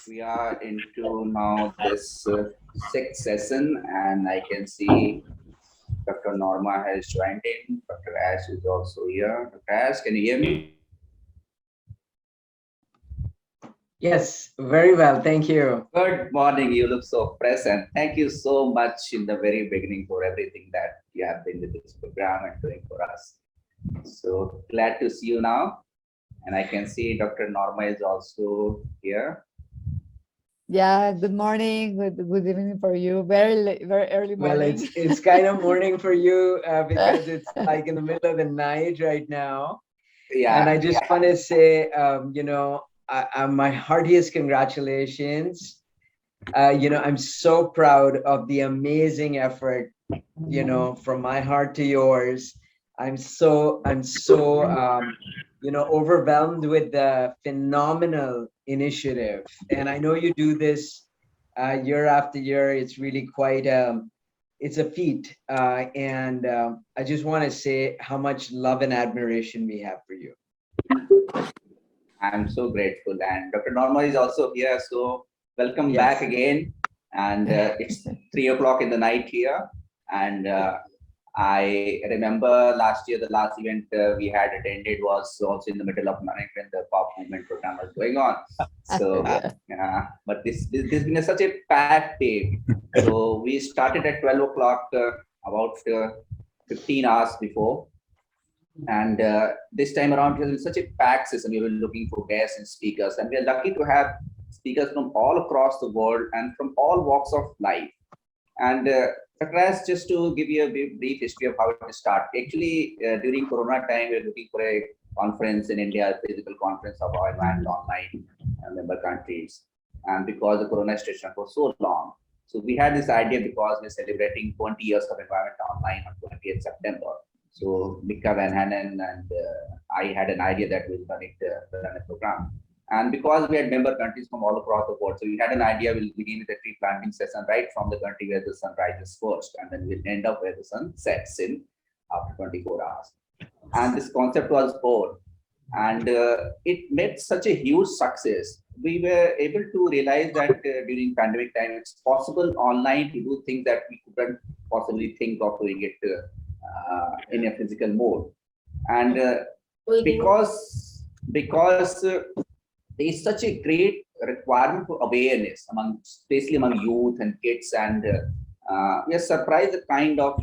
We are into now this sixth session, and I can see Dr. Norma has joined in. Dr. Ash is also here. Dr. Ash, can you hear me? Yes, very well. Thank you. Good morning. You look so fresh, and thank you so much in the very beginning for everything that you have been with this program and doing for us. So glad to see you now. And I can see Dr. Norma is also here. Yeah, good morning, good evening for you. Very early morning. Well, it's kind of morning for you because it's like in the middle of the night right now. Yeah. And I just want to say, my heartiest congratulations. I'm so proud of the amazing effort, from my heart to yours. I'm so overwhelmed with the phenomenal initiative. And I know you do this year after year. It's really quite it's a feat. And I just want to say how much love and admiration we have for you. I'm so grateful. And Dr. Norma is also here. So welcome Yes. back again. And it's 3 o'clock in the night here. And I remember last year, the last event we had attended was also in the middle of night when the pop movement program was going on. So, but this has been such a packed day. So we started at 12 o'clock, about 15 hours before. And this time around, it was such a packed session. We were looking for guests and speakers, and we are lucky to have speakers from all across the world and from all walks of life. And Dr. Ash, just to give you a brief history of how it started. Actually, during Corona time, we were looking for a conference in India, a physical conference of our environment online member countries. And because the Corona situation was so long, so we had this idea because we're celebrating 20 years of environment online on 20th September. So Mika Van Hanen and I had an idea that we'll run a program. And because we had member countries from all across the world, so we had an idea we'll begin with a tree planting session right from the country where the sun rises first, and then we'll end up where the sun sets in after 24 hours. And this concept was born, and it made such a huge success. We were able to realize that during pandemic time, it's possible online to do things that we couldn't possibly think of doing it in a physical mode. And because there is such a great requirement for awareness especially among youth and kids, and we are surprised the kind of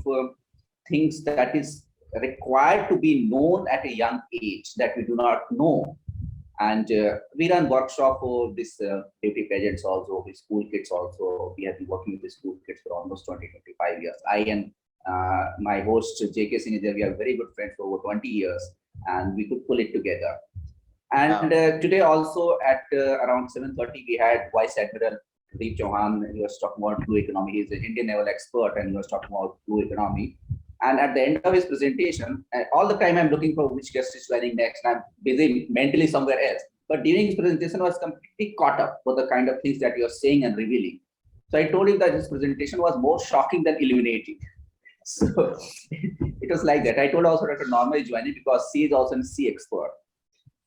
things that is required to be known at a young age that we do not know. And we run workshop for this beauty pageants also, with school kids also. We have been working with the school kids for almost 20-25 years. I and my host J.K. Singh, we are very good friends for over 20 years, and we could pull it together. And today also at around 7:30, we had Vice Admiral Deep Chauhan. He was talking about blue economy. He's an Indian naval expert, and he was talking about blue economy. And at the end of his presentation, all the time I'm looking for which guest is joining next, and I'm busy mentally somewhere else. But during his presentation, I was completely caught up with the kind of things that you're saying and revealing. So I told him that his presentation was more shocking than illuminating. So it was like that. I told also Dr. Norma is joining because she is also a sea expert.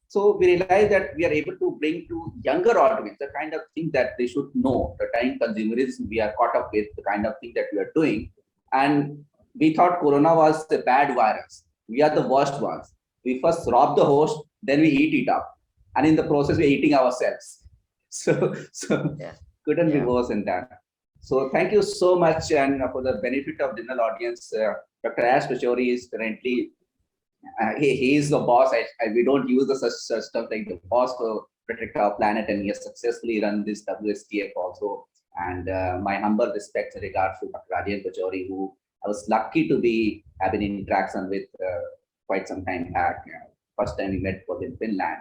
So we realized that we are able to bring to younger audience the kind of thing that they should know, the time consumerism we are caught up with, the kind of thing that we are doing. And we thought Corona was the bad virus. We are the worst ones. We first rob the host, then we eat it up. And in the process, we're eating ourselves. So couldn't be worse than that. So thank you so much. And for the benefit of general audience, Dr. Ash Pachori is currently he is the boss. We don't use the such stuff like the boss to protect our planet, and he has successfully run this WSDF also. And my humble respects and regards to Dr. Rajan Pachori, who I was lucky to be having interaction with quite some time back. First time we met was in Finland,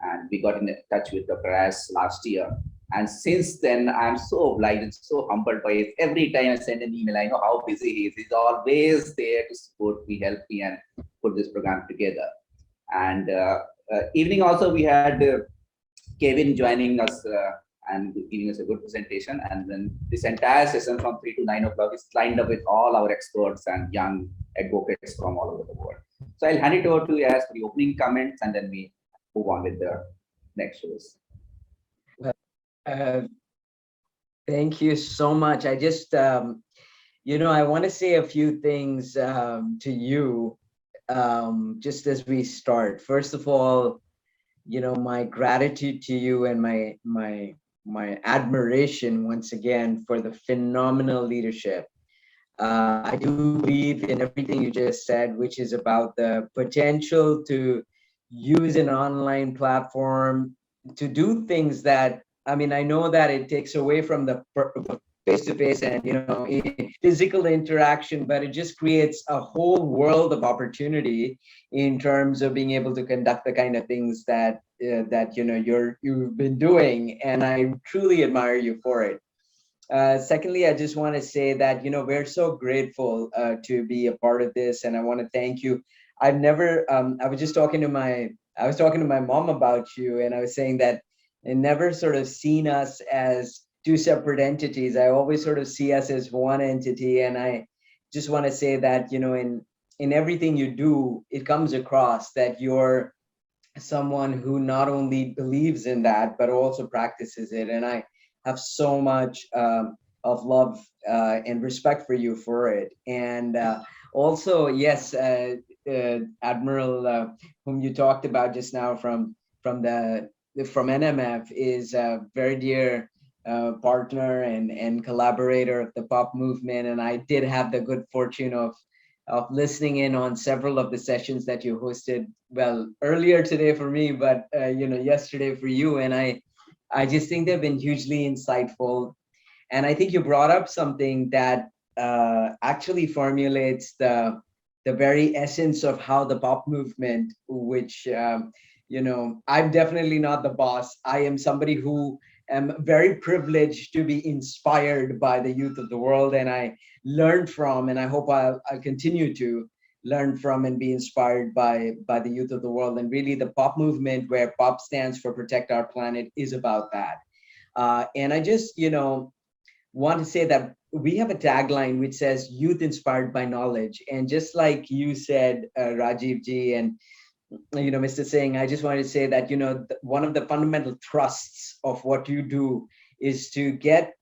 and we got in touch with Dr. Ash last year. And since then, I'm so obliged and so humbled by it. Every time I send an email, I know how busy he is. He's always there to support me, help me, and put this program together. And evening also, we had Kevin joining us and giving us a good presentation. And then this entire session from 3 to 9 o'clock is lined up with all our experts and young advocates from all over the world. So I'll hand it over to you as for the opening comments, and then we move on with the next shows. Uh, Thank you so much. I just, I want to say a few things to you just as we start. First of all, my gratitude to you and my admiration once again for the phenomenal leadership. I do believe in everything you just said, which is about the potential to use an online platform to do things that, I mean, I know that it takes away from the face-to-face and, physical interaction, but it just creates a whole world of opportunity in terms of being able to conduct the kind of things that you've been doing, and I truly admire you for it. Secondly, I just want to say that, we're so grateful to be a part of this, and I want to thank you. I've never, I was talking to my mom about you, and I was saying that I never sort of seen us as two separate entities. I always sort of see us as one entity, and I just want to say that, in everything you do, it comes across that you're someone who not only believes in that, but also practices it. And I have so much of love and respect for you for it. And also, yes, Admiral, whom you talked about just now from NMF, is a very dear partner and collaborator of the pop movement. And I did have the good fortune of listening in on several of the sessions that you hosted, well, earlier today for me, but yesterday for you. And I just think they've been hugely insightful. And I think you brought up something that actually formulates the very essence of how the pop movement, which I'm definitely not the boss. I am somebody who am very privileged to be inspired by the youth of the world, and I learned from, and I hope I'll continue to learn from and be inspired by the youth of the world. And really, the pop movement, where pop stands for Protect Our Planet, is about that. And I just want to say that we have a tagline which says "Youth inspired by knowledge," and just like you said, Rajiv ji, and Mr. Singh, I just wanted to say that, one of the fundamental thrusts of what you do is to get,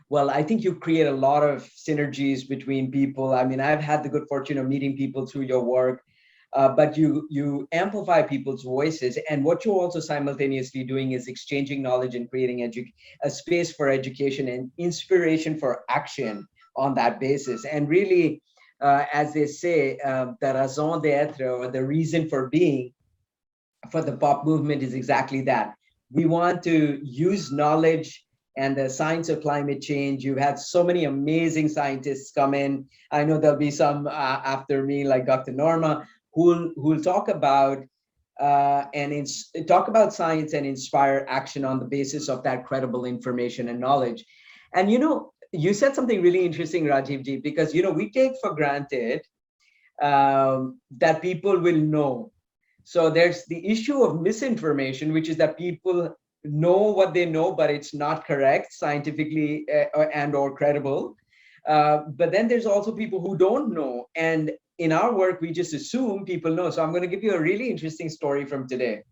well, I think you create a lot of synergies between people. I mean, I've had the good fortune of meeting people through your work, but you amplify people's voices. And what you're also simultaneously doing is exchanging knowledge and creating a space for education and inspiration for action on that basis. And really, as they say, the raison d'être, or the reason for being for the pop movement, is exactly that. We want to use knowledge and the science of climate change. You've had so many amazing scientists come in. I know there'll be some after me, like Dr. Norma, who'll talk about talk about science and inspire action on the basis of that credible information and knowledge. And you said something really interesting, Rajiv ji, because we take for granted that people will know. So there's the issue of misinformation, which is that people know what they know, but it's not correct scientifically and or credible. But then there's also people who don't know. And in our work, we just assume people know. So I'm going to give you a really interesting story from today.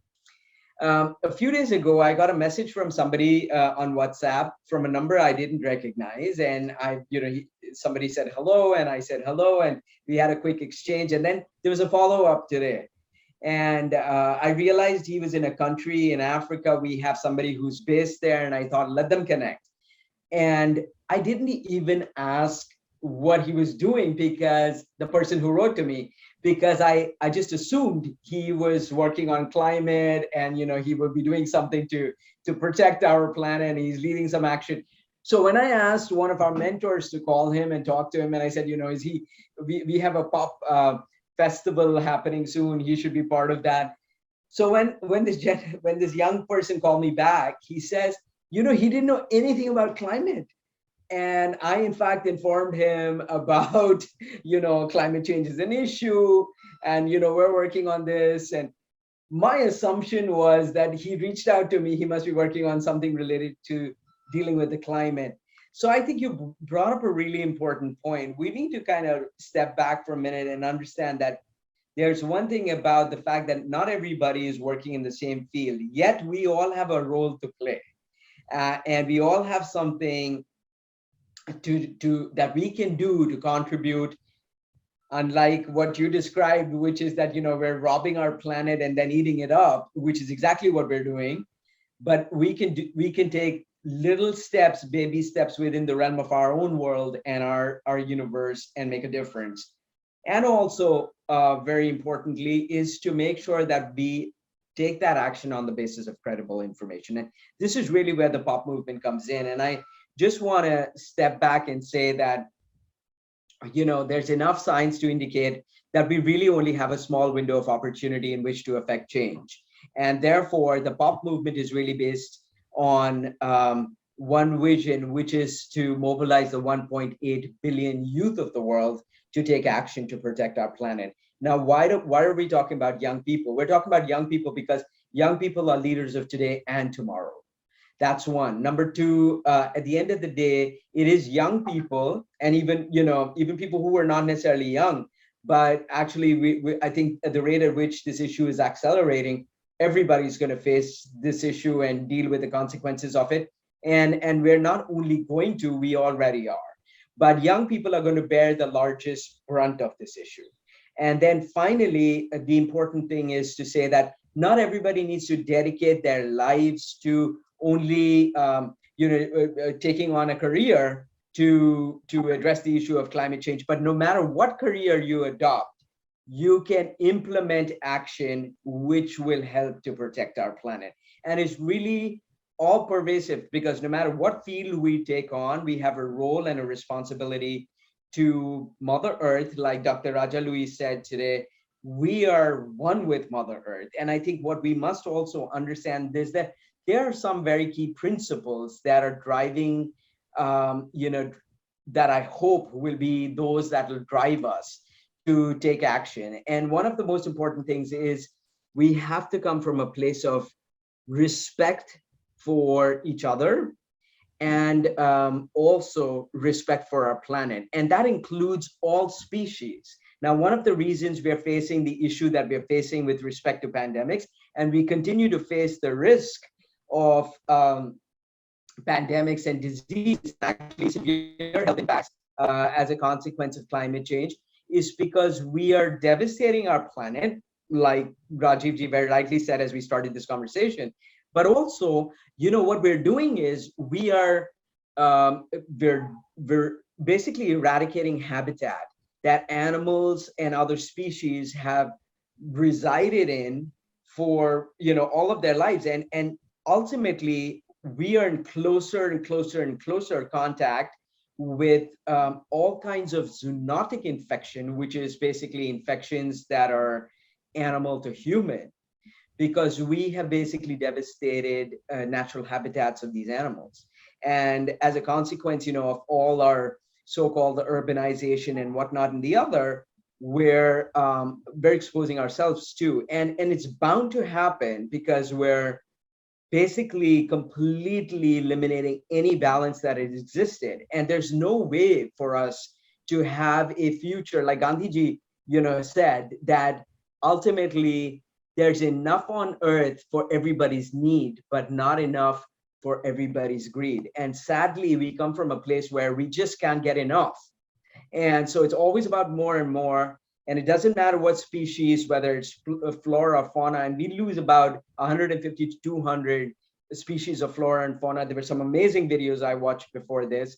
A few days ago, I got a message from somebody on WhatsApp from a number I didn't recognize. And somebody said hello, and I said hello, and we had a quick exchange. And then there was a follow-up today. And I realized he was in a country in Africa. We have somebody who's based there, and I thought, let them connect. And I didn't even ask what he was doing, because the person who wrote to me, because I just assumed he was working on climate, and he would be doing something to protect our planet, and he's leading some action. So when I asked one of our mentors to call him and talk to him, and I said, we have a pop festival happening soon, he should be part of that. So when this young person called me back, he says, he didn't know anything about climate. And I, in fact, informed him about, climate change is an issue, and, we're working on this. And my assumption was that he reached out to me. He must be working on something related to dealing with the climate. So I think you brought up a really important point. We need to kind of step back for a minute and understand that there's one thing about the fact that not everybody is working in the same field, yet we all have a role to play. and we all have something to that we can do to contribute, unlike what you described, which is that, we're robbing our planet and then eating it up, which is exactly what we're doing. But we can take little steps, baby steps within the realm of our own world and our universe, and make a difference. And also, very importantly, is to make sure that we take that action on the basis of credible information. And this is really where the pop movement comes in. And I just want to step back and say that, there's enough science to indicate that we really only have a small window of opportunity in which to affect change. And therefore, the pop movement is really based on one vision, which is to mobilize the 1.8 billion youth of the world to take action to protect our planet. Now, why are we talking about young people? We're talking about young people because young people are leaders of today and tomorrow. That's one. Number two, at the end of the day, it is young people, and even people who are not necessarily young, but actually, I think at the rate at which this issue is accelerating, everybody's going to face this issue and deal with the consequences of it. And we're not only going to, we already are. But young people are going to bear the largest brunt of this issue. And then finally, the important thing is to say that not everybody needs to dedicate their lives to only taking on a career to address the issue of climate change. But no matter what career you adopt, you can implement action which will help to protect our planet. And it's really all pervasive, because no matter what field we take on, we have a role and a responsibility to Mother Earth. Like Dr. Raja Louis said today, we are one with Mother Earth. And I think what we must also understand is that there are some very key principles that are driving, that I hope will be those that will drive us to take action. And one of the most important things is we have to come from a place of respect for each other, and also respect for our planet. And that includes all species. Now, one of the reasons we are facing the issue that we are facing with respect to pandemics, and we continue to face the risk of pandemics and diseases, actually severe health impacts as a consequence of climate change, is because we are devastating our planet, like Rajiv ji very rightly said as we started this conversation. But also, what we're doing is we're basically eradicating habitat that animals and other species have resided in for all of their lives, and ultimately we are in closer and closer and closer contact with all kinds of zoonotic infection, which is basically infections that are animal to human, because we have basically devastated natural habitats of these animals. And as a consequence, of all our so-called urbanization and whatnot and the other, we're exposing ourselves to. And it's bound to happen because we're basically completely eliminating any balance that has existed. And there's no way for us to have a future, like Gandhiji, said, that ultimately there's enough on earth for everybody's need, but not enough for everybody's greed. And sadly, we come from a place where we just can't get enough. And so it's always about more and more. And it doesn't matter what species, whether it's flora or fauna, and we lose about 150 to 200 species of flora and fauna. There were some amazing videos I watched before this,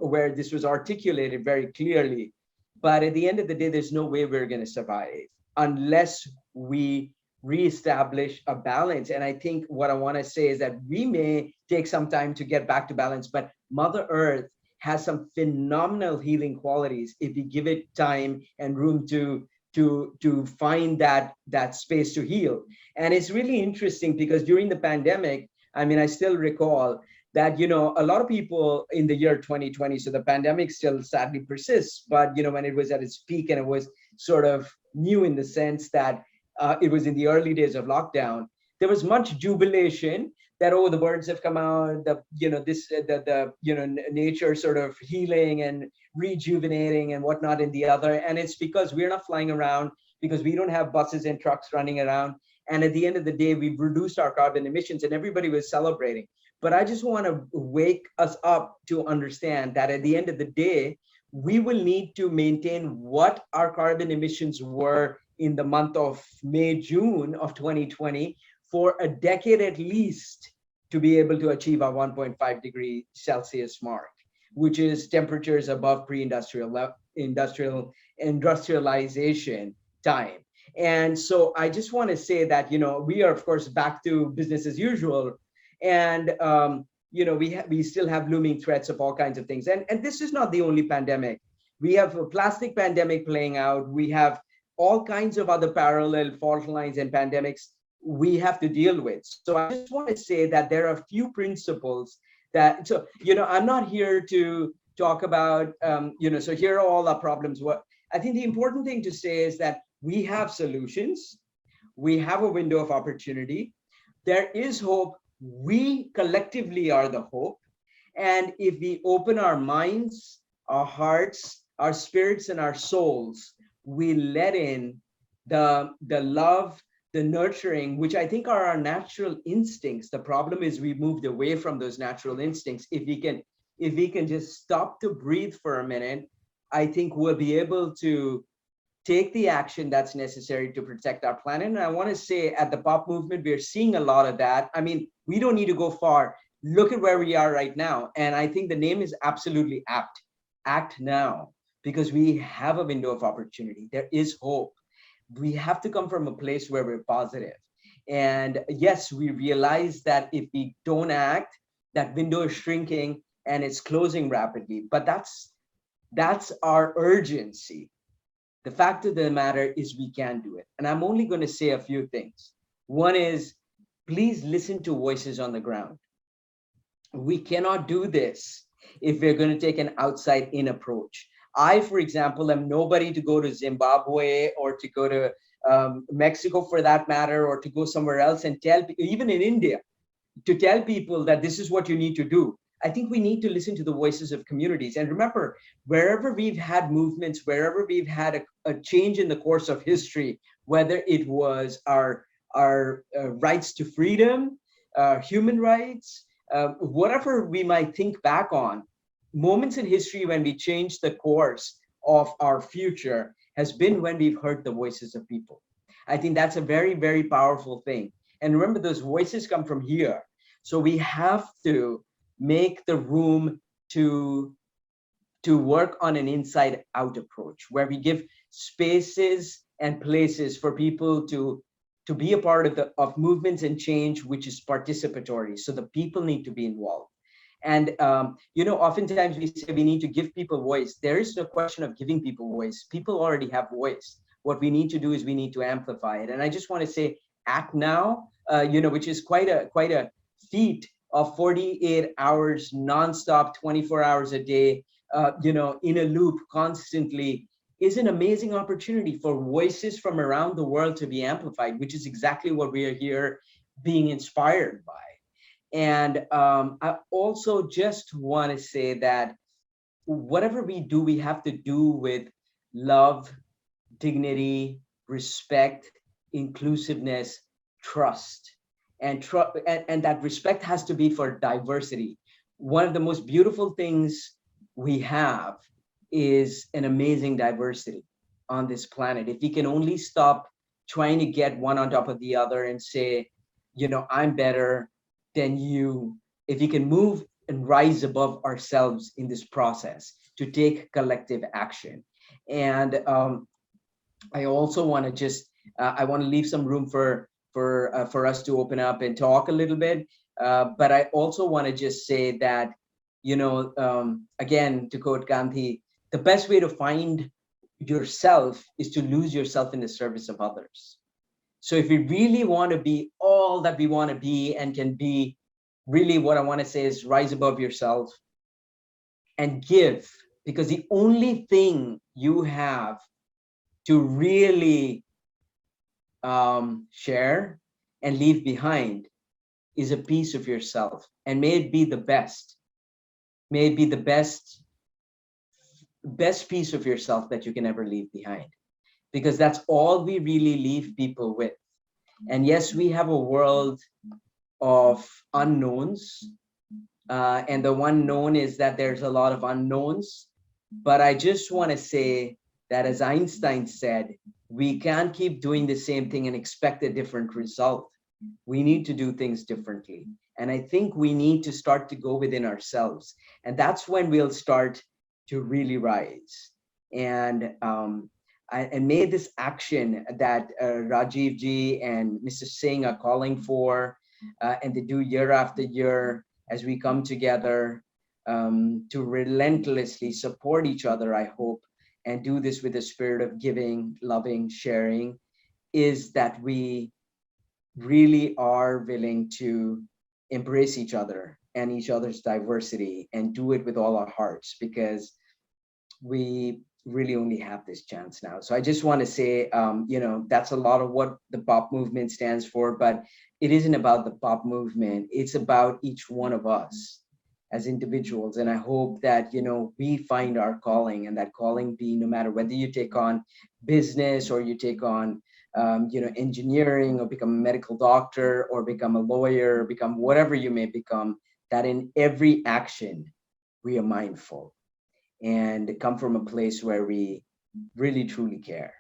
where this was articulated very clearly. But at the end of the day, there's no way we're going to survive unless we reestablish a balance. And I think what I want to say is that we may take some time to get back to balance, but Mother Earth has some phenomenal healing qualities if we give it time and room to find that space to heal. And it's really interesting because during the pandemic, I still recall that, a lot of people in the year 2020, so the pandemic still sadly persists, but, when it was at its peak and it was sort of new in the sense that it was in the early days of lockdown, there was much jubilation that, oh, the birds have come out, nature sort of healing and rejuvenating and whatnot in the other. And it's because we're not flying around, because we don't have buses and trucks running around. And at the end of the day, we've reduced our carbon emissions and everybody was celebrating. But I just want to wake us up to understand that at the end of the day, we will need to maintain what our carbon emissions were in the month of May, June of 2020 for a decade at least to be able to achieve our 1.5 degree Celsius mark, which is temperatures above industrialization time. And so I just want to say that, we are, of course, back to business as usual. And, we still have looming threats of all kinds of things. And this is not the only pandemic. We have a plastic pandemic playing out. We have all kinds of other parallel fault lines and pandemics we have to deal with. So I just want to say that there are a few principles that, so, I'm not here to talk about, so here are all our problems. What I think the important thing to say is that we have solutions. We have a window of opportunity. There is hope. We collectively are the hope. And if we open our minds, our hearts, our spirits, and our souls, we let in the love, the nurturing, which I think are our natural instincts. The problem is we moved away from those natural instincts. If we can just stop to breathe for a minute, I think we'll be able to take the action that's necessary to protect our planet. And I want to say at the POP movement, we're seeing a lot of that. I mean, we don't need to go far. Look at where we are right now. And I think the name is absolutely apt. Act now, because we have a window of opportunity. There is hope. We have to come from a place where we're positive. And yes, we realize that if we don't act, that window is shrinking and it's closing rapidly. But that's our urgency. The fact of the matter is we can do it. And I'm only going to say a few things. One is, please listen to voices on the ground. We cannot do this if we're going to take an outside-in approach. I, for example, am nobody to go to Zimbabwe or to go to Mexico for that matter, or to go somewhere else and tell, even in India, to tell people that this is what you need to do. I think we need to listen to the voices of communities. And remember, wherever we've had movements, wherever we've had a change in the course of history, whether it was our rights to freedom, human rights, whatever we might think back on, moments in history when we changed the course of our future has been when we've heard the voices of people. I think that's a very, very powerful thing. And remember, those voices come from here. So we have to make the room to work on an inside out approach where we give spaces and places for people to be a part of movements and change, which is participatory. So the people need to be involved. And, oftentimes we say we need to give people voice. There is no question of giving people voice. People already have voice. What we need to do is we need to amplify it. And I just want to say, act now, which is quite a feat of 48 hours, nonstop, 24 hours a day, in a loop constantly, is an amazing opportunity for voices from around the world to be amplified, which is exactly what we are here being inspired by. And I also just want to say that whatever we do, we have to do with love, dignity, respect, inclusiveness, trust. And that respect has to be for diversity. One of the most beautiful things we have is an amazing diversity on this planet. If we can only stop trying to get one on top of the other and say, I'm better than you, if we can move and rise above ourselves in this process to take collective action. And I also want to I want to leave some room for us to open up and talk a little bit. But I also want to just say that, again, to quote Gandhi, the best way to find yourself is to lose yourself in the service of others. So if we really want to be all that we want to be and can be, really what I want to say is rise above yourself and give, because the only thing you have to really share and leave behind is a piece of yourself. And may it be the best. May it be the best piece of yourself that you can ever leave behind, because that's all we really leave people with. And yes, we have a world of unknowns. And the one known is that there's a lot of unknowns. But I just want to say that, as Einstein said, we can't keep doing the same thing and expect a different result. We need to do things differently. And I think we need to start to go within ourselves. And that's when we'll start to really rise. And may this action that Rajiv ji and Mr. Singh are calling for, and they do year after year as we come together to relentlessly support each other, I hope, and do this with a spirit of giving, loving, sharing, is that we really are willing to embrace each other and each other's diversity and do it with all our hearts, because we really only have this chance now. So I just want to say, that's a lot of what the POP movement stands for, but it isn't about the POP movement. It's about each one of us as individuals. And I hope that, we find our calling, and that calling be no matter whether you take on business or you take on, engineering, or become a medical doctor, or become a lawyer, or become whatever you may become, that in every action, we are mindful and come from a place where we really truly care.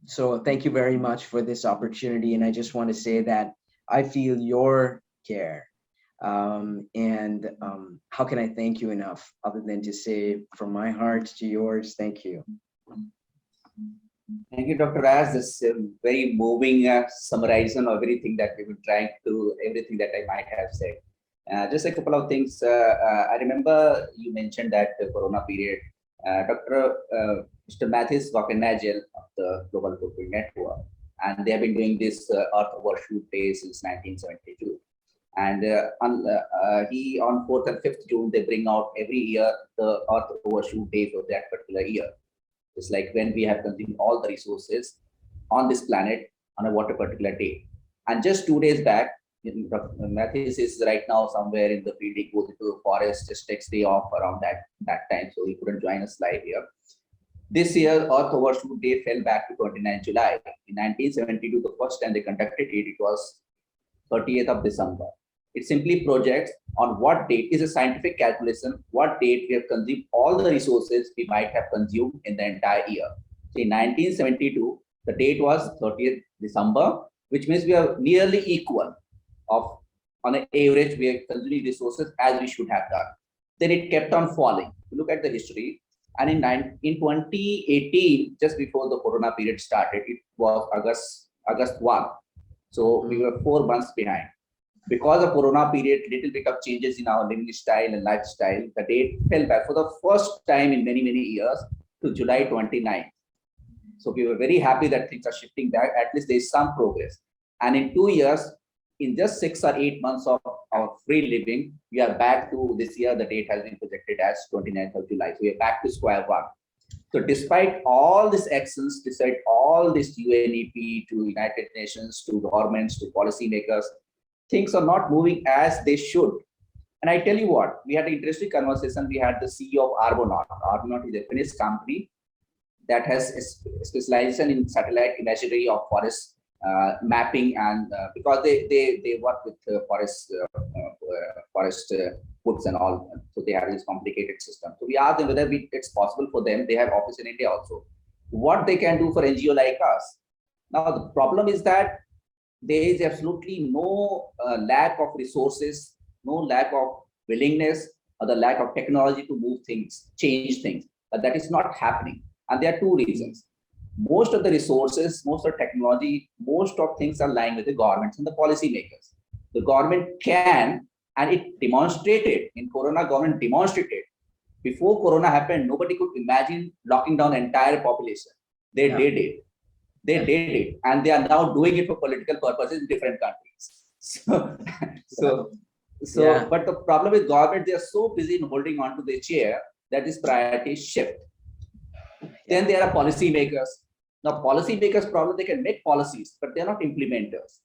So thank you very much for this opportunity. And I just want to say that I feel your care. And how can I thank you enough other than to say from my heart to yours, thank you. Thank you, Dr. Raz. This very moving summarization of everything that we were trying to, everything that I might have said. Just a couple of things. I remember you mentioned that the Corona period, Mr. Mathis Wakanagel of the Global Brookfield Network, and they have been doing this Earth Overshoot Day since 1972. And he, on 4th and 5th June, they bring out every year the Earth Overshoot Day for that particular year. It's like when we have consumed all the resources on this planet on a particular day. And just 2 days back, Dr. Mathis is right now somewhere in the field. He goes into the forest, just takes day off around that time, so he couldn't join us live here. This year, Earth Overshoot Day fell back to 29 July. In 1972, the first time they conducted it, it was 30th of December. It simply projects on what date, is a scientific calculation, what date we have consumed all the resources we might have consumed in the entire year. So in 1972, the date was 30th December, which means we are nearly equal of, on an average, we are consuming resources as we should have done. Then it kept on falling. Look at the history. And in 2018, just before the Corona period started, it was August 1. So we were 4 months behind. Because of Corona period, little bit of changes in our living style and lifestyle, the date fell back for the first time in many, many years to July 29th. So we were very happy that things are shifting back. At least there is some progress. And in 2 years, in just 6 or 8 months of our free living, we are back to this year. The date has been projected as 29th of July. So we are back to square one. So despite all these actions, despite all this UNEP to United Nations, to governments, to policymakers, things are not moving as they should. And I tell you what, we had an interesting conversation. We had the CEO of Argonaut. Argonaut is a Finnish company that has a specialization in satellite imagery of forest mapping, and because they work with forest woods and all, so they have this complicated system. So we asked them whether it's possible for them. They have office in India also. What they can do for NGO like us. Now the problem is that there is absolutely no lack of resources, no lack of willingness, or the lack of technology to move things, change things. But that is not happening. And there are two reasons. Most of the resources, most of the technology, most of things are lying with the governments and the policymakers. The government can, and it demonstrated in Corona, government demonstrated. Before Corona happened, nobody could imagine locking down the entire population. They did it. They did it, and they are now doing it for political purposes in different countries. But the problem with government, they are so busy in holding on to their chair that this priority shift. Then there are policymakers. Now, policymakers problem, they can make policies, but they're not implementers.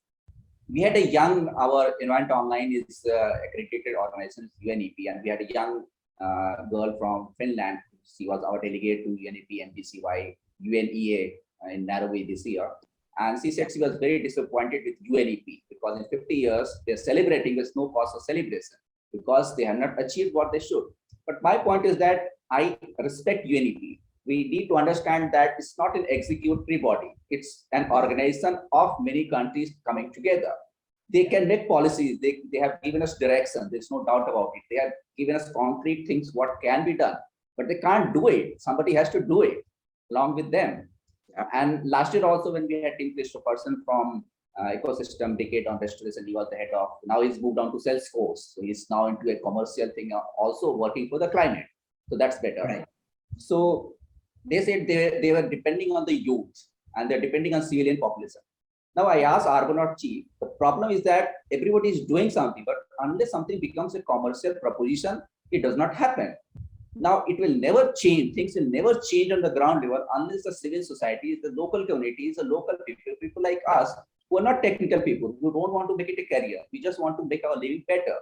We had a young, our Envirate Online is accredited organization, UNEP, and we had a young girl from Finland. She was our delegate to UNEP, NBCY, UNEA in Nairobi this year. And she said she was very disappointed with UNEP because in 50 years, they're celebrating with no cause for celebration. because they have not achieved what they should. But my point is that I respect UNEP. We need to understand that it's not an executory body. It's an organization of many countries coming together. They can make policies. They have given us direction. There's no doubt about it. They have given us concrete things, what can be done, but they can't do it. Somebody has to do it along with them. And last year also, when we had Tim Christopherson from ecosystem decade on restoration, he was the head of, now he's moved on to Salesforce. So he's now into a commercial thing, also working for the climate. So that's better. Right. So they said they were depending on the youth and they're depending on civilian population. Now I asked Argonaut chief, the problem is that everybody is doing something, but unless something becomes a commercial proposition, it does not happen. Now it will never change. Things will never change on the ground level unless the civil society, the local communities, the local people like us, who are not technical people, who don't want to make it a career. We just want to make our living better.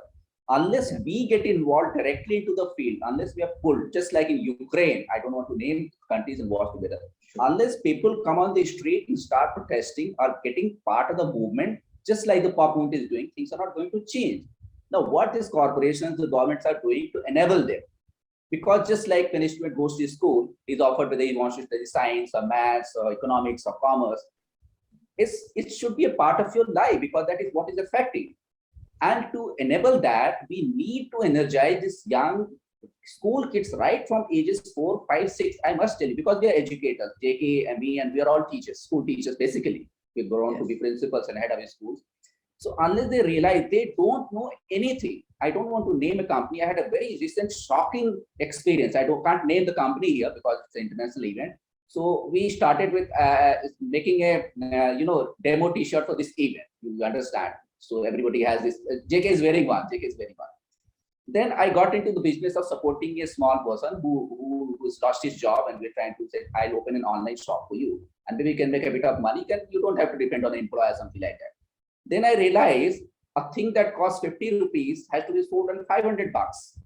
Unless we get involved directly into the field, unless we are pulled, just like in Ukraine, I don't want to name countries involved together. Unless people come on the street and start protesting or getting part of the movement, just like the pop movement is doing, things are not going to change. Now, what these corporations, the governments are doing to enable them? Because just like when a student goes to school, he's offered whether he wants to study science or maths or economics or commerce, it should be a part of your life because that is what is affecting. And to enable that, we need to energize these young school kids right from ages 4, 5, 6. I must tell you, because we are educators, JK and me, and we are all teachers, school teachers, basically. We've grown to be principals and head of schools. So unless they realize they don't know anything, I don't want to name a company. I had a very recent shocking experience. I can't name the company here because it's an international event. So we started with making a demo T-shirt for this event. You understand? So everybody has this. JK is wearing one. JK is wearing one. Then I got into the business of supporting a small person who's lost his job, and we're trying to say, I'll open an online shop for you, and then we can make a bit of money. You don't have to depend on an employer or something like that. Then I realized a thing that costs 50 rupees has to be sold at 500 bucks.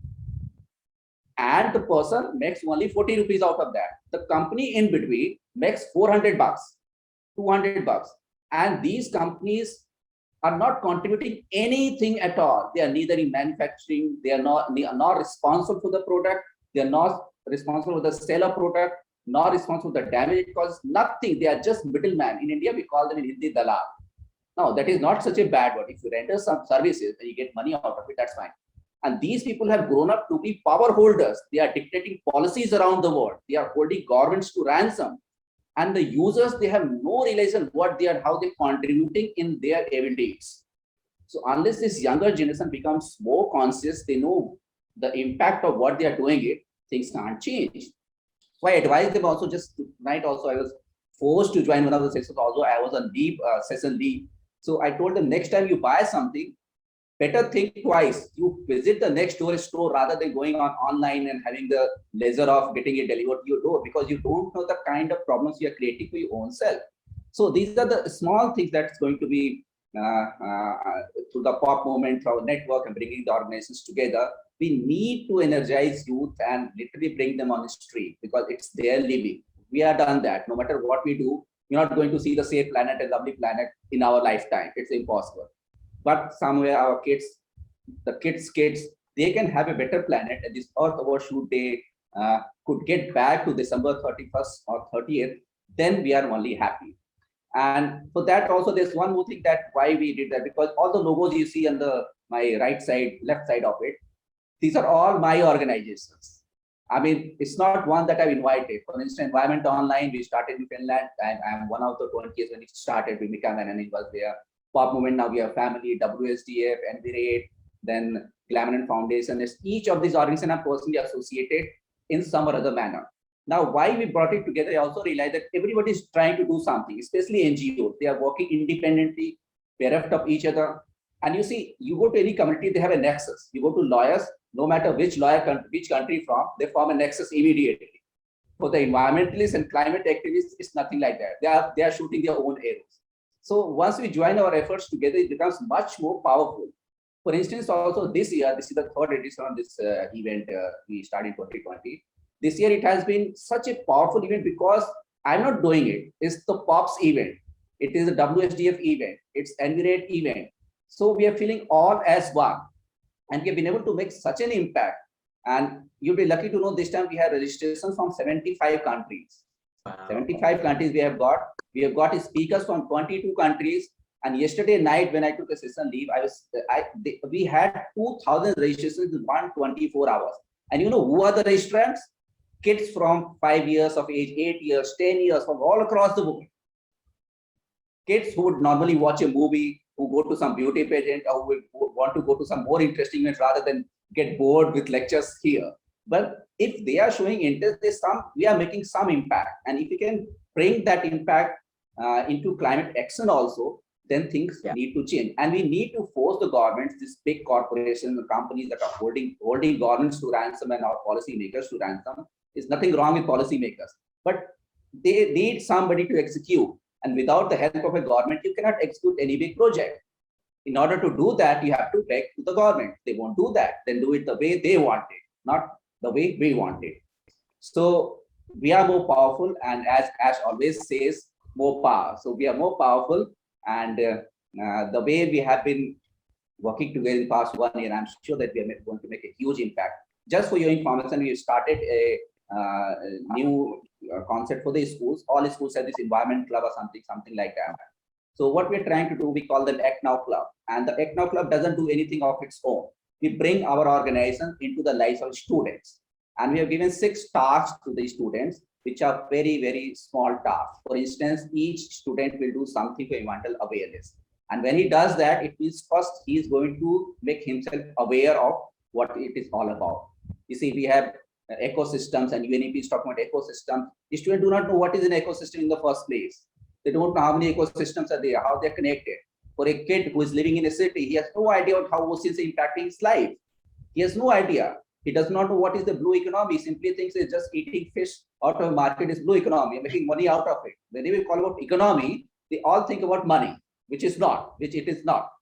And the person makes only 40 rupees out of that. The company in between makes 400 bucks, 200 bucks. And these companies are not contributing anything at all. They are neither in manufacturing, they are not responsible for the product, they are not responsible for the sale of product, not responsible for the damage it causes, nothing. They are just middleman. In India, we call them in Hindi dalal. Now, that is not such a bad word. If you render some services and you get money out of it, that's fine. And these people have grown up to be power holders. They are dictating policies around the world. They are holding governments to ransom. And the users, they have no realization what they are, how they're contributing in their evil deeds. So unless this younger generation becomes more conscious, they know the impact of what they are doing it, things can't change. So I advise them also, just tonight also I was forced to join one of the sessions, although I was on leave, session leave. So I told them, next time you buy something, better think twice. You visit the next door store rather than going online and having the leisure of getting it delivered to your door, because you don't know the kind of problems you are creating for your own self. So these are the small things that's going to be through the pop movement, through our network and bringing the organizations together. We need to energize youth and literally bring them on the street because it's their living. We have done that. No matter what we do, you're not going to see the safe planet, a lovely planet in our lifetime. It's impossible. But somewhere our kids, the kids, they can have a better planet, and this earth overshoot they could get back to December 31st or 30th, then we are only happy. And for that also, there's one more thing that why we did that, because all the logos you see on my right side, left side of it, these are all my organizations. I mean, it's not one that I've invited. For instance, Environment Online, we started in Finland. I'm one of the 20 years when it started, we became an animal there. Pop Movement, now we have Family, WSDF, Envirate, then Glamanand Foundation. Each of these organizations are personally associated in some or other manner. Now, why we brought it together, I also realized that everybody is trying to do something, especially NGOs. They are working independently, bereft of each other. And you see, you go to any community, they have a nexus. You go to lawyers, no matter which lawyer, which country from, they form a nexus immediately. For the environmentalists and climate activists, it's nothing like that. They are shooting their own arrows. So once we join our efforts together, it becomes much more powerful. For instance, also this year, this is the third edition of this event we started in 2020. This year, it has been such a powerful event because I'm not doing it. It's the POPs event. It is a WSDF event. It's Envirate event. So we are feeling all as one. And we've been able to make such an impact. And you'll be lucky to know this time we have registrations from 75 countries. Wow. 75 countries we have got. We have got speakers from 22 countries. And yesterday night, when I took a session leave, we had 2,000 registrations in 124 hours. And you know who are the registrants? Kids from 5 years of age, 8 years, 10 years, from all across the world. Kids who would normally watch a movie, who go to some beauty pageant, or who want to go to some more interesting events rather than get bored with lectures here. But if they are showing interest, we are making some impact. And if we can bring that impact into climate action also, then things need to change. And we need to force the governments, these big corporations, the companies that are holding governments to ransom and our policymakers to ransom. There's nothing wrong with policymakers, but they need somebody to execute. And without the help of a government, you cannot execute any big project. In order to do that, you have to beg to the government. They won't do that. Then do it the way they want it, not the way we want it. So we are more powerful, and as Ash always says, more power. So we are more powerful, and the way we have been working together in the past 1 year, I'm sure that we are going to make a huge impact. Just for your information, we started a new concept for the schools. All schools have this environment club or something like that. So what we're trying to do, we call them Act Now Club. And the Act Now Club doesn't do anything of its own. We bring our organization into the lives of students. And we have given 6 tasks to the students, which are very, very small tasks. For instance, each student will do something for environmental awareness. And when he does that, it means first he is going to make himself aware of what it is all about. You see, we have ecosystems, and UNEP is talking about ecosystems. The students do not know what is an ecosystem in the first place. They don't know how many ecosystems are there, how they're connected. For a kid who is living in a city, he has no idea how oceans are impacting his life. He has no idea. He does not know what is the blue economy. He simply thinks it's just eating fish out of market is blue economy, making money out of it. Whenever we call about economy, they all think about money, which it is not.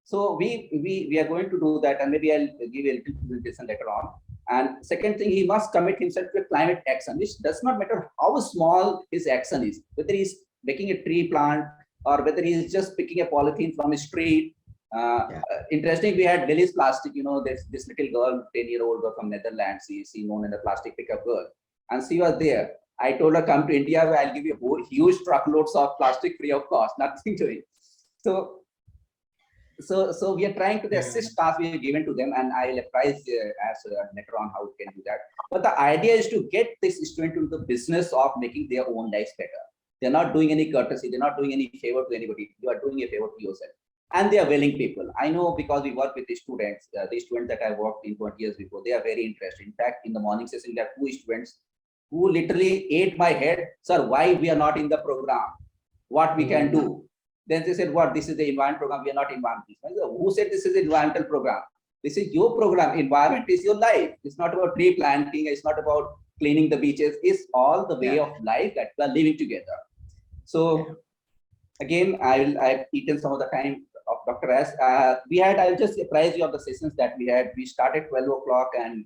So we are going to do that, and maybe I'll give a little presentation later on. And second thing, he must commit himself to climate action, which does not matter how small his action is, whether he's making a tree plant or whether he's just picking a polythene from a street. Interesting, we had Delhi's plastic, you know, there's this little girl, 10-year-old girl from Netherlands, she's known as the plastic pickup girl. And she was there. I told her, come to India, where I'll give you huge truckloads of plastic free of cost, nothing to it. So we are trying to assist tasks we have given to them, and I will apprise later on how we can do that. But the idea is to get this student into the business of making their own lives better. They're not doing any courtesy, they're not doing any favor to anybody. You are doing a favor to yourself. And they are willing people. I know, because we work with the students that I worked in 20 years before, they are very interested. In fact, in the morning session, there are 2 students who literally ate my head, sir, why we are not in the program, what we can do. Then they said, what, this is the environment program, we are not environmental. Who said this is an environmental program? This is your program. Environment is your life. It's not about tree planting, it's not about cleaning the beaches, it's all the way of life that we are living together. So again, I've eaten some of the time of Dr. S. I'll just apprise you of the sessions that we had. We started 12 o'clock, and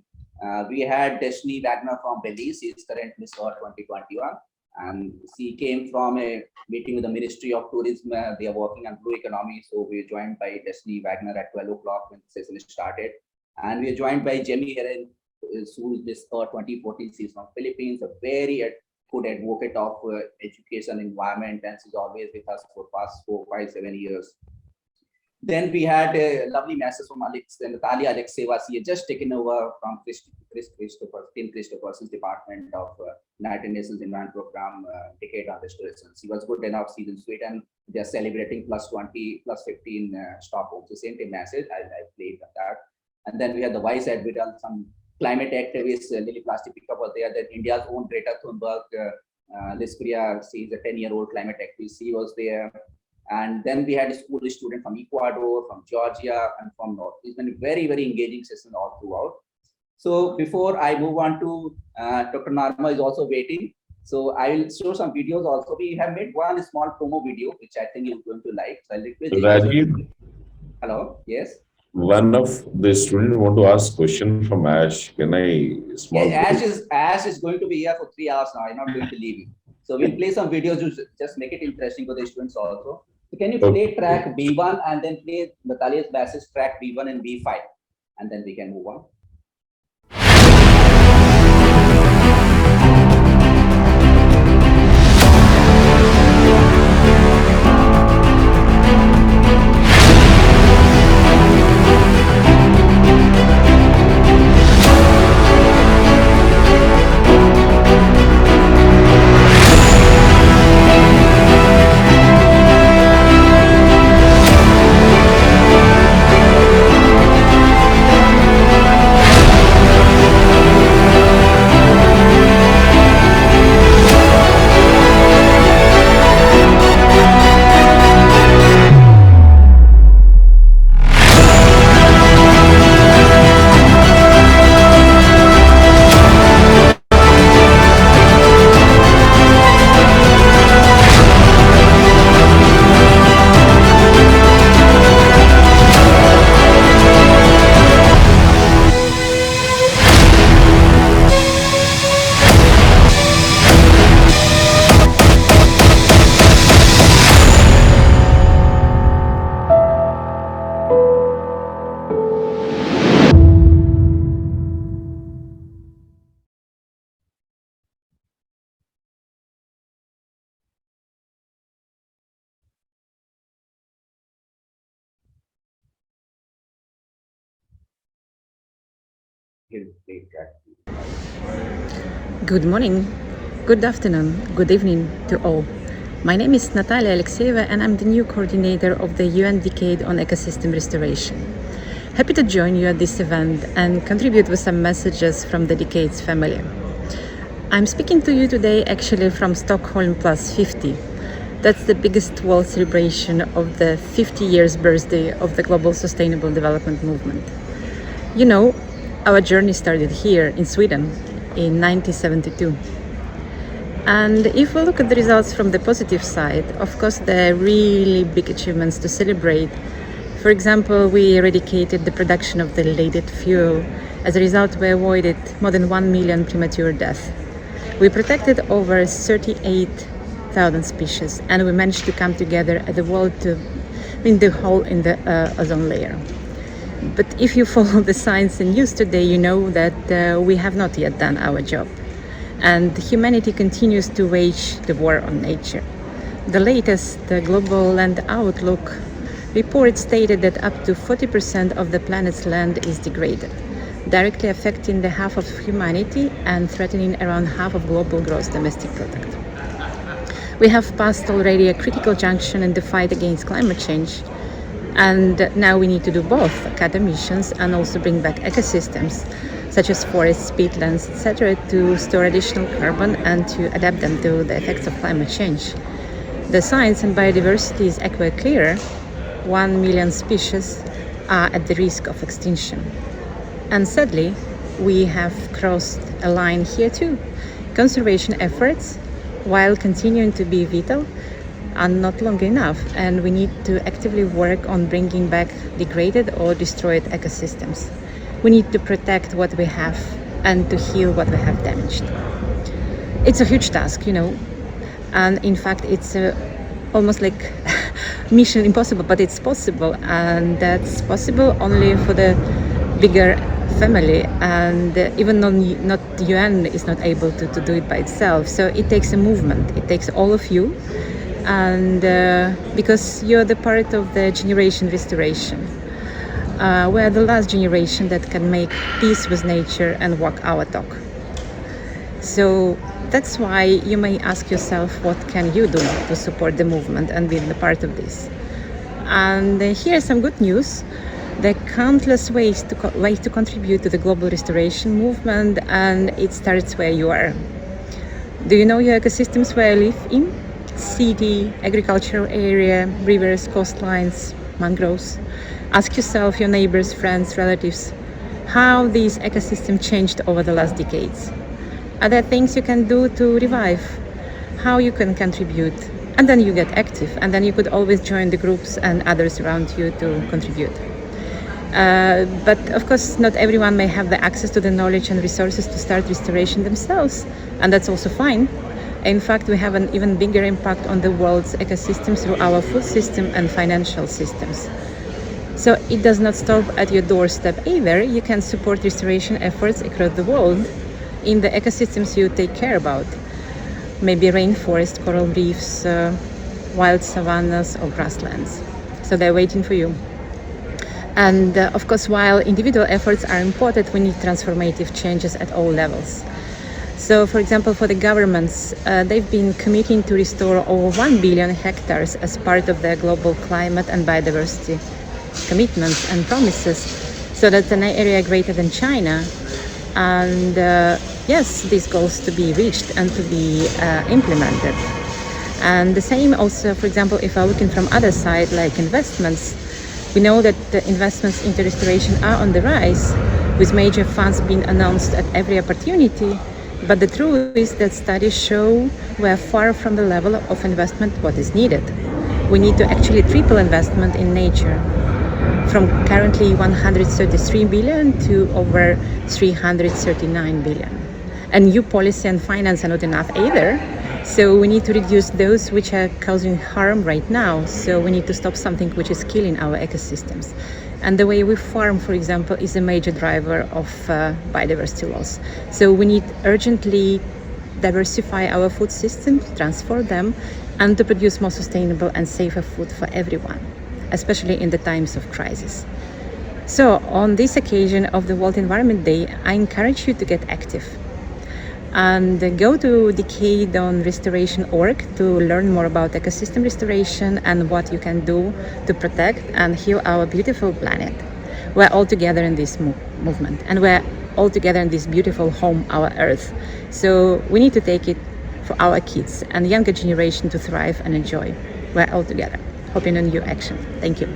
we had Destiny Wagner from Belize. She is current Miss Earth 2021. And she came from a meeting with the Ministry of Tourism. They are working on blue economy. So we were joined by Destiny Wagner at 12 o'clock when the session started. And we are joined by Jamie Heron, who is Miss Earth 2014. She's from Philippines, a very good advocate of education, environment, and she's always with us for past 4, 5, 7 years. Then we had a lovely message from Natalia Alexeva. She had just taken over from Tim Christopherson's department of United Nations Environment Program, Decade on Restoration. She was good enough. She's in Sweden. They're celebrating +20, +15 Stockholm. So same thing message. I played that. And then we had the Vice Admiral, some climate activists, Lily Plastic Pickup was there. Then India's own Greta Thunberg, Lispria, she's a 10-year-old climate activist. She was there. And then we had a school student from Ecuador, from Georgia, and from North. It's been a very, very engaging session all throughout. So before I move on to Dr. Narma is also waiting. So I will show some videos also. We have made one small promo video, which I think you're going to like. So I'll request Rajiv, hello, yes. one of the students want to ask question from Ash. Can I small? Yes, Ash is going to be here for 3 hours now. I'm not going to leave you. So we'll play some videos to just make it interesting for the students also. So can you play track B1 and then play Natalia's message track B1 and B5? and then we can move on. Good morning, good afternoon, good evening to all. My name is Natalia Alexeyeva and I'm the new coordinator of the UN Decade on Ecosystem Restoration. Happy to join you at this event and contribute with some messages from the Decade's family. I'm speaking to you today actually from Stockholm Plus 50. That's the biggest world celebration of the 50 years birthday of the Global Sustainable Development Movement. You know, our journey started here in Sweden in 1972. And if we look at the results from the positive side, of course, there are really big achievements to celebrate. For example, we eradicated the production of the related fuel. As a result, we avoided more than 1 million premature deaths. We protected over 38,000 species, and we managed to come together at the world to win the hole in the ozone layer. But if you follow the science and news today, you know that we have not yet done our job. And humanity continues to wage the war on nature. The latest Global Land Outlook report stated that up to 40% of the planet's land is degraded, directly affecting the half of humanity and threatening around half of global gross domestic product. We have passed already a critical junction in the fight against climate change. And now we need to do both, cut emissions and also bring back ecosystems, such as forests, peatlands, etc., to store additional carbon and to adapt them to the effects of climate change. The science and biodiversity is quite clear. 1 million species are at the risk of extinction. And sadly, we have crossed a line here too. Conservation efforts, while continuing to be vital, are not long enough, and we need to actively work on bringing back degraded or destroyed ecosystems. We need to protect what we have and to heal what we have damaged. It's a huge task, you know, and in fact it's almost like mission impossible, but it's possible, and that's possible only for the bigger family, and even though not the UN is not able to do it by itself. So it takes a movement, it takes all of you, and because you're the part of the generation restoration. We're the last generation that can make peace with nature and walk our talk. So that's why you may ask yourself, what can you do to support the movement and be a part of this? And here's some good news. There are countless ways to contribute to the global restoration movement, and it starts where you are. Do you know your ecosystems where you live in? City, agricultural area, rivers, coastlines, mangroves. Ask yourself, your neighbors, friends, relatives, how these ecosystems changed over the last decades. Are there things you can do to revive? How you can contribute? And then you get active, and then you could always join the groups and others around you to contribute. But of course, not everyone may have the access to the knowledge and resources to start restoration themselves, and that's also fine. In fact, we have an even bigger impact on the world's ecosystems through our food system and financial systems. So it does not stop at your doorstep either. You can support restoration efforts across the world in the ecosystems you take care about. Maybe rainforest, coral reefs, wild savannas or grasslands. So they're waiting for you. And of course, while individual efforts are important, we need transformative changes at all levels. So, for example, for the governments, they've been committing to restore over 1 billion hectares as part of their global climate and biodiversity commitments and promises. So that's an area greater than China. And yes, these goals to be reached and to be implemented. And the same also, for example, if we're looking from other side, like investments, we know that the investments into restoration are on the rise, with major funds being announced at every opportunity. But the truth is that studies show we are far from the level of investment what is needed. We need to actually triple investment in nature, from currently 133 billion to over 339 billion. And new policy and finance are not enough either. So we need to reduce those which are causing harm right now. So we need to stop something which is killing our ecosystems. And the way we farm, for example, is a major driver of biodiversity loss. So we need urgently diversify our food systems, transform them, and to produce more sustainable and safer food for everyone, especially in the times of crisis. So on this occasion of the World Environment Day, I encourage you to get active. And go to decade-on-restoration.org to learn more about ecosystem restoration and what you can do to protect and heal our beautiful planet. We're all together in this movement, and we're all together in this beautiful home, our Earth. So we need to take it for our kids and younger generation to thrive and enjoy. We're all together. Hoping on your action. Thank you.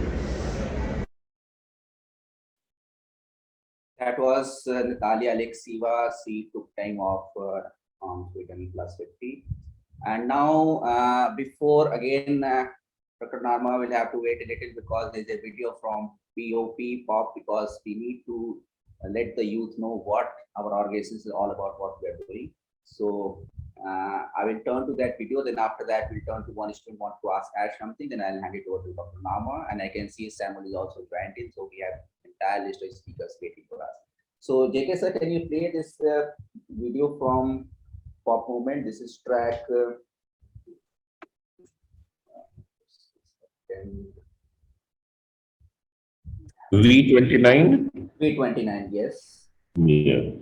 That was Natalia Alexieva. She took time off on Sweden Plus 50. And now, before again, Dr. Narma will have to wait a little because there's a video from POP, because we need to let the youth know what our organization is all about, what we are doing. So I will turn to that video. Then after that, we'll turn to one student want to ask Ash something. Then I'll hand it over to Dr. Narma. And I can see Samuel is also joined in. So we have entire list of speakers waiting for us. So JK sir, can you play this video from Pop Movement? This is track V29? V29, yes. Yeah.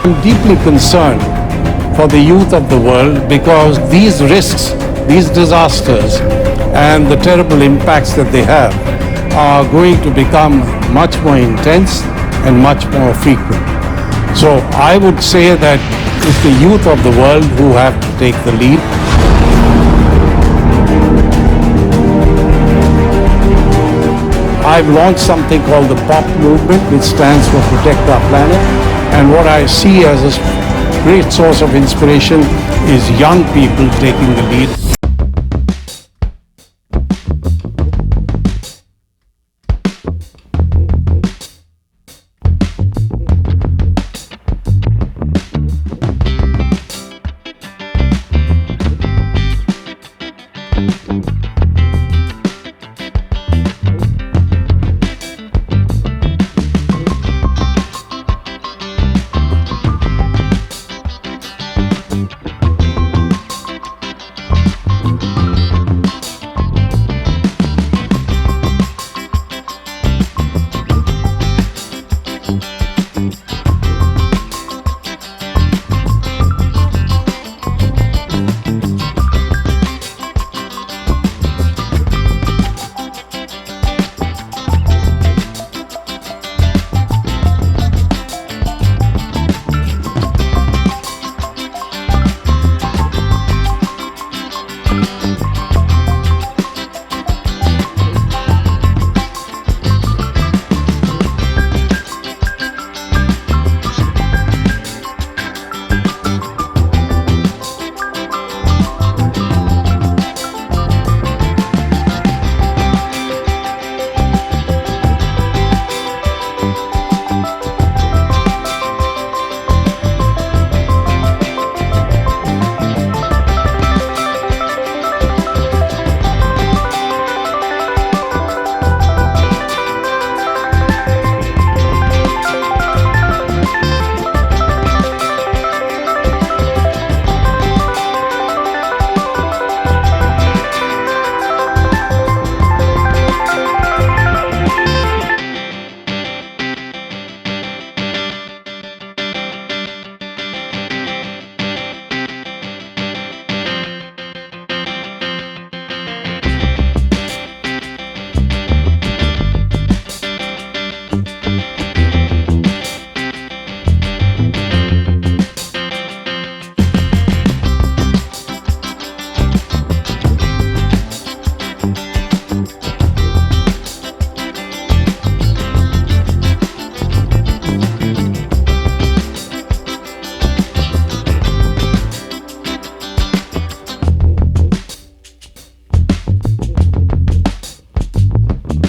I'm deeply concerned for the youth of the world because these risks, these disasters, and the terrible impacts that they have are going to become much more intense and much more frequent. So I would say that it's the youth of the world who have to take the lead. I've launched something called the POP movement, which stands for Protect Our Planet. And what I see as a great source of inspiration is young people taking the lead.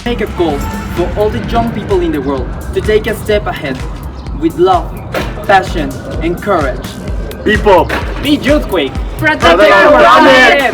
make a goal for all the young people in the world to take a step ahead with love, passion, and courage. People, be Youthquake. Protect our planet!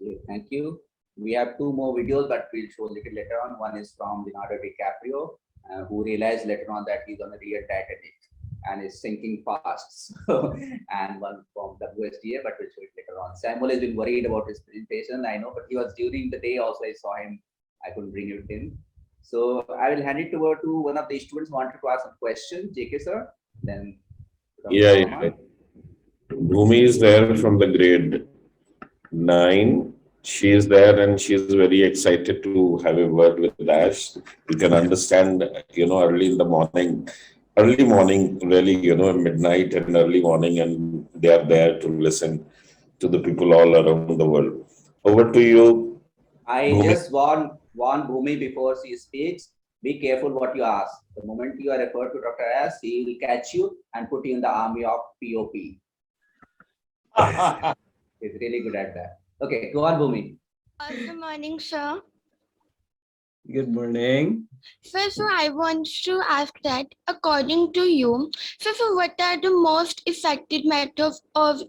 Okay, thank you. We have two more videos, but we'll show a little later on. One is from Leonardo DiCaprio, who realized later on that he's on a real Titanic and is sinking fast. So, and one from WSDF, but we'll show it later on. Samuel has been worried about his presentation, I know, but he was during the day also. I saw him. I couldn't bring it in. So I will hand it over to one of the students who wanted to ask a question. JK sir, then. Yeah. Bhumi is there from the grade 9. She is there and she is very excited to have a word with Ash. You can understand, early in the morning, really, midnight and early morning, and they are there to listen to the people all around the world. Over to you. I Bhumi. just warn Bhumi before she speaks. Be careful what you ask. The moment you are referred to Dr. S, he will catch you and put you in the army of POP. He's really good at that. Okay, go on, Bhumi. Good morning, sir. Good morning. First, I want to ask that, according to you, first, what are the most effective methods of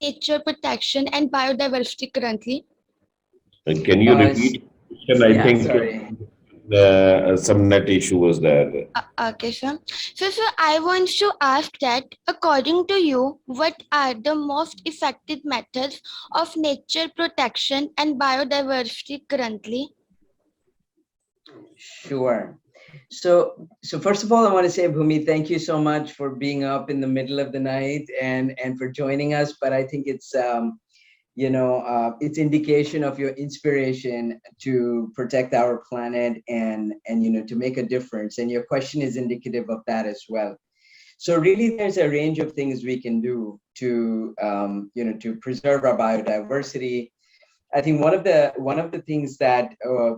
nature protection and biodiversity currently? Can you repeat the question? I think sorry. some net issue was there. Okay, sir. So, I want to ask that, according to you, what are the most effective methods of nature protection and biodiversity currently? Sure. So first of all, I want to say, Bhumi, thank you so much for being up in the middle of the night and for joining us. But I think it's it's indication of your inspiration to protect our planet and to make a difference. And your question is indicative of that as well. So really, there's a range of things we can do to to preserve our biodiversity. I think one of the things that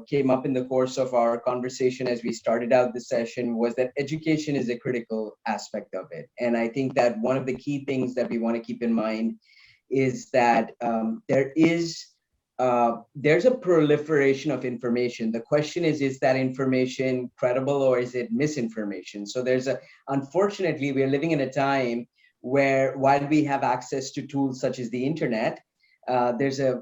came up in the course of our conversation as we started out the session was that education is a critical aspect of it. And I think that one of the key things that we want to keep in mind is that there's a proliferation of information. The question is that information credible or is it misinformation? So unfortunately, we are living in a time where while we have access to tools such as the internet, there's a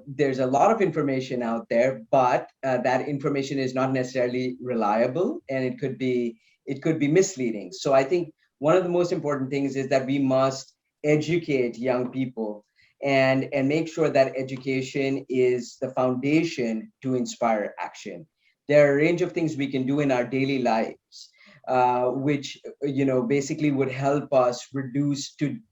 lot of information out there, but that information is not necessarily reliable, and it could be misleading. So I think one of the most important things is that we must educate young people and make sure that education is the foundation to inspire action. There are a range of things we can do in our daily lives, which basically would help us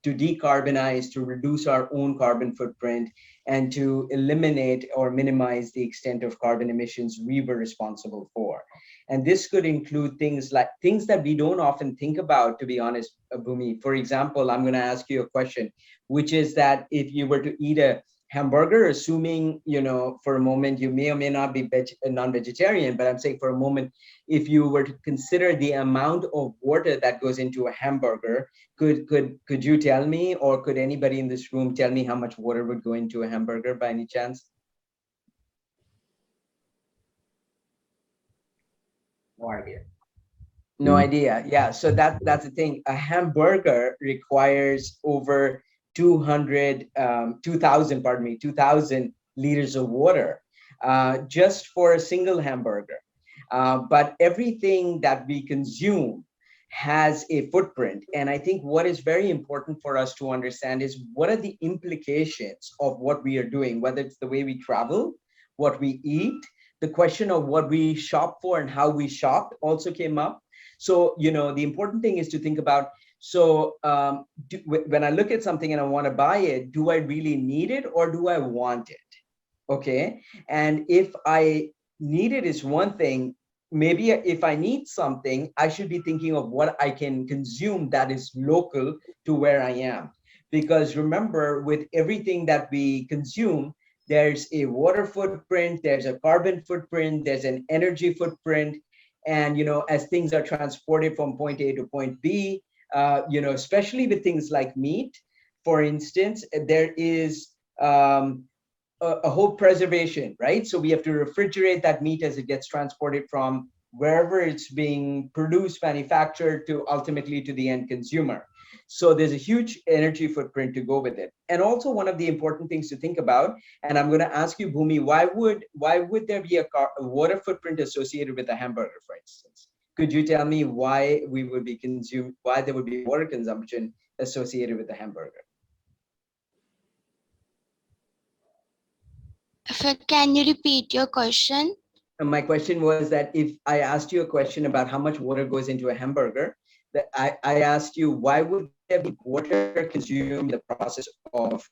decarbonize, to reduce our own carbon footprint, and to eliminate or minimize the extent of carbon emissions we were responsible for. And this could include things that we don't often think about, to be honest, Bhumi. For example, I'm going to ask you a question, which is that if you were to eat a hamburger, assuming, for a moment, you may or may not be non-vegetarian, but I'm saying for a moment, if you were to consider the amount of water that goes into a hamburger, could you tell me, or could anybody in this room tell me how much water would go into a hamburger by any chance? No idea. No idea. Yeah. So that's the thing. A hamburger requires over 2,000 liters of water just for a single hamburger. But everything that we consume has a footprint. And I think what is very important for us to understand is what are the implications of what we are doing, whether it's the way we travel, what we eat, the question of what we shop for and how we shop also came up. So, the important thing is to think about, so when I look at something and I want to buy it, do I really need it or do I want it? Okay. And if I need it is one thing, maybe if I need something, I should be thinking of what I can consume that is local to where I am. Because remember, with everything that we consume, there's a water footprint, there's a carbon footprint, there's an energy footprint. And, as things are transported from point A to point B, especially with things like meat, for instance, there is a whole preservation, right? So we have to refrigerate that meat as it gets transported from wherever it's being produced, manufactured, to ultimately to the end consumer. So there's a huge energy footprint to go with it. And also one of the important things to think about, and I'm going to ask you, Bhumi, why would there be a water footprint associated with a hamburger, for instance? Could you tell me why why there would be water consumption associated with a hamburger? Can you repeat your question? My question was that if I asked you a question about how much water goes into a hamburger, that I asked you, why would there be water consumed in the process of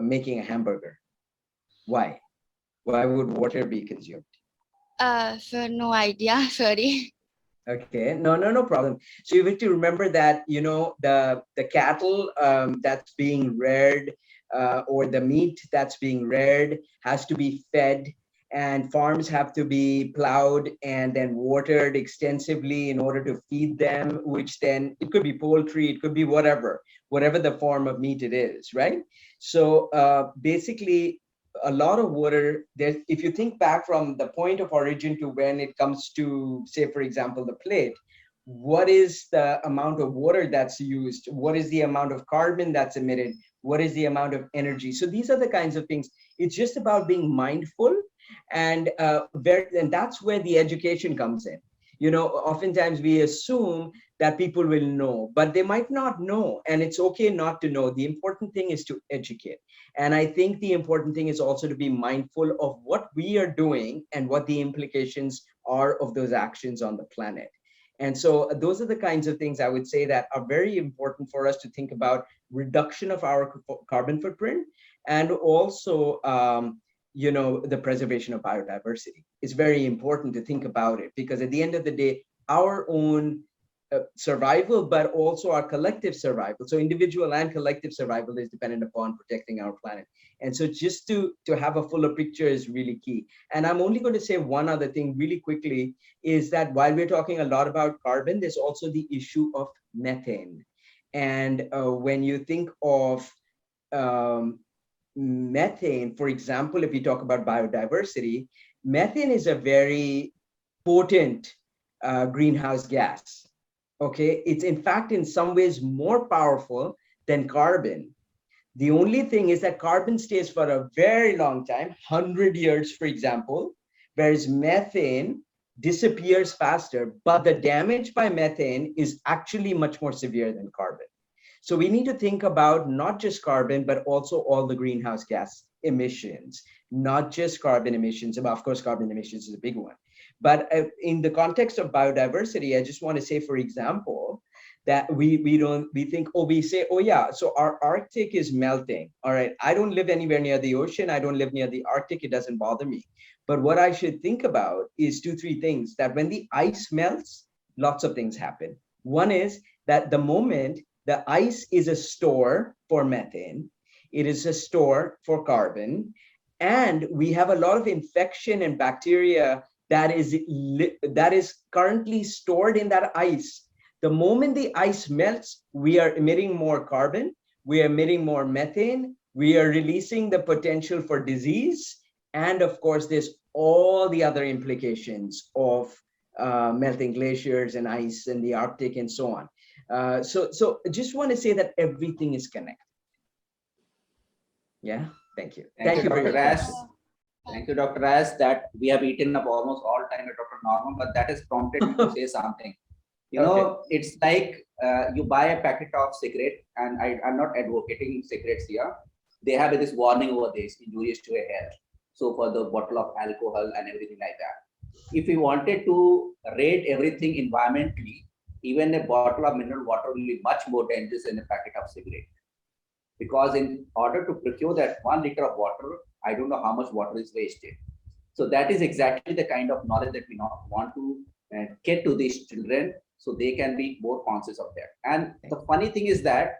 making a hamburger? Why? Why would water be consumed? So no idea, sorry. Okay, no problem. So you have to remember that, the cattle that's being reared or the meat that's being reared has to be fed, and farms have to be plowed and then watered extensively in order to feed them, which then it could be poultry, it could be whatever the form of meat it is, right? So basically, a lot of water there. If you think back from the point of origin to when it comes to, say, for example, the plate, what is the amount of water that's used? What is the amount of carbon that's emitted? What is the amount of energy? So these are the kinds of things. It's just about being mindful, and that's where the education comes in. Oftentimes we assume that people will know, but they might not know, and it's okay not to know. The important thing is to educate. And I think the important thing is also to be mindful of what we are doing and what the implications are of those actions on the planet. And so those are the kinds of things I would say that are very important for us to think about: reduction of our carbon footprint, and also the preservation of biodiversity. It's very important to think about it, because at the end of the day, our own survival, but also our collective survival, so individual and collective survival, is dependent upon protecting our planet. And so just to have a fuller picture is really key. And I'm only going to say one other thing really quickly, is that while we're talking a lot about carbon, there's also the issue of methane. And when you think of methane, for example, if we talk about biodiversity, methane is a very potent greenhouse gas. Okay, it's in fact in some ways more powerful than carbon. The only thing is that carbon stays for a very long time, 100 years, for example, whereas methane disappears faster, but the damage by methane is actually much more severe than carbon. So we need to think about not just carbon, but also all the greenhouse gas emissions, not just carbon emissions. Of course, carbon emissions is a big one. But in the context of biodiversity, I just want to say, for example, that we say, oh yeah, so our Arctic is melting. All right, I don't live anywhere near the ocean. I don't live near the Arctic. It doesn't bother me. But what I should think about is 2-3 things: that when the ice melts, lots of things happen. One is that the moment the ice is a store for methane, it is a store for carbon, and we have a lot of infection and bacteria that is currently stored in that ice. The moment the ice melts, we are emitting more carbon, we are emitting more methane, we are releasing the potential for disease, and of course, there's all the other implications of melting glaciers and ice and the Arctic and so on. So I just want to say that everything is connected. Yeah, thank you. Thank you, for your Dr. Ras. question. Thank you, Dr. Ras, that we have eaten up almost all time with Dr. Norman, but that has prompted me to say something. It's like you buy a packet of cigarette, and I'm not advocating cigarettes here. They have this warning over this, injurious to a health. so for the bottle of alcohol and everything like that. If we wanted to rate everything environmentally, even a bottle of mineral water will be much more dangerous than a packet of cigarette. Because in order to procure that 1 liter of water, I don't know how much water is wasted. So that is exactly the kind of knowledge that we want to get to these children, so they can be more conscious of that. And the funny thing is that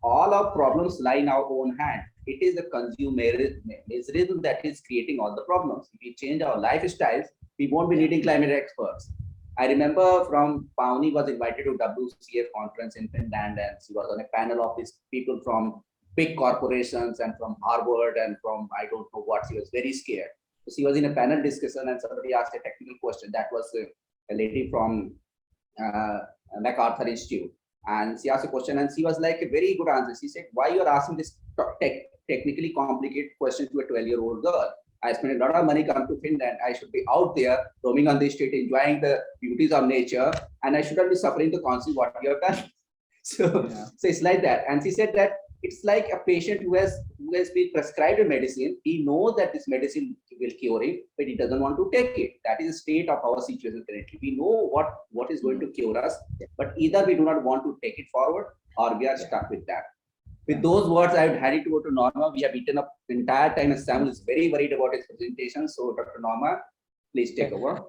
all our problems lie in our own hand. It is the consumerism that is creating all the problems. If we change our lifestyles, we won't be needing climate experts. I remember from Pauni was invited to WCF conference in Finland, and she was on a panel of these people from big corporations and from Harvard and from I don't know what. She was very scared. So she was in a panel discussion and somebody asked a technical question. That was a lady from MacArthur Institute. And she asked a question and she was like a very good answer. She said, why you are asking this technically complicated question to a 12-year-old girl? I spent a lot of money come to Finland. I should be out there roaming on the street, enjoying the beauties of nature, and I shouldn't be suffering the consequences what you have done. So it's like that. And she said that it's like a patient who has been prescribed a medicine. He knows that this medicine will cure him, but he doesn't want to take it. That is the state of our situation currently. We know what is going to cure us, but either we do not want to take it forward or we are stuck with that. With those words, I would hand it over to Norma. We have eaten up the entire time, and Samuel is very worried about his presentation. So, Dr. Norma, please take over.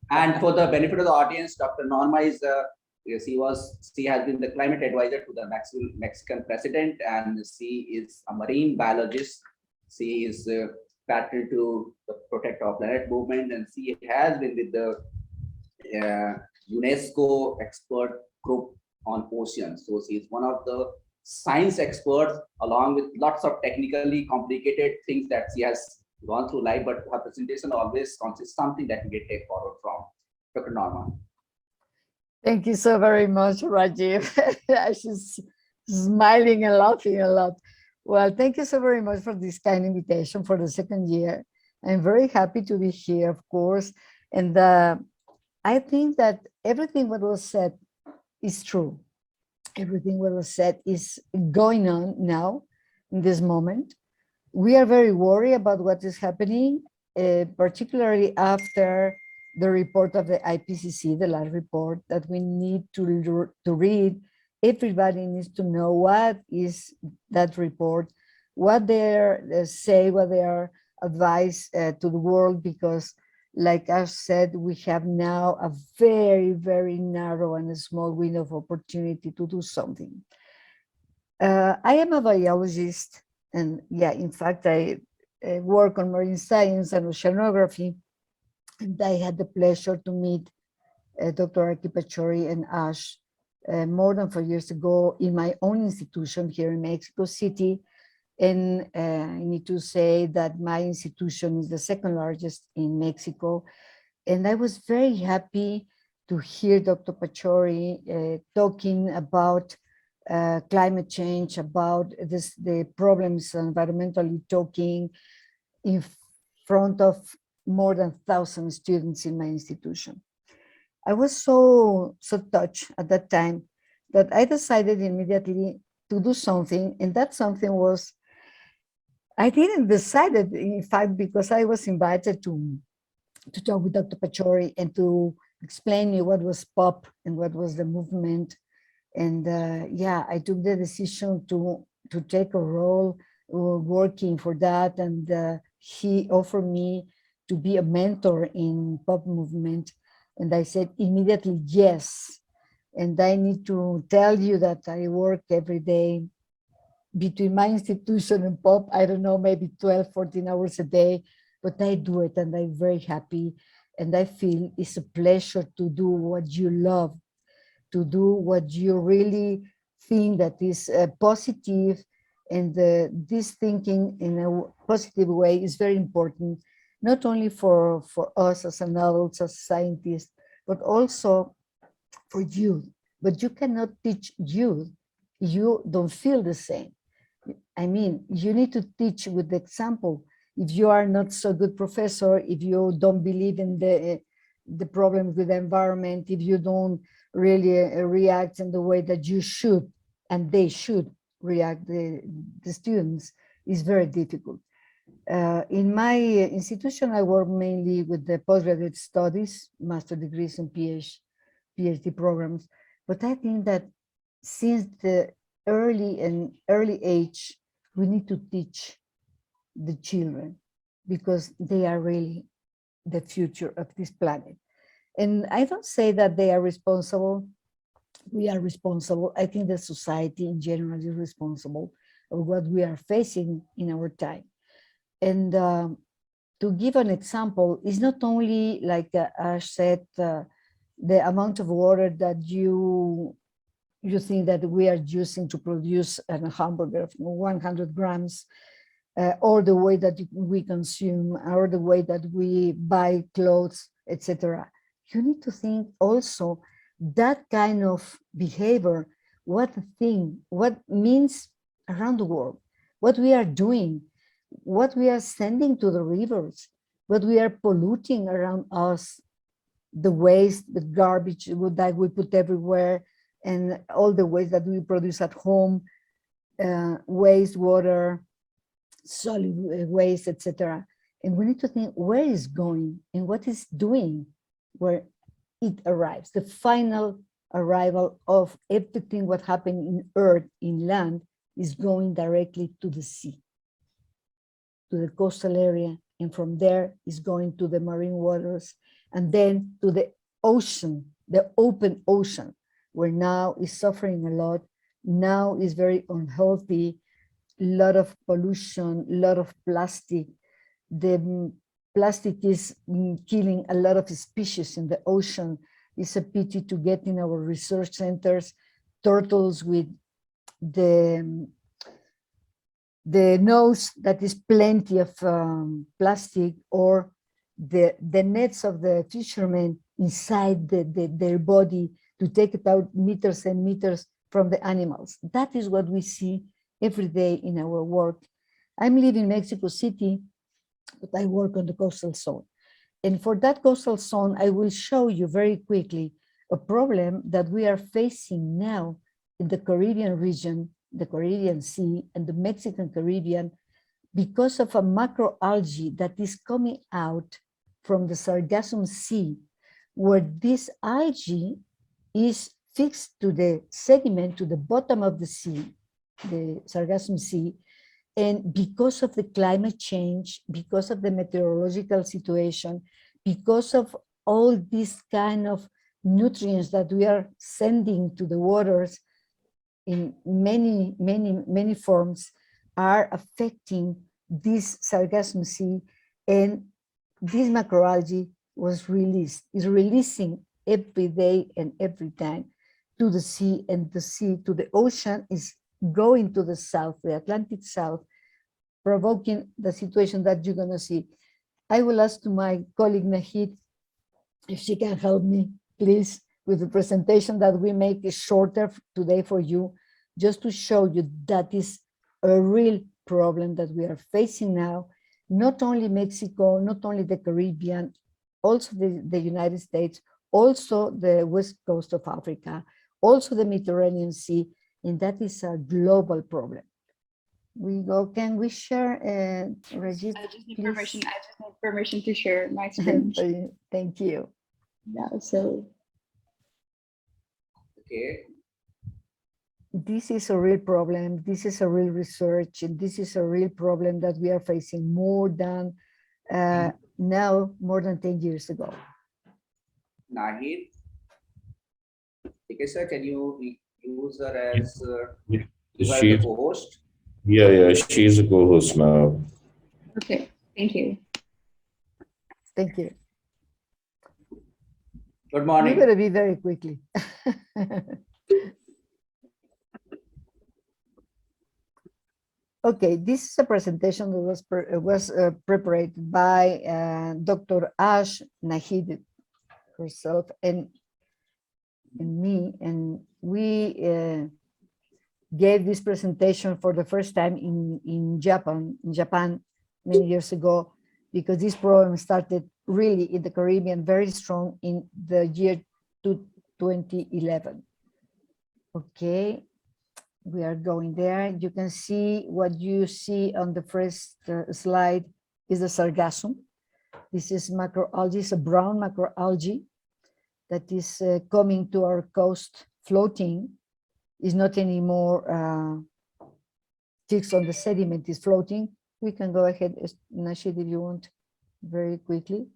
And for the benefit of the audience, Dr. Norma is she has been the climate advisor to the Mexican president, and she is a marine biologist. She is patterned to the Protect Our Planet movement, and she has been with the UNESCO expert group on oceans. So she is one of the science experts, along with lots of technically complicated things that she has gone through life, but her presentation always consists something that we can take forward from. Dr. Norma. Thank you so very much, Rajiv. She's smiling and laughing a lot. Well, thank you so very much for this kind invitation for the second year. I'm very happy to be here, of course. And I think that everything that was said is true. Everything what was said is going on now, in this moment. We are very worried about what is happening, particularly after the report of the IPCC, the last report that we need to read. Everybody needs to know what is that report, what they say, what they are advice to the world, because like I said, we have now a very, very narrow and a small window of opportunity to do something. I am a biologist, and in fact, I work on marine science and oceanography. And I had the pleasure to meet Dr. Aki Pachori and Ash more than 4 years ago in my own institution here in Mexico City. And I need to say that my institution is the second largest in Mexico. And I was very happy to hear Dr. Pachori talking about climate change, about the problems environmentally talking in front of more than 1,000 students in my institution. I was so touched at that time that I decided immediately to do something, and that something was, I didn't decide it, in fact, because I was invited to talk with Dr. Pachori and to explain me what was POP and what was the movement. And I took the decision to take a role working for that, and he offered me to be a mentor in POP movement. And I said immediately, yes. And I need to tell you that I work every day between my institution and POP, I don't know, maybe 12, 14 hours a day, but I do it and I'm very happy. And I feel it's a pleasure to do what you love, to do what you really think that is positive. And this thinking in a positive way is very important, not only for us as adults, as scientists, but also for youth. But you cannot teach youth. You don't feel the same. I mean, you need to teach with the example. If you are not so good professor, if you don't believe in the problems with the environment, if you don't really react in the way that you should, and they should react, the students, is very difficult. In my institution, I work mainly with the postgraduate studies, master degrees and PhD programs. But I think that since the early age, we need to teach the children because they are really the future of this planet. And I don't say that they are responsible. We are responsible. I think the society in general is responsible of what we are facing in our time. And to give an example, it's not only like Ash said, the amount of water that you think that we are using to produce a hamburger of 100 grams, or the way that we consume, or the way that we buy clothes, etc. You need to think also that kind of behavior, what means around the world, what we are doing, what we are sending to the rivers, what we are polluting around us, the waste, the garbage that we put everywhere, and all the waste that we produce at home, wastewater, solid waste, etc. And we need to think where it's going and what it's doing where it arrives. The final arrival of everything what happened in earth, in land, is going directly to the sea, to the coastal area, and from there is going to the marine waters, and then to the ocean, the open ocean, where now is suffering a lot, now is very unhealthy, lot of pollution, lot of plastic. The plastic is killing a lot of species in the ocean. It's a pity to get in our research centers turtles with the nose that is plenty of plastic, or the nets of the fishermen inside their body to take it out meters and meters from the animals. That is what we see every day in our work. I'm living in Mexico City, but I work on the coastal zone. And for that coastal zone, I will show you very quickly a problem that we are facing now in the Caribbean region, the Caribbean Sea and the Mexican Caribbean, because of a macroalgae that is coming out from the Sargassum Sea, where this algae is fixed to the sediment, to the bottom of the sea, the Sargassum Sea. And because of the climate change, because of the meteorological situation, because of all these kind of nutrients that we are sending to the waters in many forms, are affecting this Sargassum Sea. And this macroalgae is releasing every day and every time to the sea, and the sea to the ocean is going to the south, the Atlantic South, provoking the situation that you're gonna see. I will ask to my colleague Nahid if she can help me, please, with the presentation that we make is shorter today for you, just to show you that is a real problem that we are facing now, not only Mexico, not only the Caribbean, also the United States, also the west coast of Africa, also the Mediterranean Sea, and that is a global problem. Can we share, Regis? I just need permission to share my screen. Thank you. Yeah, so. Okay. This is a real problem. This is a real research, and this is a real problem that we are facing more than now, more than 10 years ago. Nahid, okay, sir, can you use her as the co-host? Yeah, she's a co-host now. Okay, thank you. Thank you. Good morning. We're going to be very quickly. Okay, this is a presentation that was prepared by Dr. Ash Nahid herself and me, and we gave this presentation for the first time in Japan many years ago, because this problem started really in the Caribbean very strong in the year 2011. Okay, we are going there. You can see what you see on the first slide is the sargassum. This is macroalgae, it's a brown macroalgae that is coming to our coast, floating, is not anymore fixed on the sediment, is floating. We can go ahead, Nashid, if you want, very quickly.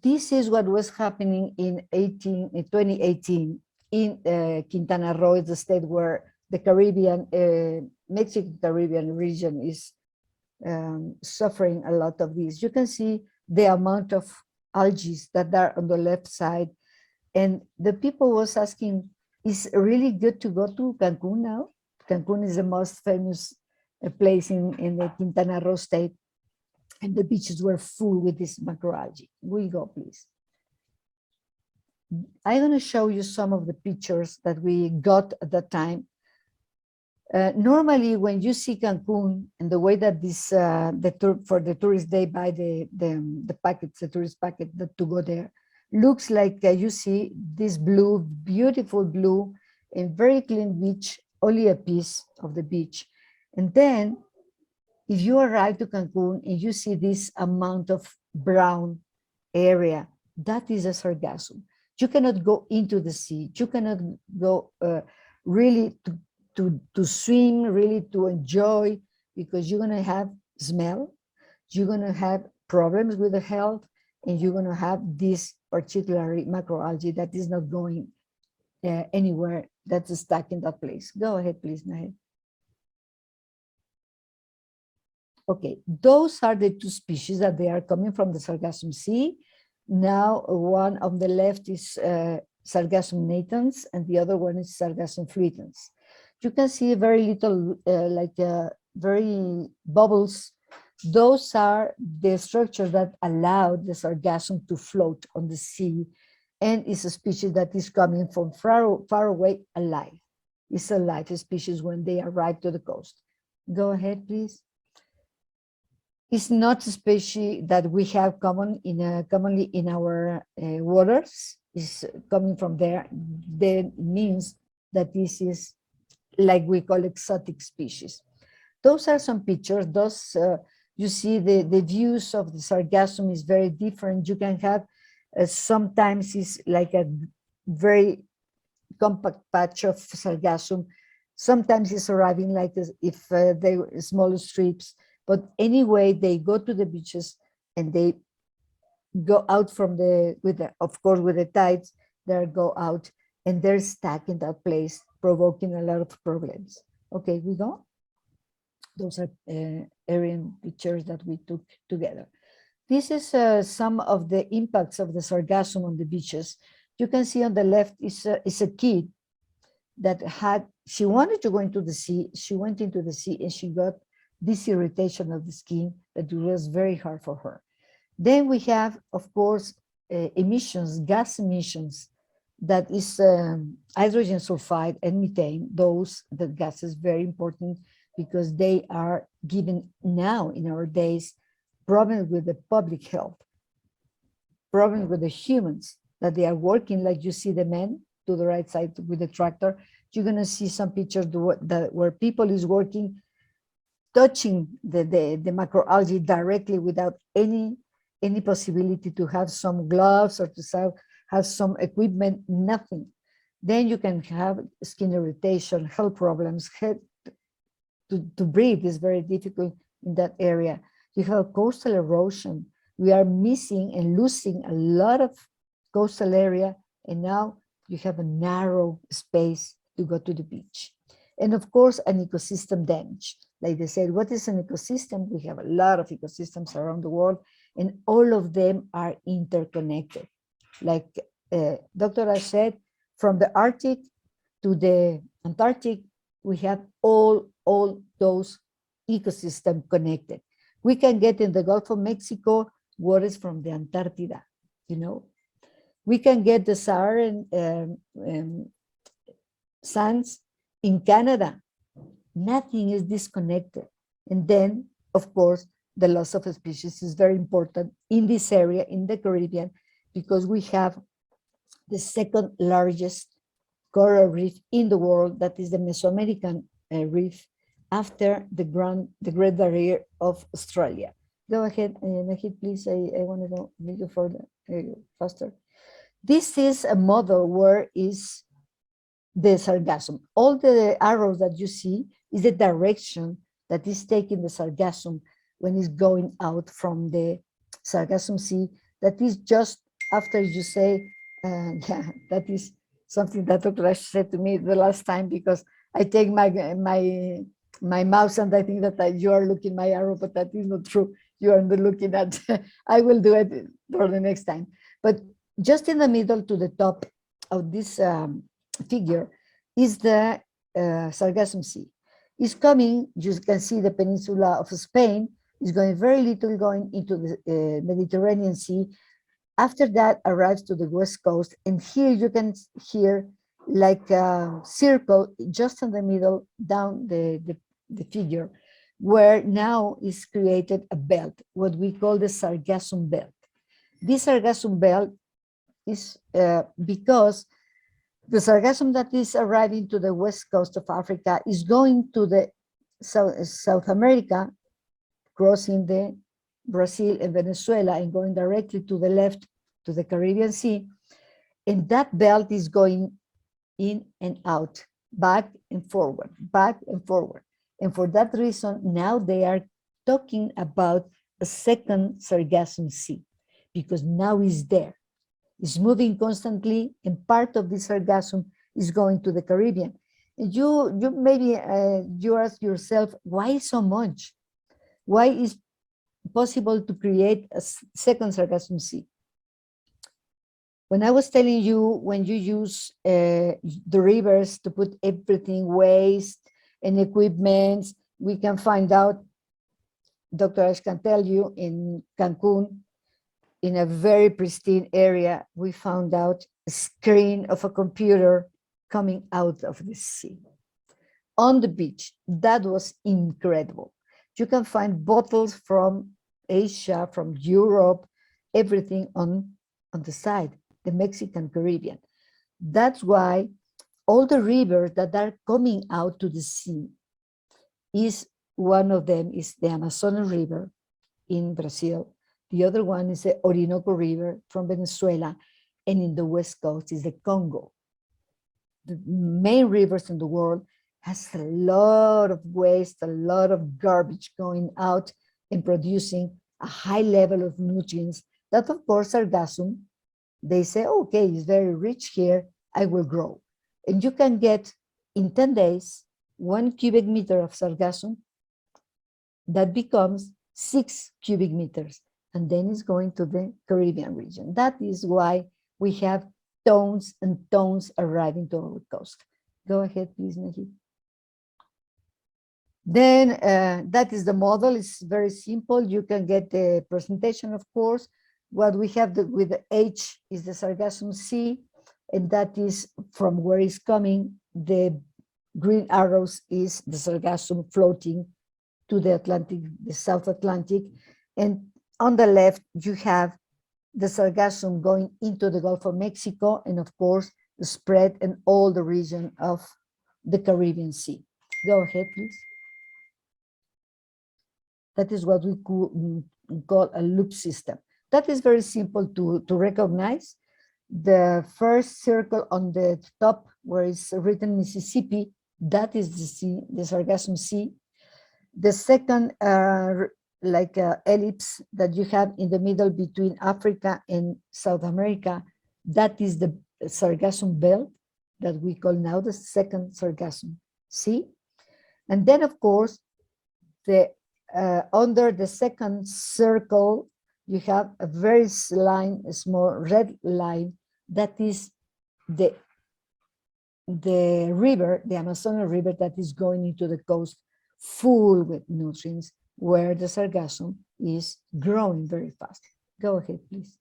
This is what was happening in 2018 in Quintana Roo, the state where the Caribbean, Mexican Caribbean region is suffering a lot of this. You can see the amount of algae that are on the left side. And the people was asking, is it really good to go to Cancun now? Cancun is the most famous place in the Quintana Roo state. And the beaches were full with this macroalgae. We go, please. I'm going to show you some of the pictures that we got at that time. Normally, when you see Cancun and the way that this for the tourist, they buy the packets, the tourist packet to go there, looks like you see this blue, beautiful blue, and very clean beach, only a piece of the beach. And then, if you arrive to Cancun and you see this amount of brown area, that is a sargassum. You cannot go into the sea. You cannot go really to swim, really to enjoy, because you're going to have smell, you're going to have problems with the health, and you're going to have this particular macroalgae that is not going anywhere, that's stuck in that place. Go ahead, please, Nahed. Okay, those are the two species that they are coming from the Sargassum Sea. Now, one on the left is Sargassum natans, and the other one is Sargassum fluitans. You can see very little, very bubbles. Those are the structures that allow the sargassum to float on the sea, and it's a species that is coming from far away alive. It's a live species when they arrive to the coast. Go ahead, please. It's not a species that we have commonly in our waters. It's coming from there. That means that this is like we call exotic species. Those are some pictures. Those you see the views of the sargassum is very different. You can have sometimes it's like a very compact patch of sargassum. Sometimes it's arriving like this if they were small strips. But anyway, they go to the beaches and they go out from of course, with the tides, they go out and they're stuck in that place, provoking a lot of problems. Okay, we go. Those are aerial pictures that we took together. This is some of the impacts of the sargassum on the beaches. You can see on the left is a kid that she wanted to go into the sea. She went into the sea and she got this irritation of the skin that was very hard for her. Then we have, of course, emissions, gas emissions, that is hydrogen sulfide and methane. The gases very important because they are given now in our days problems with the public health, problems with the humans, that they are working like you see the men to the right side with the tractor. You're going to see some pictures where people is working touching the macroalgae directly without any possibility to have some gloves or to have some equipment, nothing. Then you can have skin irritation, health problems, to breathe is very difficult in that area. You have coastal erosion. We are missing and losing a lot of coastal area, and now you have a narrow space to go to the beach. And of course, an ecosystem damage. Like they said, what is an ecosystem? We have a lot of ecosystems around the world, and all of them are interconnected. Like Dr. Ash said, from the Arctic to the Antarctic, we have all those ecosystems connected. We can get in the Gulf of Mexico waters from the Antarctica, you know. We can get the Saharan sands in Canada. Nothing is disconnected. And then, of course, the loss of a species is very important in this area, in the Caribbean, because we have the second largest coral reef in the world, that is the Mesoamerican reef, after the Great Barrier of Australia. Go ahead, Nahid, please. I want to go video further, faster. This is a model where is the sargassum. All the arrows that you see is the direction that is taking the sargassum when it's going out from the sargassum sea. That is just after you say, yeah, that is something that Dr. Ash said to me the last time, because I take my mouse and I think that you are looking my arrow, but that is not true. You are looking at, I will do it for the next time. But just in the middle to the top of this figure is the Sargassum Sea. It's coming, you can see the peninsula of Spain is going very little going into the Mediterranean Sea. After that arrives to the west coast, and here you can hear like a circle just in the middle down the figure, where now is created a belt, what we call the Sargassum Belt. This Sargassum Belt is because the sargassum that is arriving to the west coast of Africa is going to the South America, crossing the Brazil and Venezuela and going directly to the left to the Caribbean Sea. And that belt is going in and out, back and forward, back and forward. And for that reason, now they are talking about a second Sargassum Sea, because now it's there. It's moving constantly, and part of this sargassum is going to the Caribbean. And you maybe you ask yourself, why so much? Why is possible to create a second Sargassum Sea? When I was telling you, when you use the rivers to put everything, waste and equipment, we can find out, Dr. Ash can tell you, in Cancun, in a very pristine area, we found out a screen of a computer coming out of the sea on the beach. That was incredible. You can find bottles from Asia, from Europe, everything on the side, the Mexican Caribbean. That's why all the rivers that are coming out to the sea is, one of them is the Amazon River in Brazil. The other one is the Orinoco River from Venezuela, and in the west coast is the Congo. The main rivers in the world has a lot of waste, a lot of garbage going out and producing a high level of nutrients that, of course, sargassum, they say, okay, it's very rich here, I will grow. And you can get, in 10 days, 1 cubic meter of sargassum that becomes 6 cubic meters. And then it's going to the Caribbean region. That is why we have tons and tons arriving to our coast. Go ahead, please, Nahid. Then that is the model. It's very simple. You can get the presentation, of course. What we have with the H is the Sargassum Sea, and that is from where it's coming. The green arrows is the sargassum floating to the Atlantic, the South Atlantic. And on the left, you have the sargassum going into the Gulf of Mexico, and of course, the spread in all the region of the Caribbean Sea. Go ahead, please. That is what we call a loop system. That is very simple to recognize. The first circle on the top, where it's written Mississippi, that is the sea, the Sargassum Sea. The second like ellipse that you have in the middle between Africa and South America, that is the Sargassum Belt that we call now the second Sargassum Sea. And then, of course, the under the second circle, you have a very line, a small red line, that is the river, the Amazon River, that is going into the coast full with nutrients, where the sargassum is growing very fast. Go ahead, please.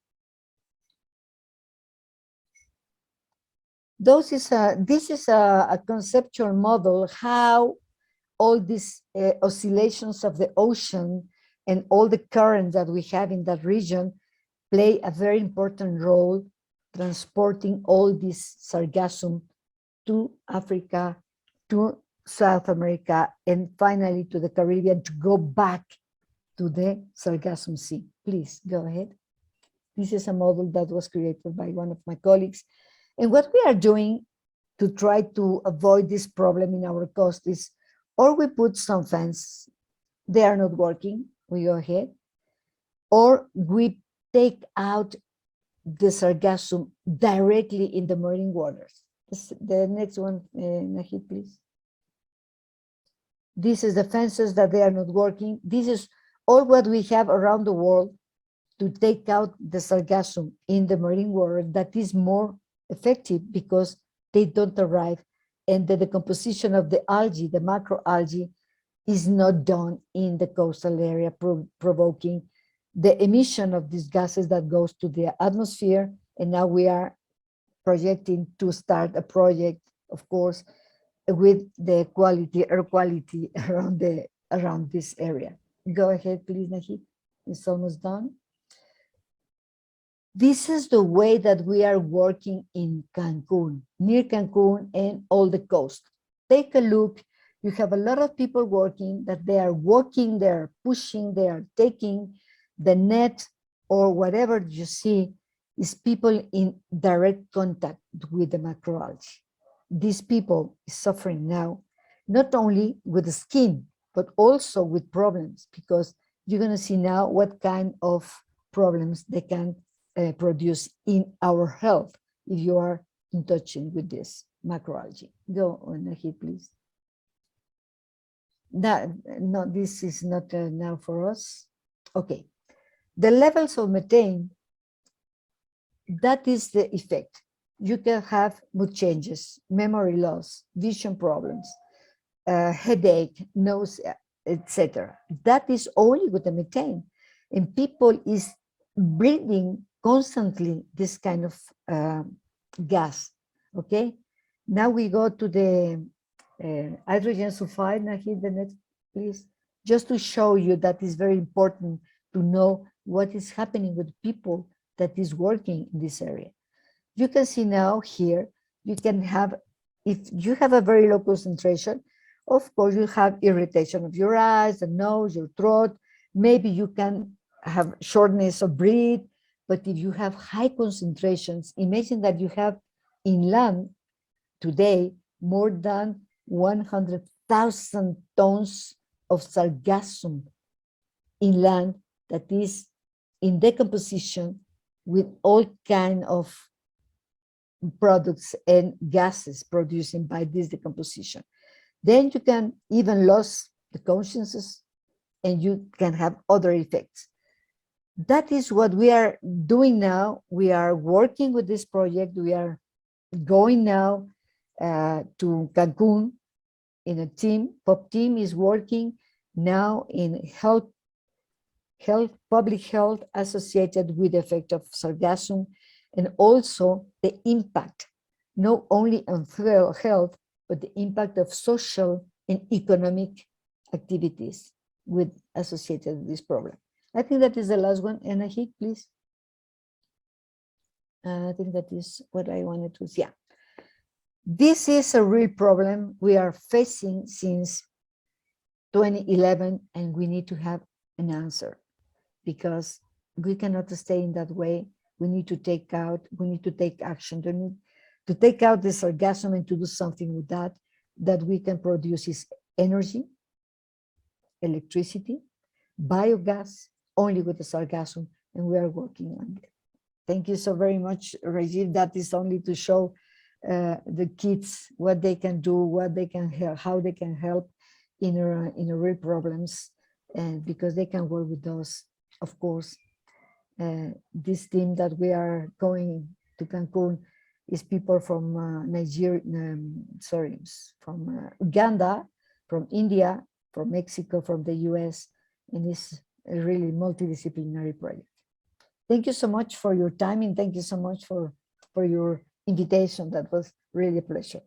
This is a conceptual model how all these oscillations of the ocean and all the currents that we have in that region play a very important role transporting all this sargassum to Africa, to South America, and finally to the Caribbean to go back to the Sargassum Sea. Please go ahead. This is a model that was created by one of my colleagues. And what we are doing to try to avoid this problem in our coast is, or we put some fence, they are not working, we go ahead, or we take out the sargassum directly in the marine waters. The next one, Nahid, please. This is the fences that they are not working. This is all what we have around the world to take out the sargassum in the marine water. That is more effective because they don't arrive, and the decomposition of the algae, the macroalgae, is not done in the coastal area, provoking the emission of these gases that goes to the atmosphere. And now we are projecting to start a project, of course, with the air quality around this area. Go ahead, please, Nahid. It's almost done. This is the way that we are working in Cancun, near Cancun and all the coast. Take a look. You have a lot of people working, that they are walking, they are pushing, they are taking the net or whatever you see is people in direct contact with the macroalgae. These people is suffering now, not only with the skin, but also with problems, because you're going to see now what kind of problems they can produce in our health if you are in touching with this macroalgae. Go on, Nahid, please. No, this is not now for us. Okay. The levels of methane, that is the effect. You can have mood changes, memory loss, vision problems, headache, nausea, etc. That is only with the methane. And people is breathing constantly this kind of gas, okay? Now we go to the hydrogen sulfide. Nahid, the next, please. Just to show you that is very important to know what is happening with people that is working in this area. You can see now here, you can have, if you have a very low concentration, of course you have irritation of your eyes, the nose, your throat. Maybe you can have shortness of breath, but if you have high concentrations, imagine that you have inland today more than 100,000 tons of sargassum inland that is in decomposition with all kind of products and gases producing by this decomposition. Then you can even lose the consciousness and you can have other effects. That is what we are doing now. We are working with this project. We are going now to Cancun in a team. POP team is working now in public health associated with the effect of sargassum, and also the impact, not only on health, but the impact of social and economic activities with associated with this problem. I think that is the last one. And Nahid, please. I think that is what I wanted to say. Yeah. This is a real problem we are facing since 2011, and we need to have an answer, because we cannot stay in that way. We need to take action to take out the sargassum and to do something with that we can produce is energy, electricity, biogas, only with the sargassum, and we are working on it. Thank you so very much, Rajiv. That is only to show the kids what they can do, what they can help, how they can help in real problems, and because they can work with those, of course. This team that we are going to Cancun is people from Nigeria, from Uganda, from India, from Mexico, from the US, and it's a really multidisciplinary project. Thank you so much for your time, and thank you so much for your invitation. That was really a pleasure.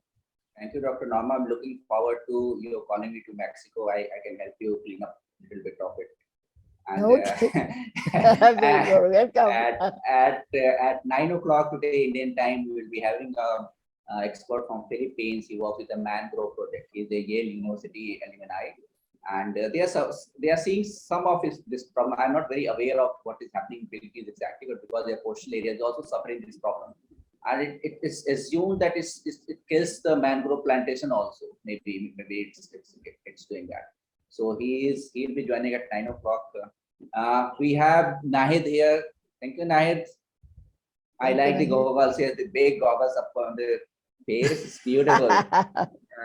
Thank you, Dr. Norma. I'm looking forward to you calling me to Mexico. I can help you clean up a little bit of it. And, you're welcome. At 9 o'clock today Indian time, we will be having an expert from Philippines. He works with the mangrove project. He's a Yale University alumni. And they are seeing some of this problem. I'm not very aware of what is happening in Philippines exactly, but because their coastal area is also suffering this problem. And it is assumed that it kills the mangrove plantation also. Maybe it's doing that. So he'll be joining at 9 o'clock. We have Nahid here. Thank you, Nahid. I like the goggles here, the big goggles up on the face. It's beautiful.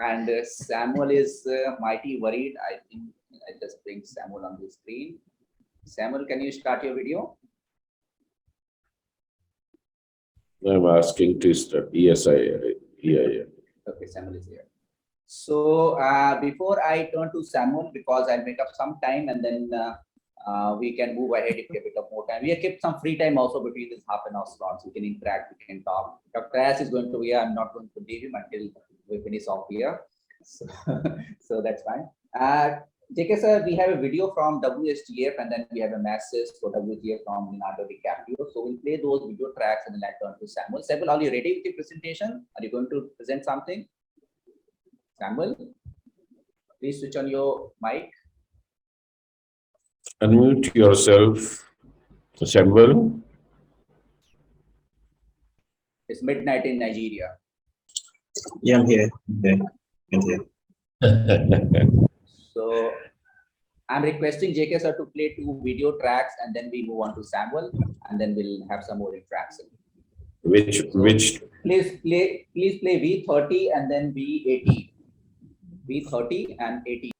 And Samuel is mighty worried. I think I just bring Samuel on the screen. Samuel, can you start your video? I'm asking to start. Yes, yeah. Okay, Samuel is here. So before I turn to Samuel, because I'll make up some time and then we can move ahead if we have a bit of more time. We have kept some free time also between this half an hour slots. We can interact, we can talk. Dr. As is going to be here. I'm not going to leave him until we finish off here. So that's fine. JK sir, we have a video from WSDF and then we have a message for WSDF from Leonardo DiCaprio. So we'll play those video tracks and then I'll turn to Samuel. Samuel, are you ready with the presentation? Are you going to present something? Samuel, please switch on your mic. Unmute yourself, Samuel. It's midnight in Nigeria. Yeah, I'm here. Okay. I'm here. So I'm requesting JK sir to play 2 video tracks and then we move on to Samuel and then we'll have some more interaction. Which? Please play V30 and then V80. V30 and 80.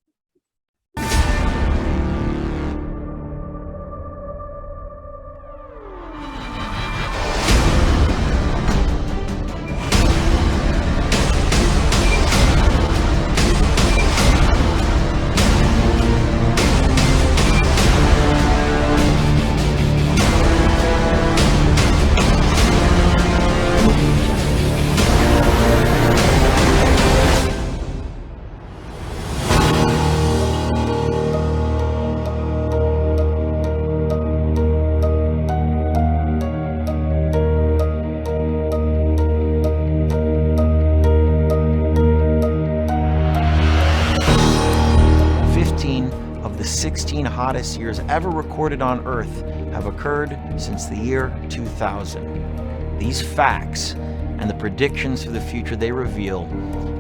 Hottest years ever recorded on Earth have occurred since the year 2000. These facts and the predictions for the future they reveal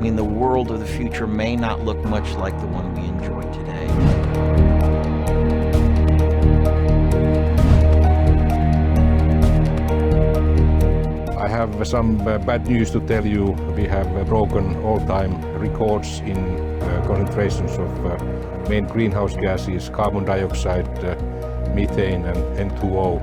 mean the world of the future may not look much like the one we enjoy today. I have some bad news to tell you. We have broken all-time records in concentrations of main greenhouse gases, carbon dioxide, methane and N2O.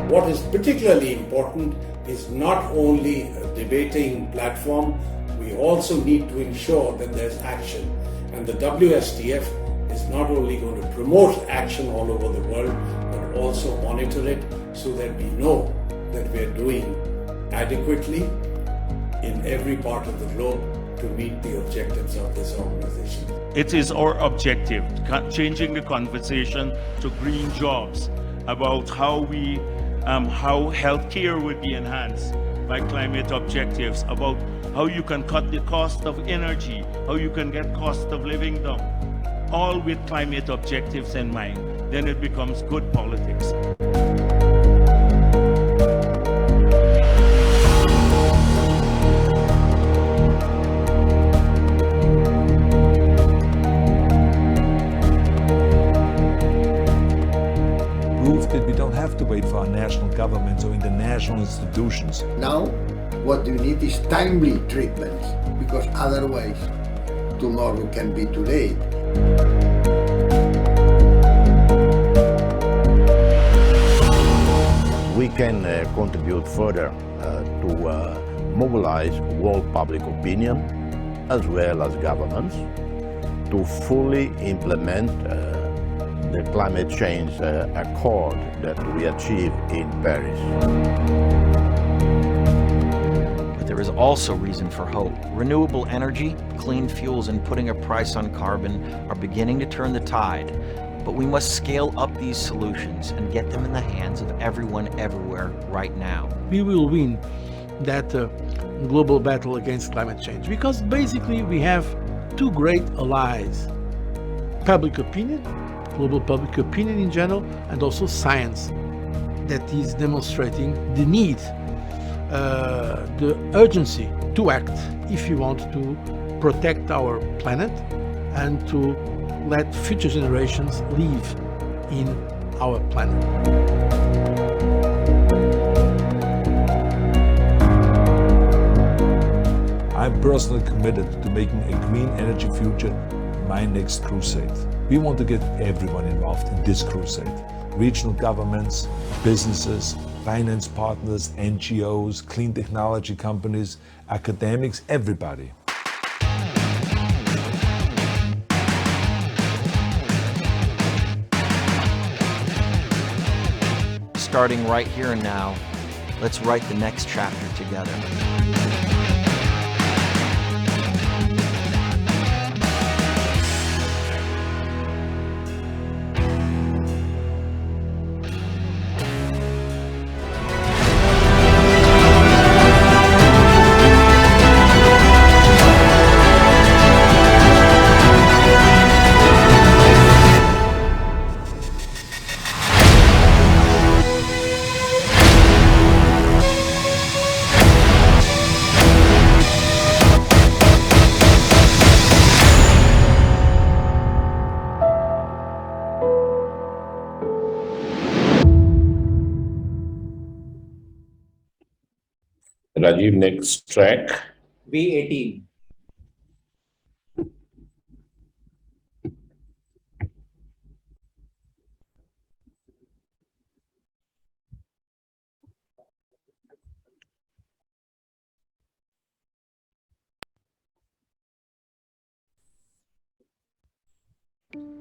What is particularly important is not only a debating platform, we also need to ensure that there's action. And the WSDF is not only going to promote action all over the world, but also monitor it so that we know that we're doing adequately in every part of the globe to meet the objectives of this organization. It is our objective, changing the conversation to green jobs, about how healthcare would be enhanced by climate objectives, about how you can cut the cost of energy, how you can get cost of living down, all with climate objectives in mind. Then it becomes good politics. Wait for our national governments or international institutions. Now, what you need is timely treatment, because otherwise tomorrow can be too late. We can contribute further to mobilize world public opinion as well as governments to fully implement the climate change accord that we achieved in Paris. But there is also reason for hope. Renewable energy, clean fuels, and putting a price on carbon are beginning to turn the tide. But we must scale up these solutions and get them in the hands of everyone everywhere right now. We will win that global battle against climate change, because basically we have two great allies: public opinion, global public opinion in general, and also science, that is demonstrating the need, the urgency to act if you want to protect our planet and to let future generations live in our planet. I'm personally committed to making a green energy future my next crusade. We want to get everyone involved in this crusade. Regional governments, businesses, finance partners, NGOs, clean technology companies, academics, everybody. Starting right here and now, let's write the next chapter together. Rajiv, next track. V18.